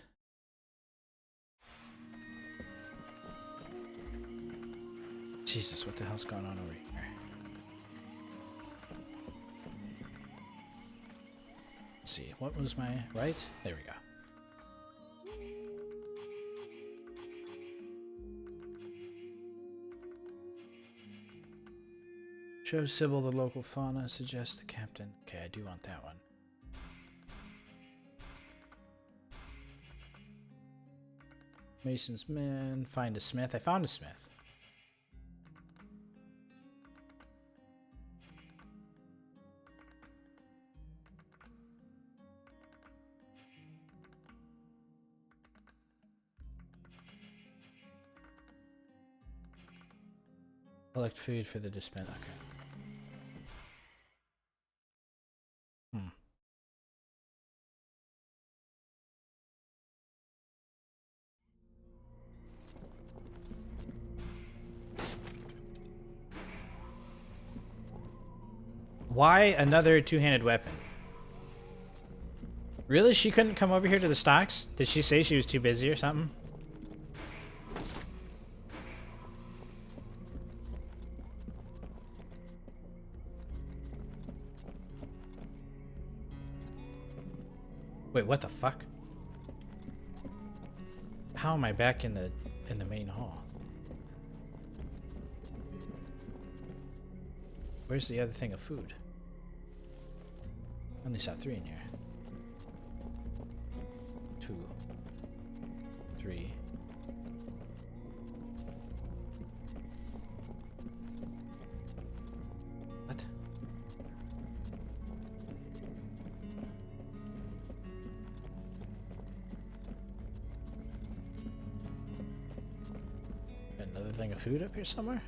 [SPEAKER 1] Jesus, what the hell's going on over here? Let's see, what was my right? There we go. Show Sybil the local fauna, suggest the captain. Okay, I do want that one. Mason's men, find a smith. I found a smith. Collect food for the dispenser. Okay. Why another two-handed weapon? Really? She couldn't come over here to the stocks? Did she say she was too busy or something? Wait, what the fuck? How am I back in the main hall? Where's the other thing of food? I only saw 3 in here. 2, 3. What? Another thing of food up here somewhere?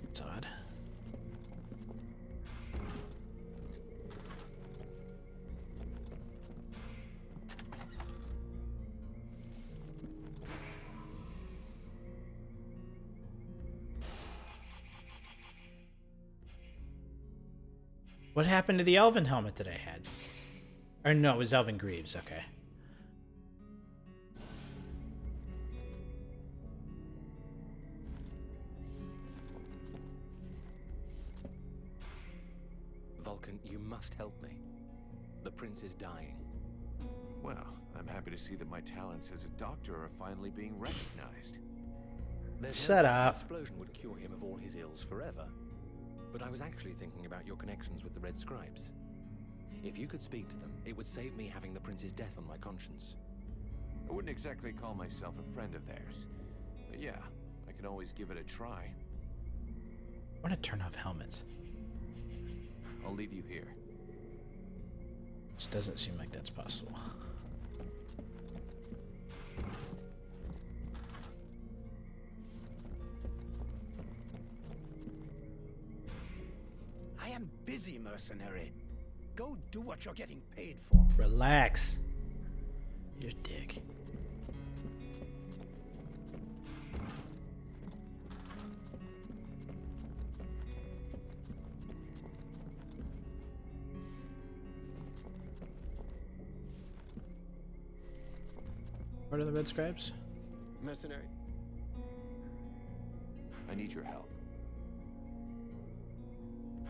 [SPEAKER 1] It's odd. What happened to the elven helmet that I had? Or no, it was Elven Greaves, okay.
[SPEAKER 9] Vulcan, you must help me. The prince is dying.
[SPEAKER 3] Well, I'm happy to see that my talents as a doctor are finally being recognized.
[SPEAKER 1] Shut
[SPEAKER 9] no
[SPEAKER 1] up.
[SPEAKER 9] Explosion would cure him of all his ills forever. But I was actually thinking about your connections with the Red Scribes. If you could speak to them, it would save me having the prince's death on my conscience.
[SPEAKER 3] I wouldn't exactly call myself a friend of theirs. But yeah, I can always give it a try.
[SPEAKER 1] I want to turn off helmets.
[SPEAKER 3] I'll leave you here.
[SPEAKER 1] Which doesn't seem like that's possible.
[SPEAKER 10] I am busy, mercenary. Go do what you're getting paid for.
[SPEAKER 1] Relax. You're a dick. What are the Red Scribes?
[SPEAKER 3] Mercenary. I need your help.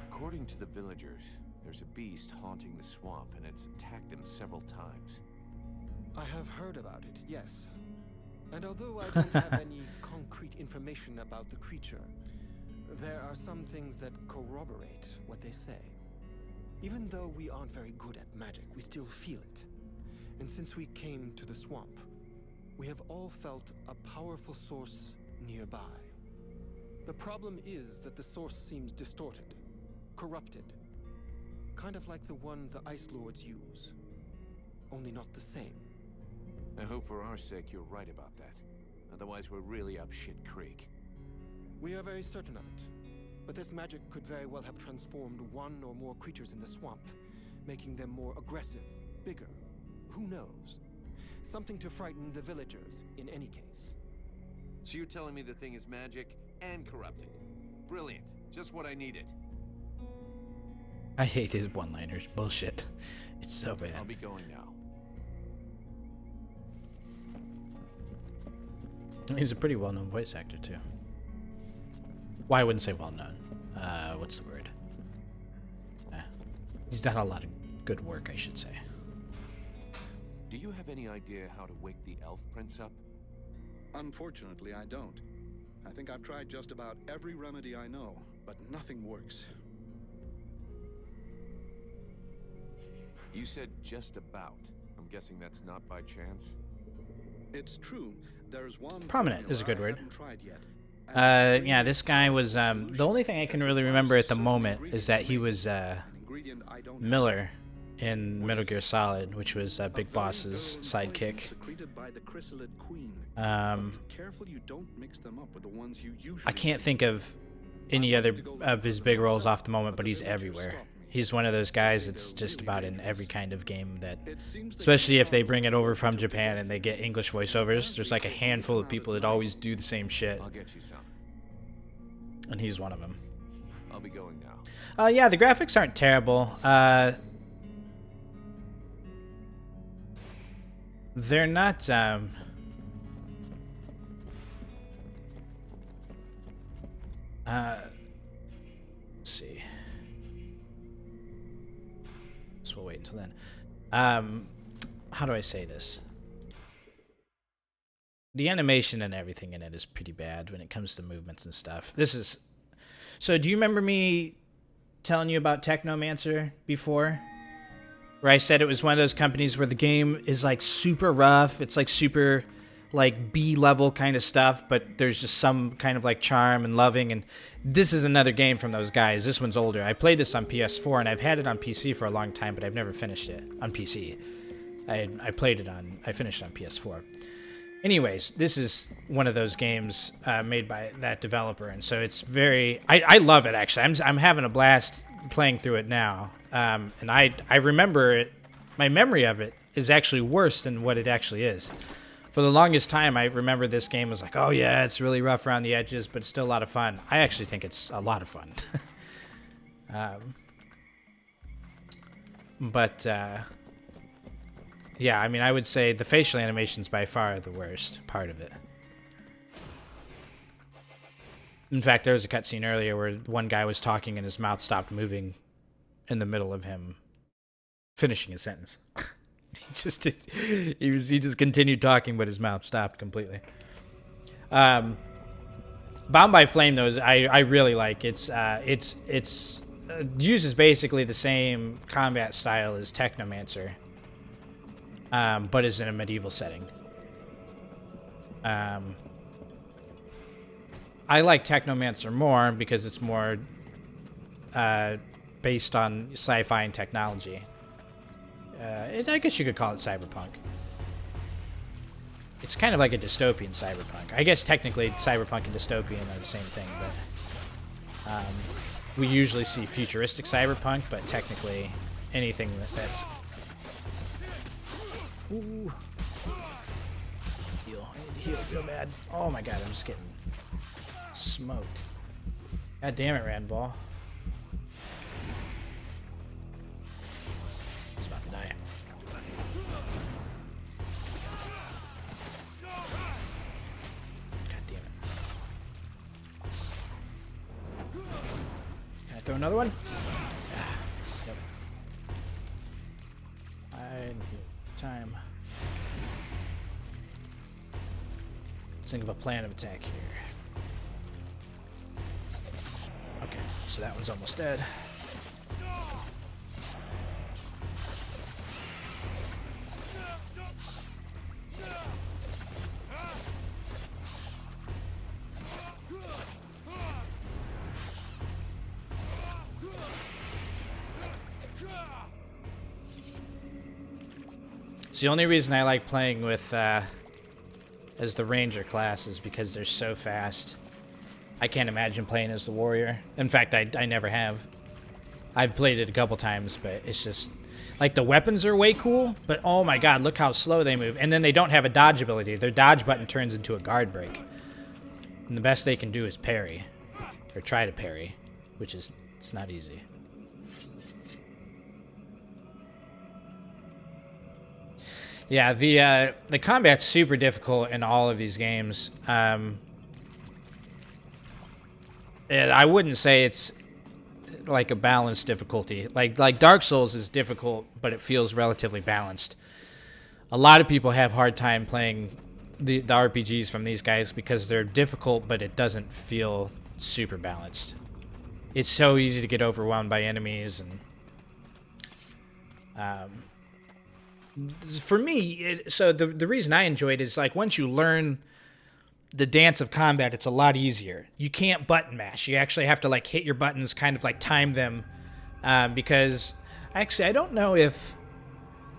[SPEAKER 3] According to the villagers, there's a beast haunting the swamp and it's attacked them several times.
[SPEAKER 15] I have heard about it, yes. And although I don't have any concrete information about the creature, there are some things that corroborate what they say. Even though we aren't very good at magic, we still feel it. And since we came to the swamp, we have all felt a powerful source nearby. The problem is that the source seems distorted, corrupted. Kind of like the one the Ice Lords use. Only not the same.
[SPEAKER 3] I hope for our sake you're right about that. Otherwise we're really up shit creek.
[SPEAKER 15] We are very certain of it. But this magic could very well have transformed one or more creatures in the swamp, making them more aggressive, bigger. Who knows? Something to frighten the villagers, in any case.
[SPEAKER 3] So you're telling me the thing is magic and corrupted? Brilliant. Just what I needed.
[SPEAKER 1] I hate his one-liners. Bullshit. It's so bad.
[SPEAKER 3] I'll be going now.
[SPEAKER 1] He's a pretty well-known voice actor, too. Well, I wouldn't say well-known. What's the word? He's done a lot of good work, I should say.
[SPEAKER 3] Do you have any idea how to wake the elf prince up?
[SPEAKER 4] Unfortunately, I don't. I think I've tried just about every remedy I know, but nothing works.
[SPEAKER 3] You said just about. I'm guessing that's not by chance?
[SPEAKER 4] It's true. There's one
[SPEAKER 1] Prominent is a good word.
[SPEAKER 4] tried yet.
[SPEAKER 1] Yeah, this guy was, the only thing I can really remember at the moment is that he was, Miller in Metal Gear Solid, which was Big Boss's sidekick. I can't think of any other of his big roles off the moment, but he's everywhere. He's one of those guys that's just about in every kind of game that, especially if they bring it over from Japan and they get English voiceovers. There's like a handful of people that always do the same shit.
[SPEAKER 3] I'll get you some.
[SPEAKER 1] And he's one of them.
[SPEAKER 3] I'll be going now.
[SPEAKER 1] Yeah, the graphics aren't terrible. They're not, let's see. So we'll wait until then. How do I say this? The animation and everything in it is pretty bad when it comes to movements and stuff. So do you remember me telling you about Technomancer before? Where I said it was one of those companies where the game is like super rough. It's like super like B-level kind of stuff, but there's just some kind of like charm and loving. And this is another game from those guys. This one's older. I played this on PS4 and I've had it on PC for a long time, but I've never finished it on PC. I finished it on PS4. Anyways, this is one of those games made by that developer, and so it's very... I love it, actually. I'm having a blast playing through it now. And I remember it... My memory of it is actually worse than what it actually is. For the longest time, I remember this game was like, oh yeah, it's really rough around the edges, but it's still a lot of fun. I actually think it's a lot of fun. Yeah, I mean, I would say the facial animation's by far the worst part of it. In fact, there was a cutscene earlier where one guy was talking and his mouth stopped moving in the middle of him finishing his sentence. He just continued talking, but his mouth stopped completely. Bound by Flame, though, I really like. It uses basically the same combat style as Technomancer. But is in a medieval setting. I like Technomancer more because it's more based on sci-fi and technology. I guess you could call it cyberpunk. It's kind of like a dystopian cyberpunk. I guess technically cyberpunk and dystopian are the same thing, but we usually see futuristic cyberpunk, but technically anything that's... Ooh. Heal. I need to heal real bad. Oh my god, I'm just getting smoked. God damn it, Randval. He's about to die. God damn it. Can I throw another one? Yep. Time. Let's think of a plan of attack here. Okay, so that one's almost dead. So the only reason I like playing with as the Ranger class is because they're so fast. I can't imagine playing as the Warrior. In fact, I never have. I've played it a couple times, but it's just... Like, the weapons are way cool, but oh my god, look how slow they move. And then they don't have a dodge ability. Their dodge button turns into a guard break. And the best they can do is parry. Or try to parry. Which is... it's not easy. Yeah, the combat's super difficult in all of these games. And I wouldn't say it's like a balanced difficulty. Like Dark Souls is difficult, but it feels relatively balanced. A lot of people have a hard time playing the RPGs from these guys because they're difficult, but it doesn't feel super balanced. It's so easy to get overwhelmed by enemies, and for me, so the reason I enjoyed it is like once you learn the dance of combat, it's a lot easier. You can't button mash. You actually have to like hit your buttons, kind of like time them, because actually I don't know if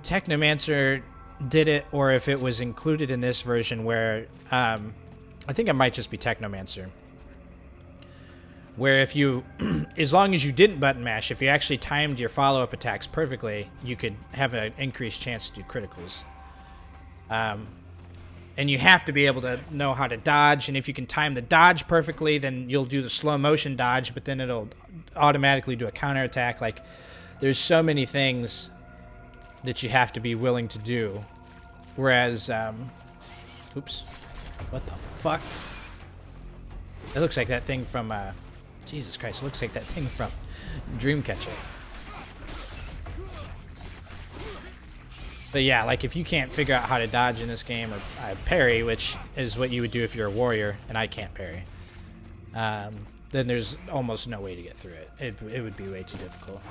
[SPEAKER 1] Technomancer did it or if it was included in this version where I think it might just be Technomancer, Where if you, as long as you didn't button mash, if you actually timed your follow-up attacks perfectly, you could have an increased chance to do criticals. And you have to be able to know how to dodge, and if you can time the dodge perfectly, then you'll do the slow motion dodge, but then it'll automatically do a counterattack. Like, there's so many things that you have to be willing to do. Whereas, oops, what the fuck? It looks like that thing from, Jesus Christ, it looks like that thing from Dreamcatcher. But yeah, like if you can't figure out how to dodge in this game or parry, which is what you would do if you're a warrior, and I can't parry, then there's almost no way to get through it. It would be way too difficult.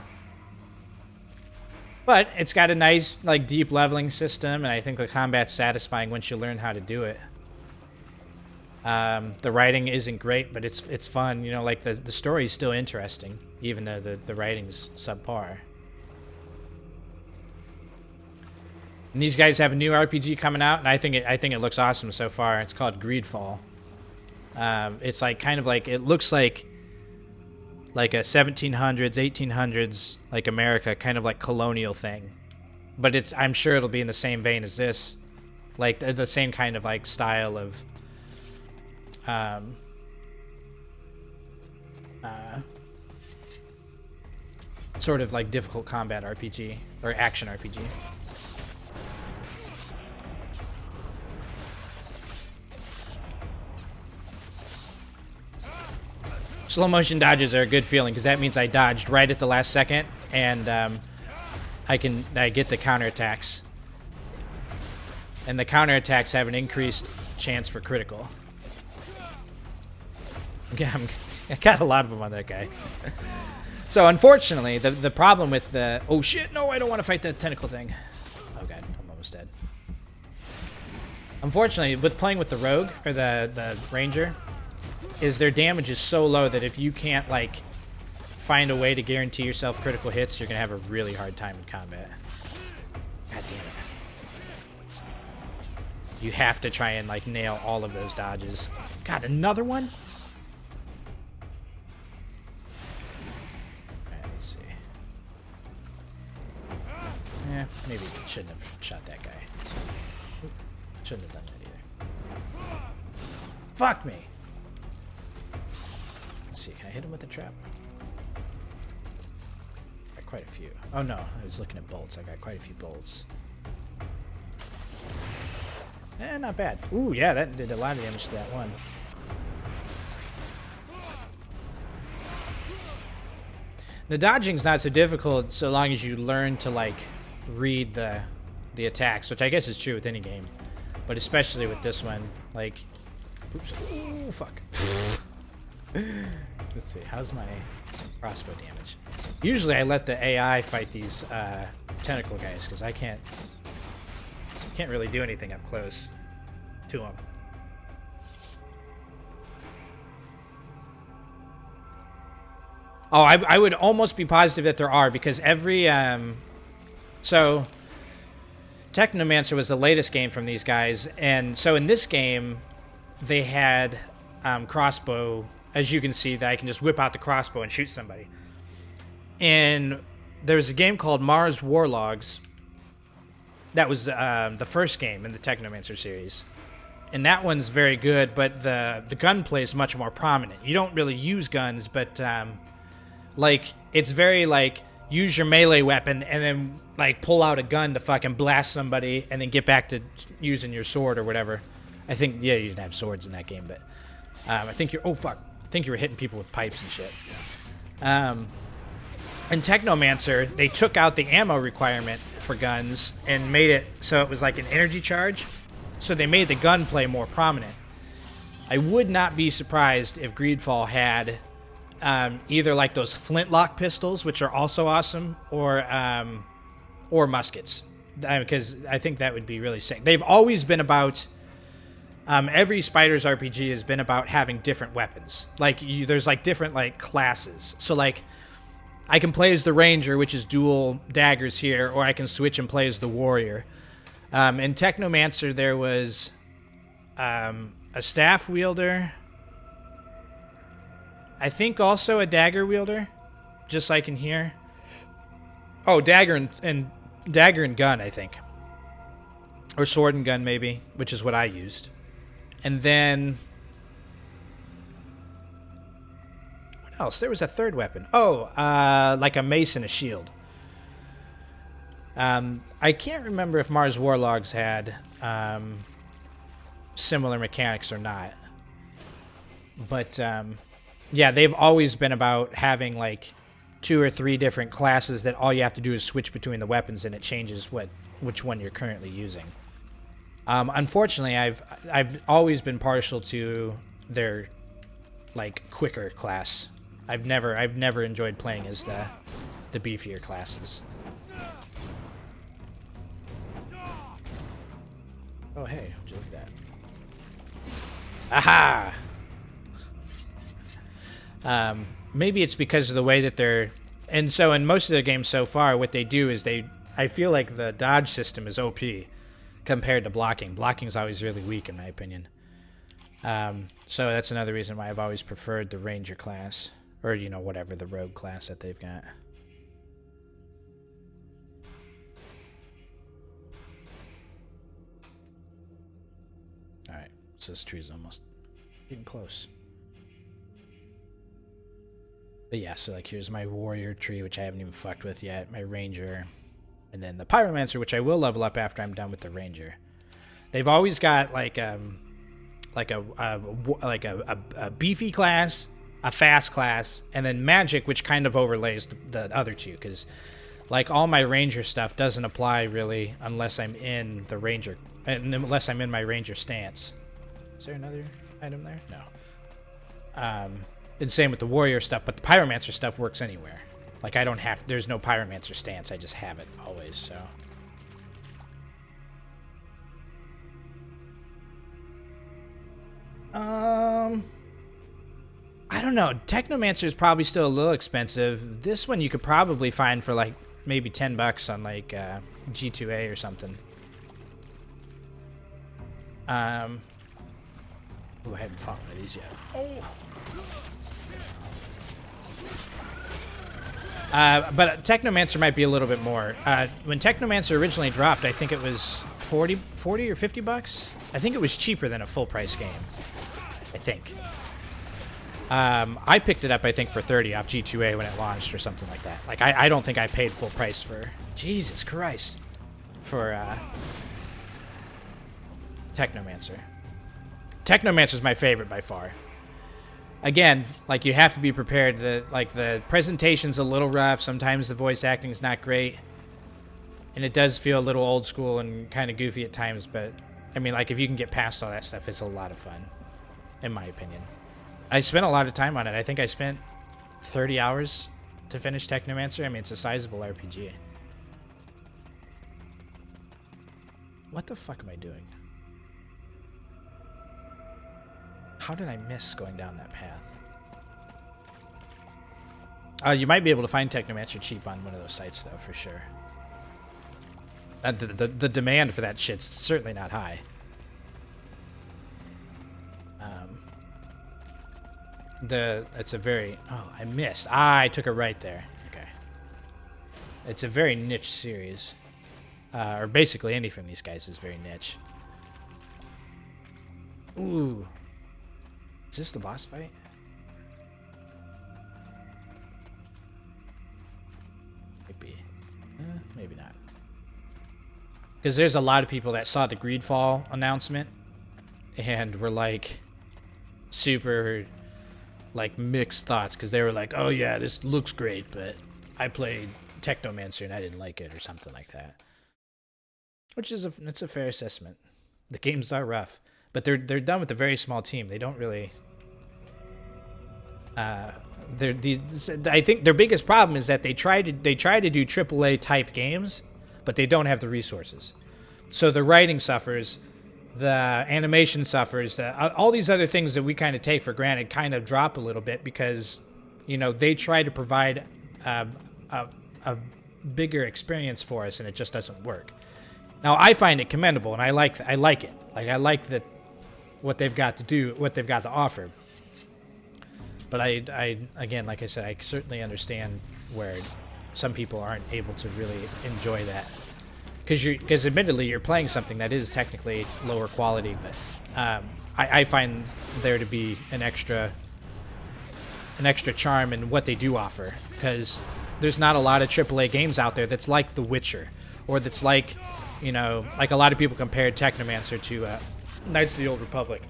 [SPEAKER 1] But it's got a nice, like, deep leveling system, and I think the combat's satisfying once you learn how to do it. The writing isn't great, but it's fun. You know, like the story's still interesting, even though the writing's subpar. And these guys have a new RPG coming out, and I think it looks awesome so far. It's called Greedfall. It's like kind of like, it looks like a 1700s, 1800s, like America, kind of like colonial thing. But I'm sure it'll be in the same vein as this, like the same kind of like style of sort of like difficult combat RPG or action RPG. Slow motion dodges are a good feeling because that means I dodged right at the last second, and I get the counterattacks. And the counterattacks have an increased chance for critical. I got a lot of them on that guy. So unfortunately, the problem with the... Oh shit, no, I don't want to fight that tentacle thing. Oh god, I'm almost dead. Unfortunately, with playing with the rogue, or the ranger, is their damage is so low that if you can't, like, find a way to guarantee yourself critical hits, you're going to have a really hard time in combat. God damn it. You have to try and, like, nail all of those dodges. God, another one? Alright, let's see. Yeah, maybe shouldn't have shot that guy. Shouldn't have done that either. Fuck me! Let's see, can I hit him with the trap? Got quite a few. Oh no, I was looking at bolts. I got quite a few bolts. Eh, not bad. Ooh, yeah, that did a lot of damage to that one. The dodging's not so difficult so long as you learn to, like, read the attacks, which I guess is true with any game. But especially with this one, like... Oops. Ooh, fuck. Let's see, how's my crossbow damage? Usually I let the AI fight these tentacle guys because I can't really do anything up close to them. Oh, I would almost be positive that there are, because every so Technomancer was the latest game from these guys, and so in this game they had crossbow. As you can see, that I can just whip out the crossbow and shoot somebody. And there was a game called Mars Warlogs. That was the first game in the Technomancer series. And that one's very good, but the gunplay is much more prominent. You don't really use guns, but like, it's very like, use your melee weapon and then like pull out a gun to fucking blast somebody and then get back to using your sword or whatever. I think, yeah, you didn't have swords in that game, but I think you're... Oh, fuck. I think you were hitting people with pipes and shit. In Technomancer, they took out the ammo requirement for guns and made it so it was like an energy charge. So they made the gunplay more prominent. I would not be surprised if Greedfall had either like those flintlock pistols, which are also awesome, or muskets, because I think that would be really sick. They've always been about... every Spiders RPG has been about having different weapons. Like, there's, like, different, like, classes. So, like, I can play as the Ranger, which is dual daggers here, or I can switch and play as the Warrior. In Technomancer, there was a staff wielder, I think also a dagger wielder, just like in here. Oh, dagger and dagger and gun, I think. Or sword and gun, maybe, which is what I used. And then... what else? There was a third weapon. Oh, like a mace and a shield. I can't remember if Mars Warlogs had similar mechanics or not. But, yeah, they've always been about having, like, 2 or 3 different classes that all you have to do is switch between the weapons and it changes which one you're currently using. Unfortunately, I've always been partial to their, like, quicker class. I've never enjoyed playing as the beefier classes. Oh, hey, would you look at that? Aha! Maybe it's because of the way that they're... and so in most of the games so far, what they do is I feel like the dodge system is OP compared to blocking. Blocking's always really weak, in my opinion. So that's another reason why I've always preferred the Ranger class. Or, you know, whatever, the Rogue class that they've got. Alright, so this tree's almost getting close. But yeah, so like here's my warrior tree, which I haven't even fucked with yet. My ranger. And then the pyromancer, which I will level up after I'm done with the ranger. They've always got like a beefy class, a fast class, and then magic, which kind of overlays the other two. Because like all my ranger stuff doesn't apply really unless I'm in the ranger, unless I'm in my ranger stance. Is there another item there? No. And same with the warrior stuff, but the pyromancer stuff works anywhere. Like I don't have, there's no pyromancer stance, I just have it always, so. I don't know, Technomancer is probably still a little expensive. This one you could probably find for like maybe $10 on like G2A or something. Ooh, I haven't fought one of these yet. Oh. But Technomancer might be a little bit more. When Technomancer originally dropped, I think it was 40 or $50. I think it was cheaper than a full price game. I think. I picked it up, I think, for 30 off G2A when it launched or something like that. Like, I don't think I paid full price for... Jesus Christ. For, Technomancer. Technomancer's my favorite by far. Again, like, you have to be prepared. The presentation's a little rough. Sometimes the voice acting's not great. And it does feel a little old school and kind of goofy at times, but, I mean, like, if you can get past all that stuff, it's a lot of fun, in my opinion. I spent a lot of time on it. I think I spent 30 hours to finish Technomancer. I mean, it's a sizable RPG. What the fuck am I doing? How did I miss going down that path? You might be able to find Technomancer cheap on one of those sites, though, for sure. The demand for that shit's certainly not high. It's a very... Oh, I missed. I took a right there. Okay. It's a very niche series. Or basically any from these guys is very niche. Ooh. Is this the boss fight? Maybe. Maybe not. Because there's a lot of people that saw the Greedfall announcement and were like super like mixed thoughts, because they were like, oh yeah, this looks great, but I played Technomancer and I didn't like it, or something like that. Which is it's a fair assessment. The games are rough, but they're done with a very small team. They don't really I think their biggest problem is that they try to do AAA type games, but they don't have the resources. So the writing suffers, the animation suffers, all these other things that we kind of take for granted kind of drop a little bit, because, you know, they try to provide a bigger experience for us, and it just doesn't work. Now, I find it commendable, and I like it. Like, I like that what they've got to do, what they've got to offer. But I again, like I said, I certainly understand where some people aren't able to really enjoy that, because admittedly you're playing something that is technically lower quality, but I find there to be an extra charm in what they do offer, because there's not a lot of AAA games out there that's like The Witcher, or that's like, you know, like a lot of people compared Technomancer to Knights of the Old Republic.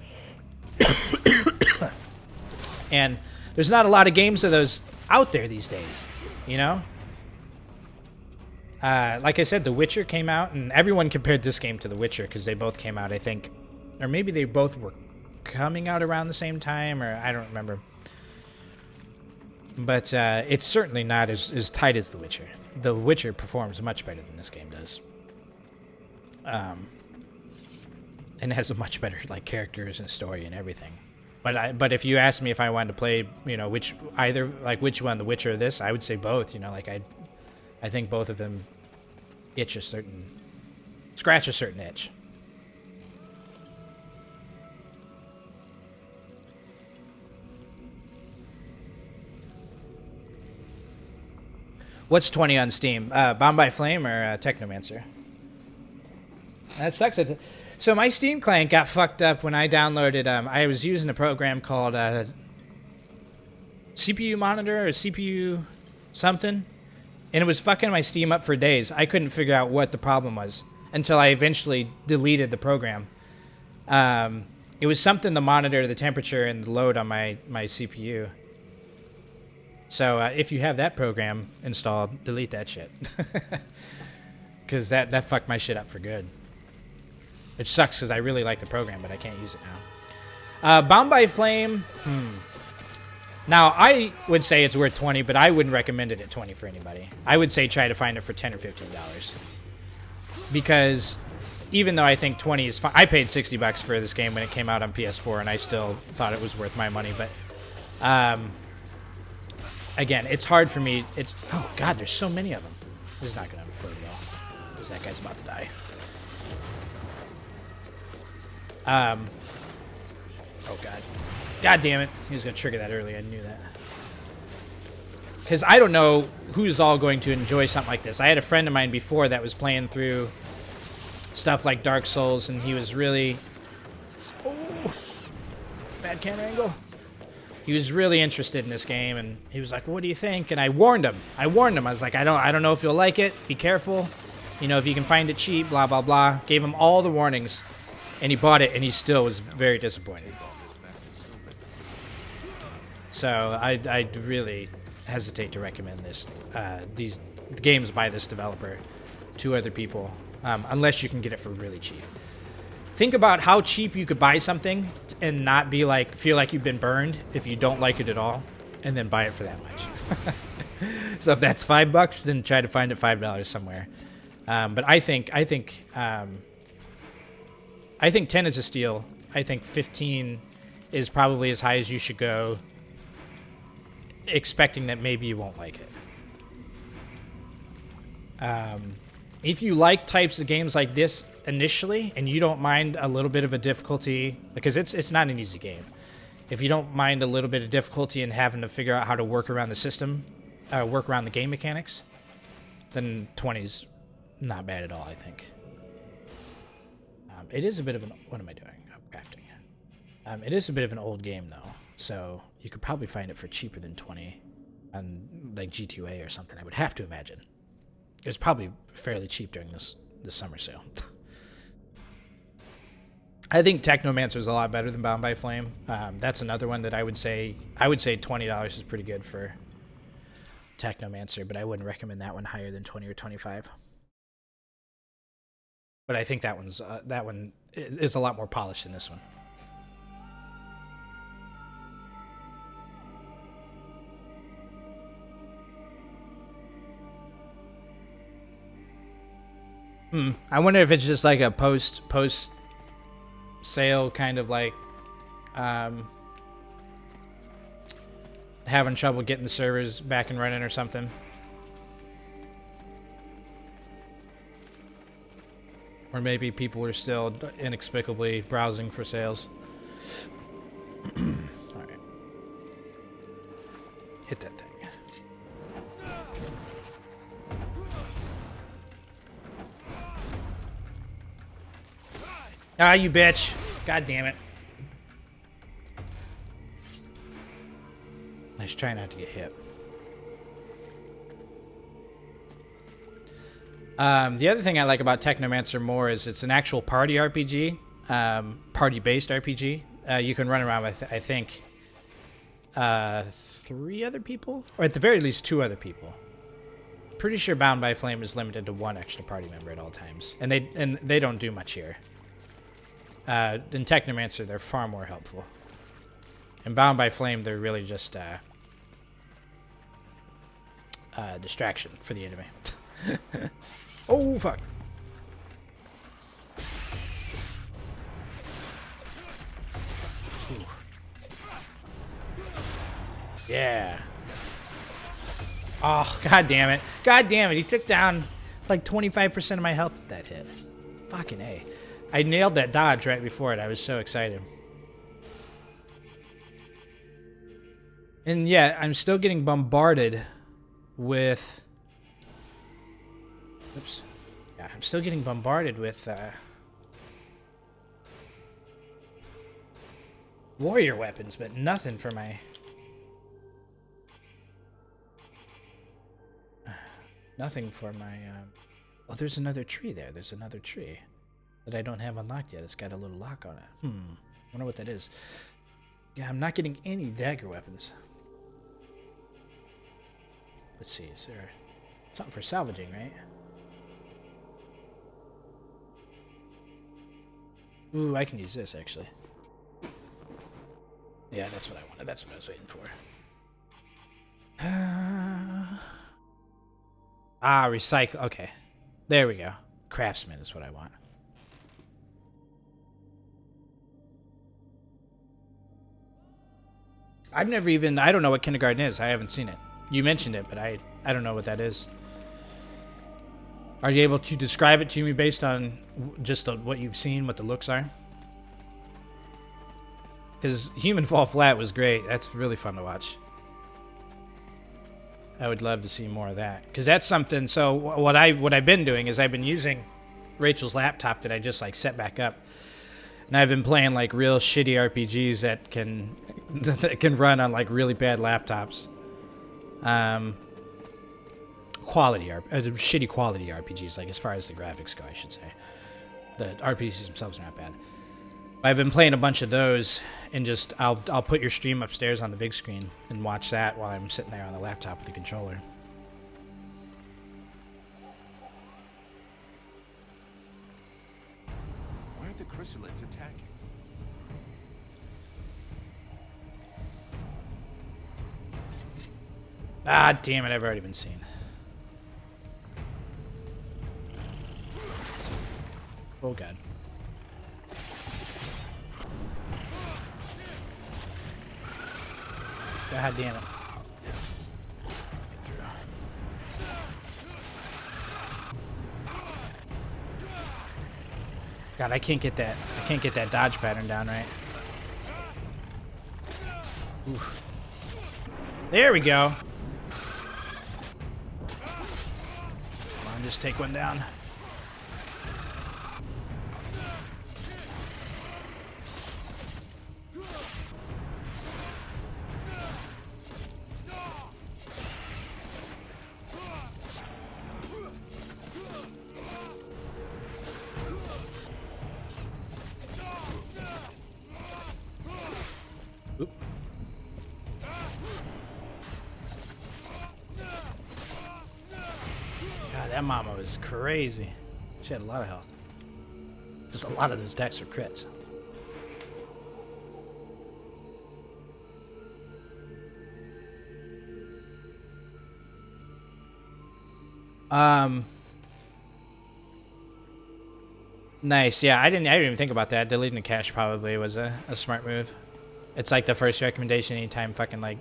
[SPEAKER 1] And there's not a lot of games of those out there these days, you know? Like I said, The Witcher came out, and everyone compared this game to The Witcher because they both came out, I think, or maybe they both were coming out around the same time, or I don't remember. But it's certainly not as tight as The Witcher. The Witcher performs much better than this game does. And has a much better like characters and story and everything. But if you asked me if I wanted to play, you know, which one, The Witcher or this, I would say both. You know, like I think both of them scratch a certain itch. What's 20 on Steam? Bound by Flame or Technomancer? That sucks. So my Steam client got fucked up when I downloaded. I was using a program called CPU Monitor or CPU something, and it was fucking my Steam up for days. I couldn't figure out what the problem was until I eventually deleted the program. It was something to monitor the temperature and the load on my CPU. So if you have that program installed, delete that shit. Because that fucked my shit up for good. Which sucks because I really like the program, but I can't use it now. Bound by Flame. Now, I would say it's worth 20, but I wouldn't recommend it at 20 for anybody. I would say try to find it for $10 or $15. Because even though I think 20 is fine, I paid $60 for this game when it came out on PS4, and I still thought it was worth my money. But again, it's hard for me. Oh god, there's so many of them. This is not gonna play well because that guy's about to die. Oh god. God damn it. He was going to trigger that early. I knew that. Because I don't know who's all going to enjoy something like this. I had a friend of mine before that was playing through stuff like Dark Souls, and he was really... Oh, bad camera angle. He was really interested in this game, and he was like, what do you think? And I warned him. I was like, I don't know if you'll like it. Be careful. You know, if you can find it cheap, blah, blah, blah. Gave him all the warnings. And he bought it, and he still was very disappointed. So I really hesitate to recommend these games by this developer to other people, unless you can get it for really cheap. Think about how cheap you could buy something and not be like feel like you've been burned if you don't like it at all, and then buy it for that much. So if that's $5, then try to find it $5 somewhere. But I think 10 is a steal. I think 15 is probably as high as you should go, expecting that maybe you won't like it. If you like types of games like this initially, and you don't mind a little bit of a difficulty, because it's not an easy game. If you don't mind a little bit of difficulty in having to figure out how to work around the system, work around the game mechanics, then 20's not bad at all, I think. It is a bit of an... What am I doing? I'm crafting. It is a bit of an old game, though. So you could probably find it for cheaper than 20 on like G2A or something, I would have to imagine. It was probably fairly cheap during this summer sale. I think Technomancer is a lot better than Bound by Flame. That's another one that I would say $20 is pretty good for Technomancer, but I wouldn't recommend that one higher than 20 or 25. But I think that one is a lot more polished than this one. I wonder if it's just like a post sale kind of like having trouble getting the servers back and running or something. Or maybe people are still inexplicably browsing for sales. Alright. Hit that thing. Ah, you bitch. God damn it. Nice try not to get hit. The other thing I like about Technomancer more is it's an actual party RPG, party-based RPG. You can run around with, I think, 3 other people, or at the very least 2 other people. Pretty sure Bound by Flame is limited to 1 extra party member at all times, and they don't do much here. In Technomancer, they're far more helpful. In Bound by Flame, they're really just distraction for the enemy. Oh, fuck. Ooh. Yeah. Oh, god damn it. God damn it. He took down like 25% of my health with that hit. Fucking A. I nailed that dodge right before it. I was so excited. And yeah, I'm still getting bombarded with... Oops. Yeah, I'm still getting bombarded with warrior weapons, but nothing for my... Nothing for my... Oh, there's another tree there. There's another tree that I don't have unlocked yet. It's got a little lock on it. Wonder what that is. Yeah, I'm not getting any dagger weapons. Let's see. Is there something for salvaging, right? Ooh, I can use this, actually. Yeah, that's what I wanted. That's what I was waiting for. Recycle. Okay. There we go. Craftsman is what I want. I've never even... I don't know what kindergarten is. I haven't seen it. You mentioned it, but I don't know what that is. Are you able to describe it to me based on just what you've seen, what the looks are? Because Human Fall Flat was great. That's really fun to watch. I would love to see more of that. Because that's something... So what I've been doing is I've been using Rachel's laptop that I just like set back up. And I've been playing like real shitty RPGs that can run on like really bad laptops. Shitty quality RPGs, like as far as the graphics go, I should say. The RPGs themselves are not bad. I've been playing a bunch of those, and just I'll put your stream upstairs on the big screen and watch that while I'm sitting there on the laptop with the controller.
[SPEAKER 3] Why are the chrysalids attacking?
[SPEAKER 1] Ah, damn it, I've already been seen. Oh, God. God damn it. Get through. God, I can't get that dodge pattern down right. Oof. There we go. Come on, just take one down. That mama was crazy. She had a lot of health. Just a lot of those decks are crits. Nice. Yeah, I didn't even think about that. Deleting the cache probably was a smart move. It's like the first recommendation anytime fucking like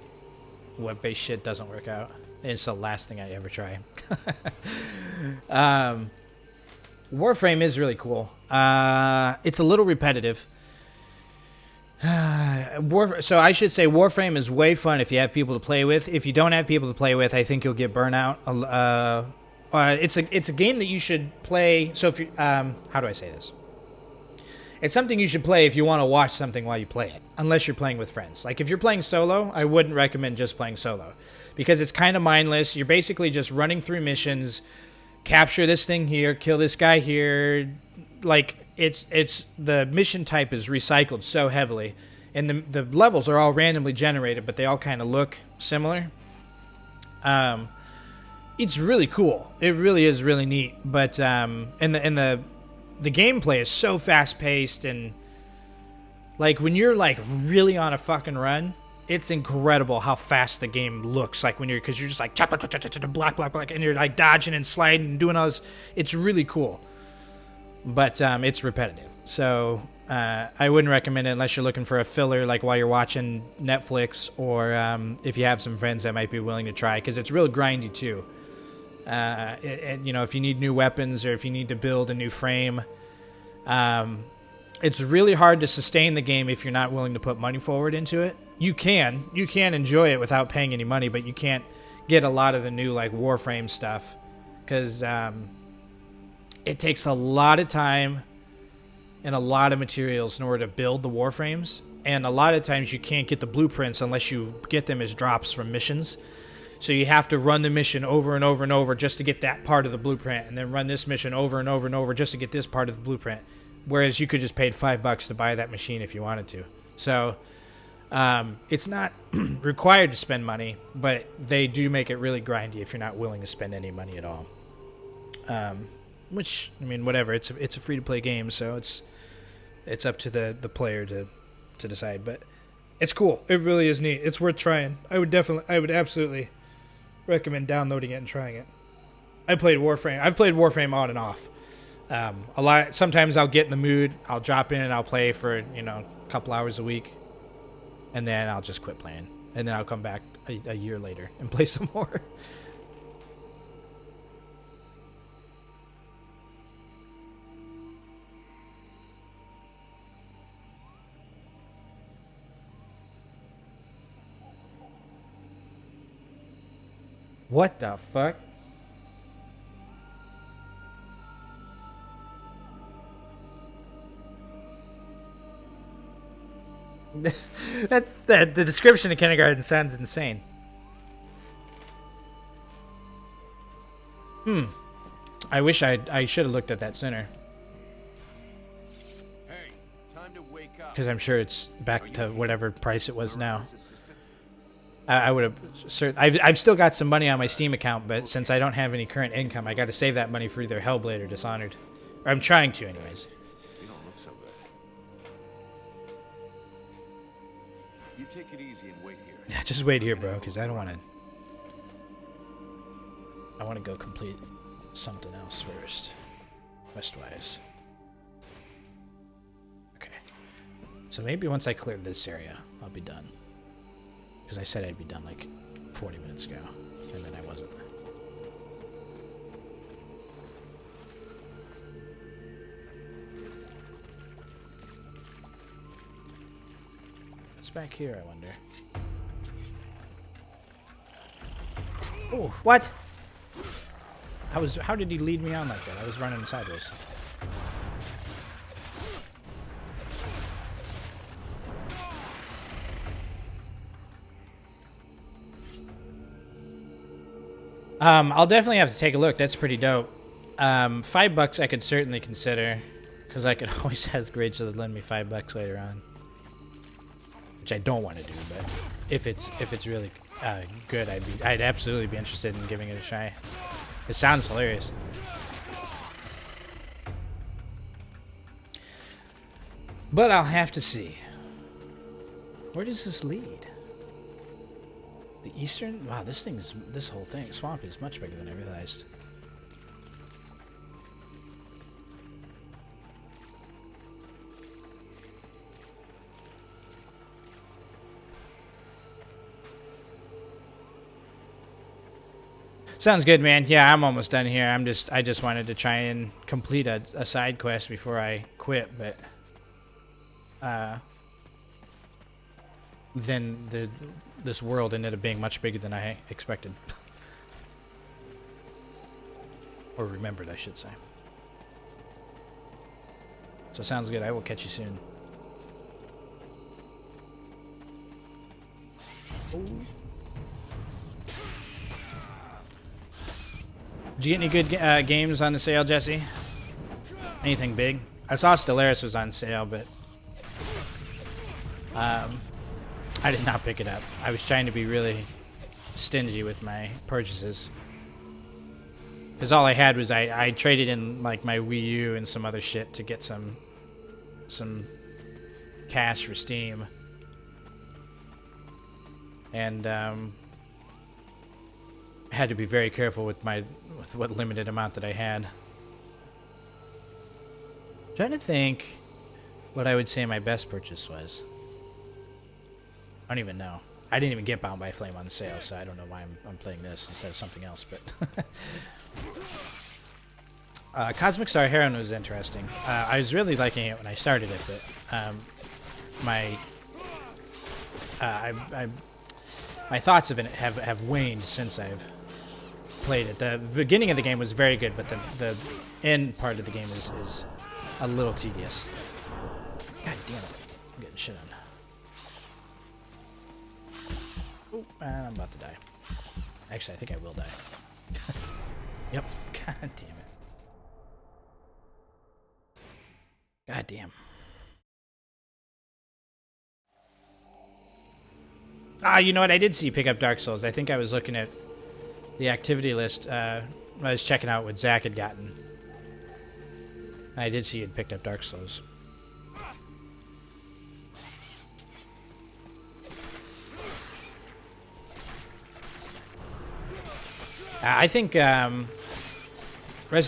[SPEAKER 1] web-based shit doesn't work out. It's the last thing I ever try. Warframe is really cool. It's a little repetitive. So I should say Warframe is way fun if you have people to play with. If you don't have people to play with, I think you'll get burnout. It's a game that you should play. So if you how do I say this? It's something you should play if you want to watch something while you play it, unless you're playing with friends. Like if you're playing solo, I wouldn't recommend just playing solo because it's kind of mindless. You're basically just running through missions, capture this thing here, kill this guy here. Like it's the mission type is recycled so heavily, and the levels are all randomly generated, but they all kind of look similar. It's really cool. It really is really neat. But the gameplay is so fast paced, and like when you're like really on a fucking run, it's incredible how fast the game looks. Like when because you're just like black, and you're like dodging and sliding and doing all this. It's really cool, but it's repetitive. So I wouldn't recommend it unless you're looking for a filler, like while you're watching Netflix, or if you have some friends that might be willing to try, because it's real grindy too. You know, if you need new weapons or if you need to build a new frame, it's really hard to sustain the game if you're not willing to put money forward into it. You can enjoy it without paying any money, but you can't get a lot of the new like Warframe stuff because it takes a lot of time and a lot of materials in order to build the Warframes, and a lot of times you can't get the blueprints unless you get them as drops from missions. So you have to run the mission over and over and over just to get that part of the blueprint, and then run this mission over and over and over just to get this part of the blueprint. Whereas you could just paid $5 to buy that machine if you wanted to. So it's not required to spend money, but they do make it really grindy if you're not willing to spend any money at all. Which, I mean, whatever. It's a free-to-play game, so it's up to the player to decide. But it's cool. It really is neat. It's worth trying. I would absolutely recommend downloading it and trying it. I've played Warframe on and off. A lot. Sometimes I'll get in the mood. I'll drop in and I'll play for a couple hours a week, and then I'll just quit playing, and then I'll come back a year later and play some more. What the fuck? That's the description of kindergarten sounds insane. I wish I should have looked at that sooner.
[SPEAKER 3] Hey, time to wake up.
[SPEAKER 1] Because I'm sure it's back to whatever price it was now. I would have. I've still got some money on my Steam account, but since I don't have any current income, I got to save that money for either Hellblade or Dishonored. Or I'm trying to, anyways.
[SPEAKER 3] You don't look so good. You take it easy and wait here.
[SPEAKER 1] Yeah, just wait here, bro, because I don't want to. I want to go complete something else first, quest-wise. Okay. So maybe once I clear this area, I'll be done. Because I said I'd be done like 40 minutes ago, and then I wasn't. What's back here, I wonder? Oh, what? How did he lead me on like that? I was running sideways. I'll definitely have to take a look. That's pretty dope. $5 I could certainly consider, because I could always ask Rachel to lend me $5 later on, which I don't want to do. But if it's really good, I'd absolutely be interested in giving it a try. It sounds hilarious. But I'll have to see. Where does this lead? The eastern? Wow, this whole thing, swamp is much bigger than I realized. Sounds good, man. Yeah, I'm almost done here. I just wanted to try and complete a side quest before I quit, but then this world ended up being much bigger than I expected. Or remembered, I should say. So sounds good. I will catch you soon. Oh. Did you get any good games on the sale, Jesse? Anything big? I saw Stellaris was on sale, but I did not pick it up. I was trying to be really stingy with my purchases. Because all I had was I traded in like my Wii U and some other shit to get some cash for Steam. And had to be very careful with what limited amount that I had. Trying to think what I would say my best purchase was. I don't even know. I didn't even get Bound by Flame on sale, so I don't know why I'm playing this instead of something else. But Cosmic Star Heron was interesting. I was really liking it when I started it, but my thoughts of it have waned since I've played it. The beginning of the game was very good, but the end part of the game is a little tedious. God damn it. I'm getting shit on. Oh, I'm about to die. Actually, I think I will die. Yep. God damn it. God damn. Ah, you know what? I did see you pick up Dark Souls. I think I was looking at the activity list. I was checking out what Zach had gotten. I did see you had picked up Dark Souls. I think Resident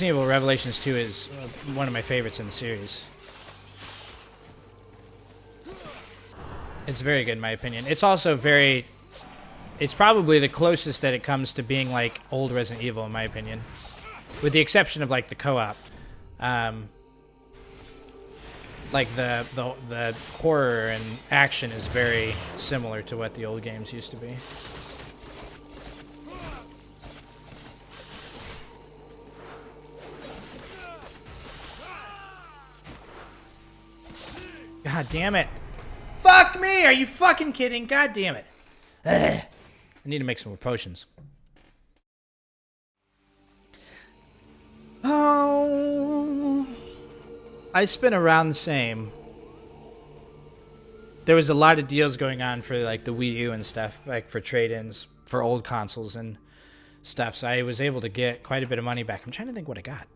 [SPEAKER 1] Evil Revelations 2 is one of my favorites in the series. It's very good in my opinion. It's also very... It's probably the closest that it comes to being like old Resident Evil in my opinion. With the exception of like the co-op. Like the horror and action is very similar to what the old games used to be. God damn it. Fuck me! Are you fucking kidding? God damn it. Ugh. I need to make some more potions. Oh. I spent around the same. There was a lot of deals going on for like the Wii U and stuff, like for trade-ins for old consoles and stuff. So I was able to get quite a bit of money back. I'm trying to think what I got.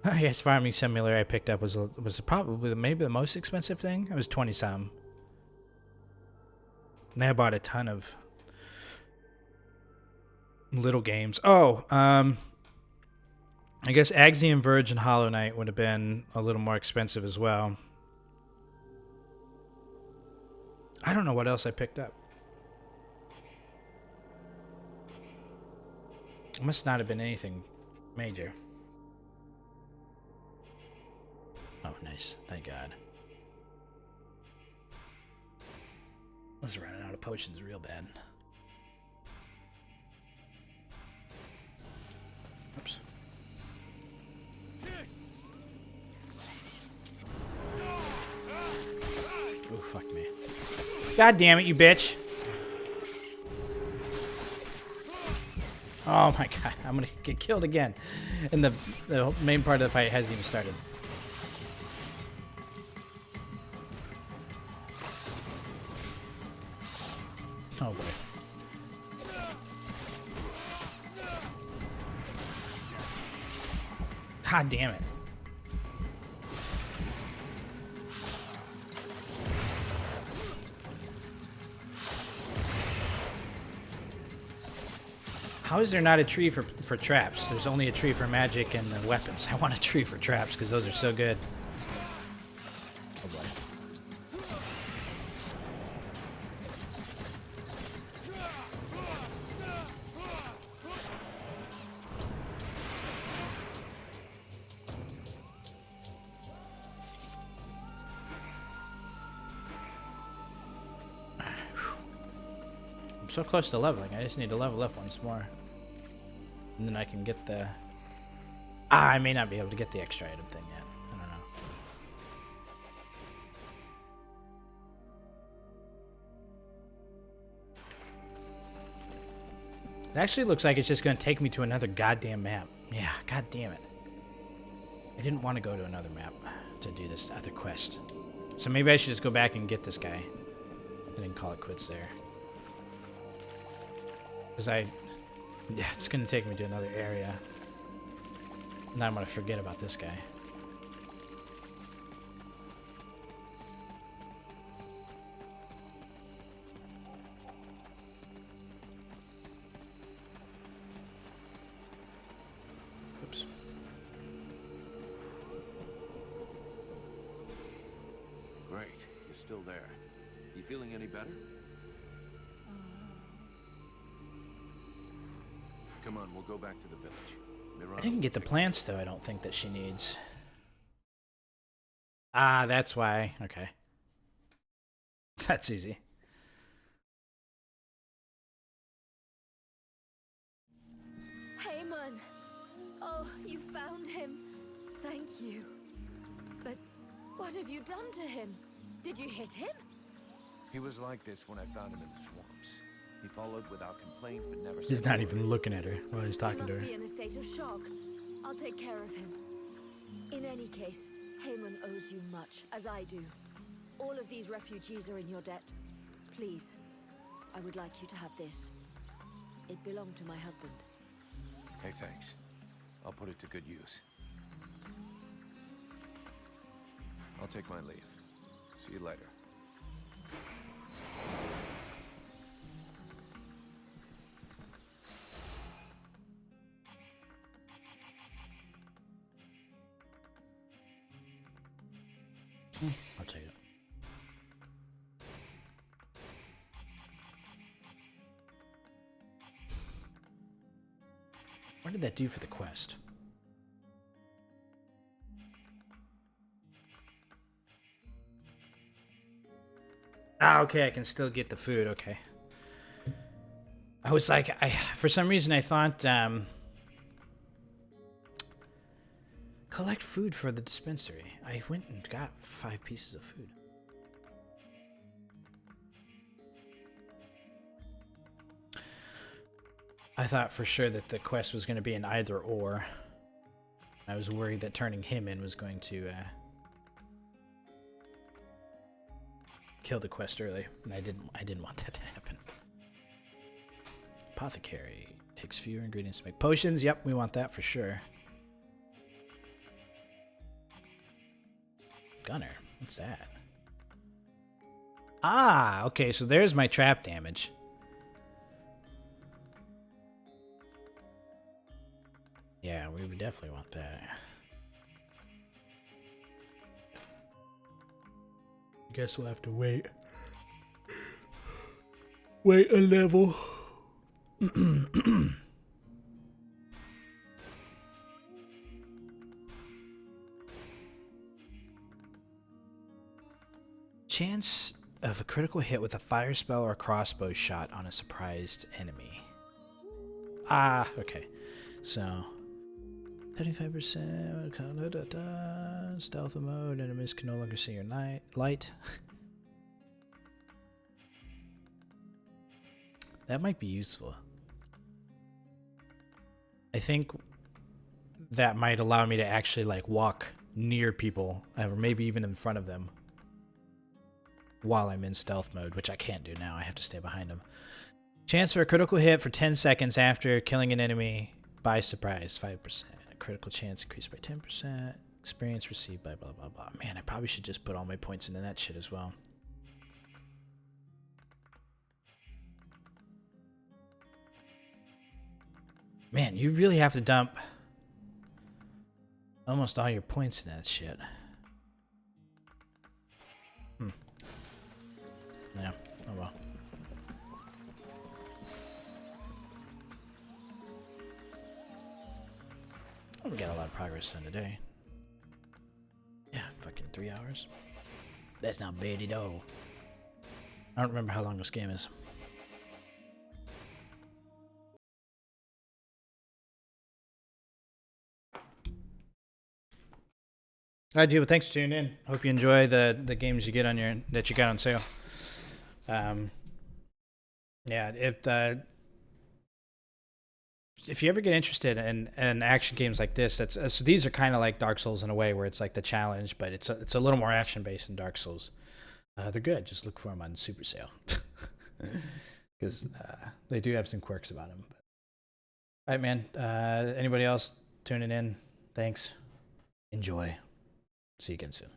[SPEAKER 1] I guess Farming Simulator I picked up was probably maybe the most expensive thing. It was 20-some. And I bought a ton of little games. Oh, I guess Axiom Verge and Hollow Knight would have been a little more expensive as well. I don't know what else I picked up. It must not have been anything major. Oh, nice. Thank God. I was running out of potions real bad. Oops. Oh, fuck me. God damn it, you bitch. Oh my God, I'm gonna get killed again. And the main part of the fight hasn't even started. Oh boy. God damn it. How is there not a tree for traps? There's only a tree for magic and the weapons. I want a tree for traps because those are so good. Oh boy. so close to leveling. I just need to level up once more. And then I can get the... I may not be able to get the extra item thing yet. I don't know. It actually looks like it's just going to take me to another goddamn map. Yeah, god damn it. I didn't want to go to another map to do this other quest. So maybe I should just go back and get this guy. And then call it quits there. Because yeah, it's going to take me to another area. And I'm going to forget about this guy. Oops.
[SPEAKER 3] Great, you're still there. You feeling any better? Come on, we'll go back to the village.
[SPEAKER 1] I didn't get the plants, though, I don't think that she needs. Ah, that's why. Okay. That's easy.
[SPEAKER 14] Haemon! Oh, you found him. Thank you. But what have you done to him? Did you hit him?
[SPEAKER 3] He was like this when I found him in the swamps. He followed without complaint, but never
[SPEAKER 1] He's
[SPEAKER 3] said
[SPEAKER 1] not
[SPEAKER 3] a
[SPEAKER 1] even
[SPEAKER 3] word.
[SPEAKER 1] looking at her while he's talking to her.
[SPEAKER 14] He must be in a state of shock. I'll take care of him. In any case, Haemon owes you much, as I do. All of these refugees are in your debt. Please, I would like you to have this. It belonged to my husband.
[SPEAKER 3] Hey, thanks. I'll put it to good use. I'll take my leave. See you later.
[SPEAKER 1] I'll take it. What did that do for the quest? Ah, okay, I can still get the food, okay. I was like, for some reason I thought, collect food for the dispensary. I went and got 5 pieces of food. I thought for sure that the quest was going to be an either or. I was worried that turning him in was going to kill the quest early, and I didn't want that to happen. Apothecary takes fewer ingredients to make potions. Yep, we want that for sure. Gunner, what's that? Ah, okay, so there's my trap damage. Yeah, we would definitely want that. Guess we'll have to wait. Wait a level. Chance of a critical hit with a fire spell or crossbow shot on a surprised enemy. Ah, okay. So 35% stealth mode, enemies can no longer see your light. That might be useful. I think that might allow me to actually like walk near people, or maybe even in front of them, while I'm in stealth mode, which I can't do now. I have to stay behind them. Chance for a critical hit for 10 seconds after killing an enemy by surprise, 5%. Critical chance increased by 10%. Experience received by blah, blah, blah. Man, I probably should just put all my points into that shit as well. Man, you really have to dump almost all your points in that shit. Yeah, oh well. Oh, we got a lot of progress done today. Yeah, fucking 3 hours. That's not bad at all. I don't remember how long this game is. I do. Thanks for tuning in. Hope you enjoy the games you get on that you got on sale. Yeah, if you ever get interested in action games like this, so these are kind of like Dark Souls in a way, where it's like the challenge, but it's a little more action based than Dark Souls. They're good. Just look for them on super sale, because they do have some quirks about them. All right, man. Anybody else tuning in? Thanks. Enjoy. See you again soon.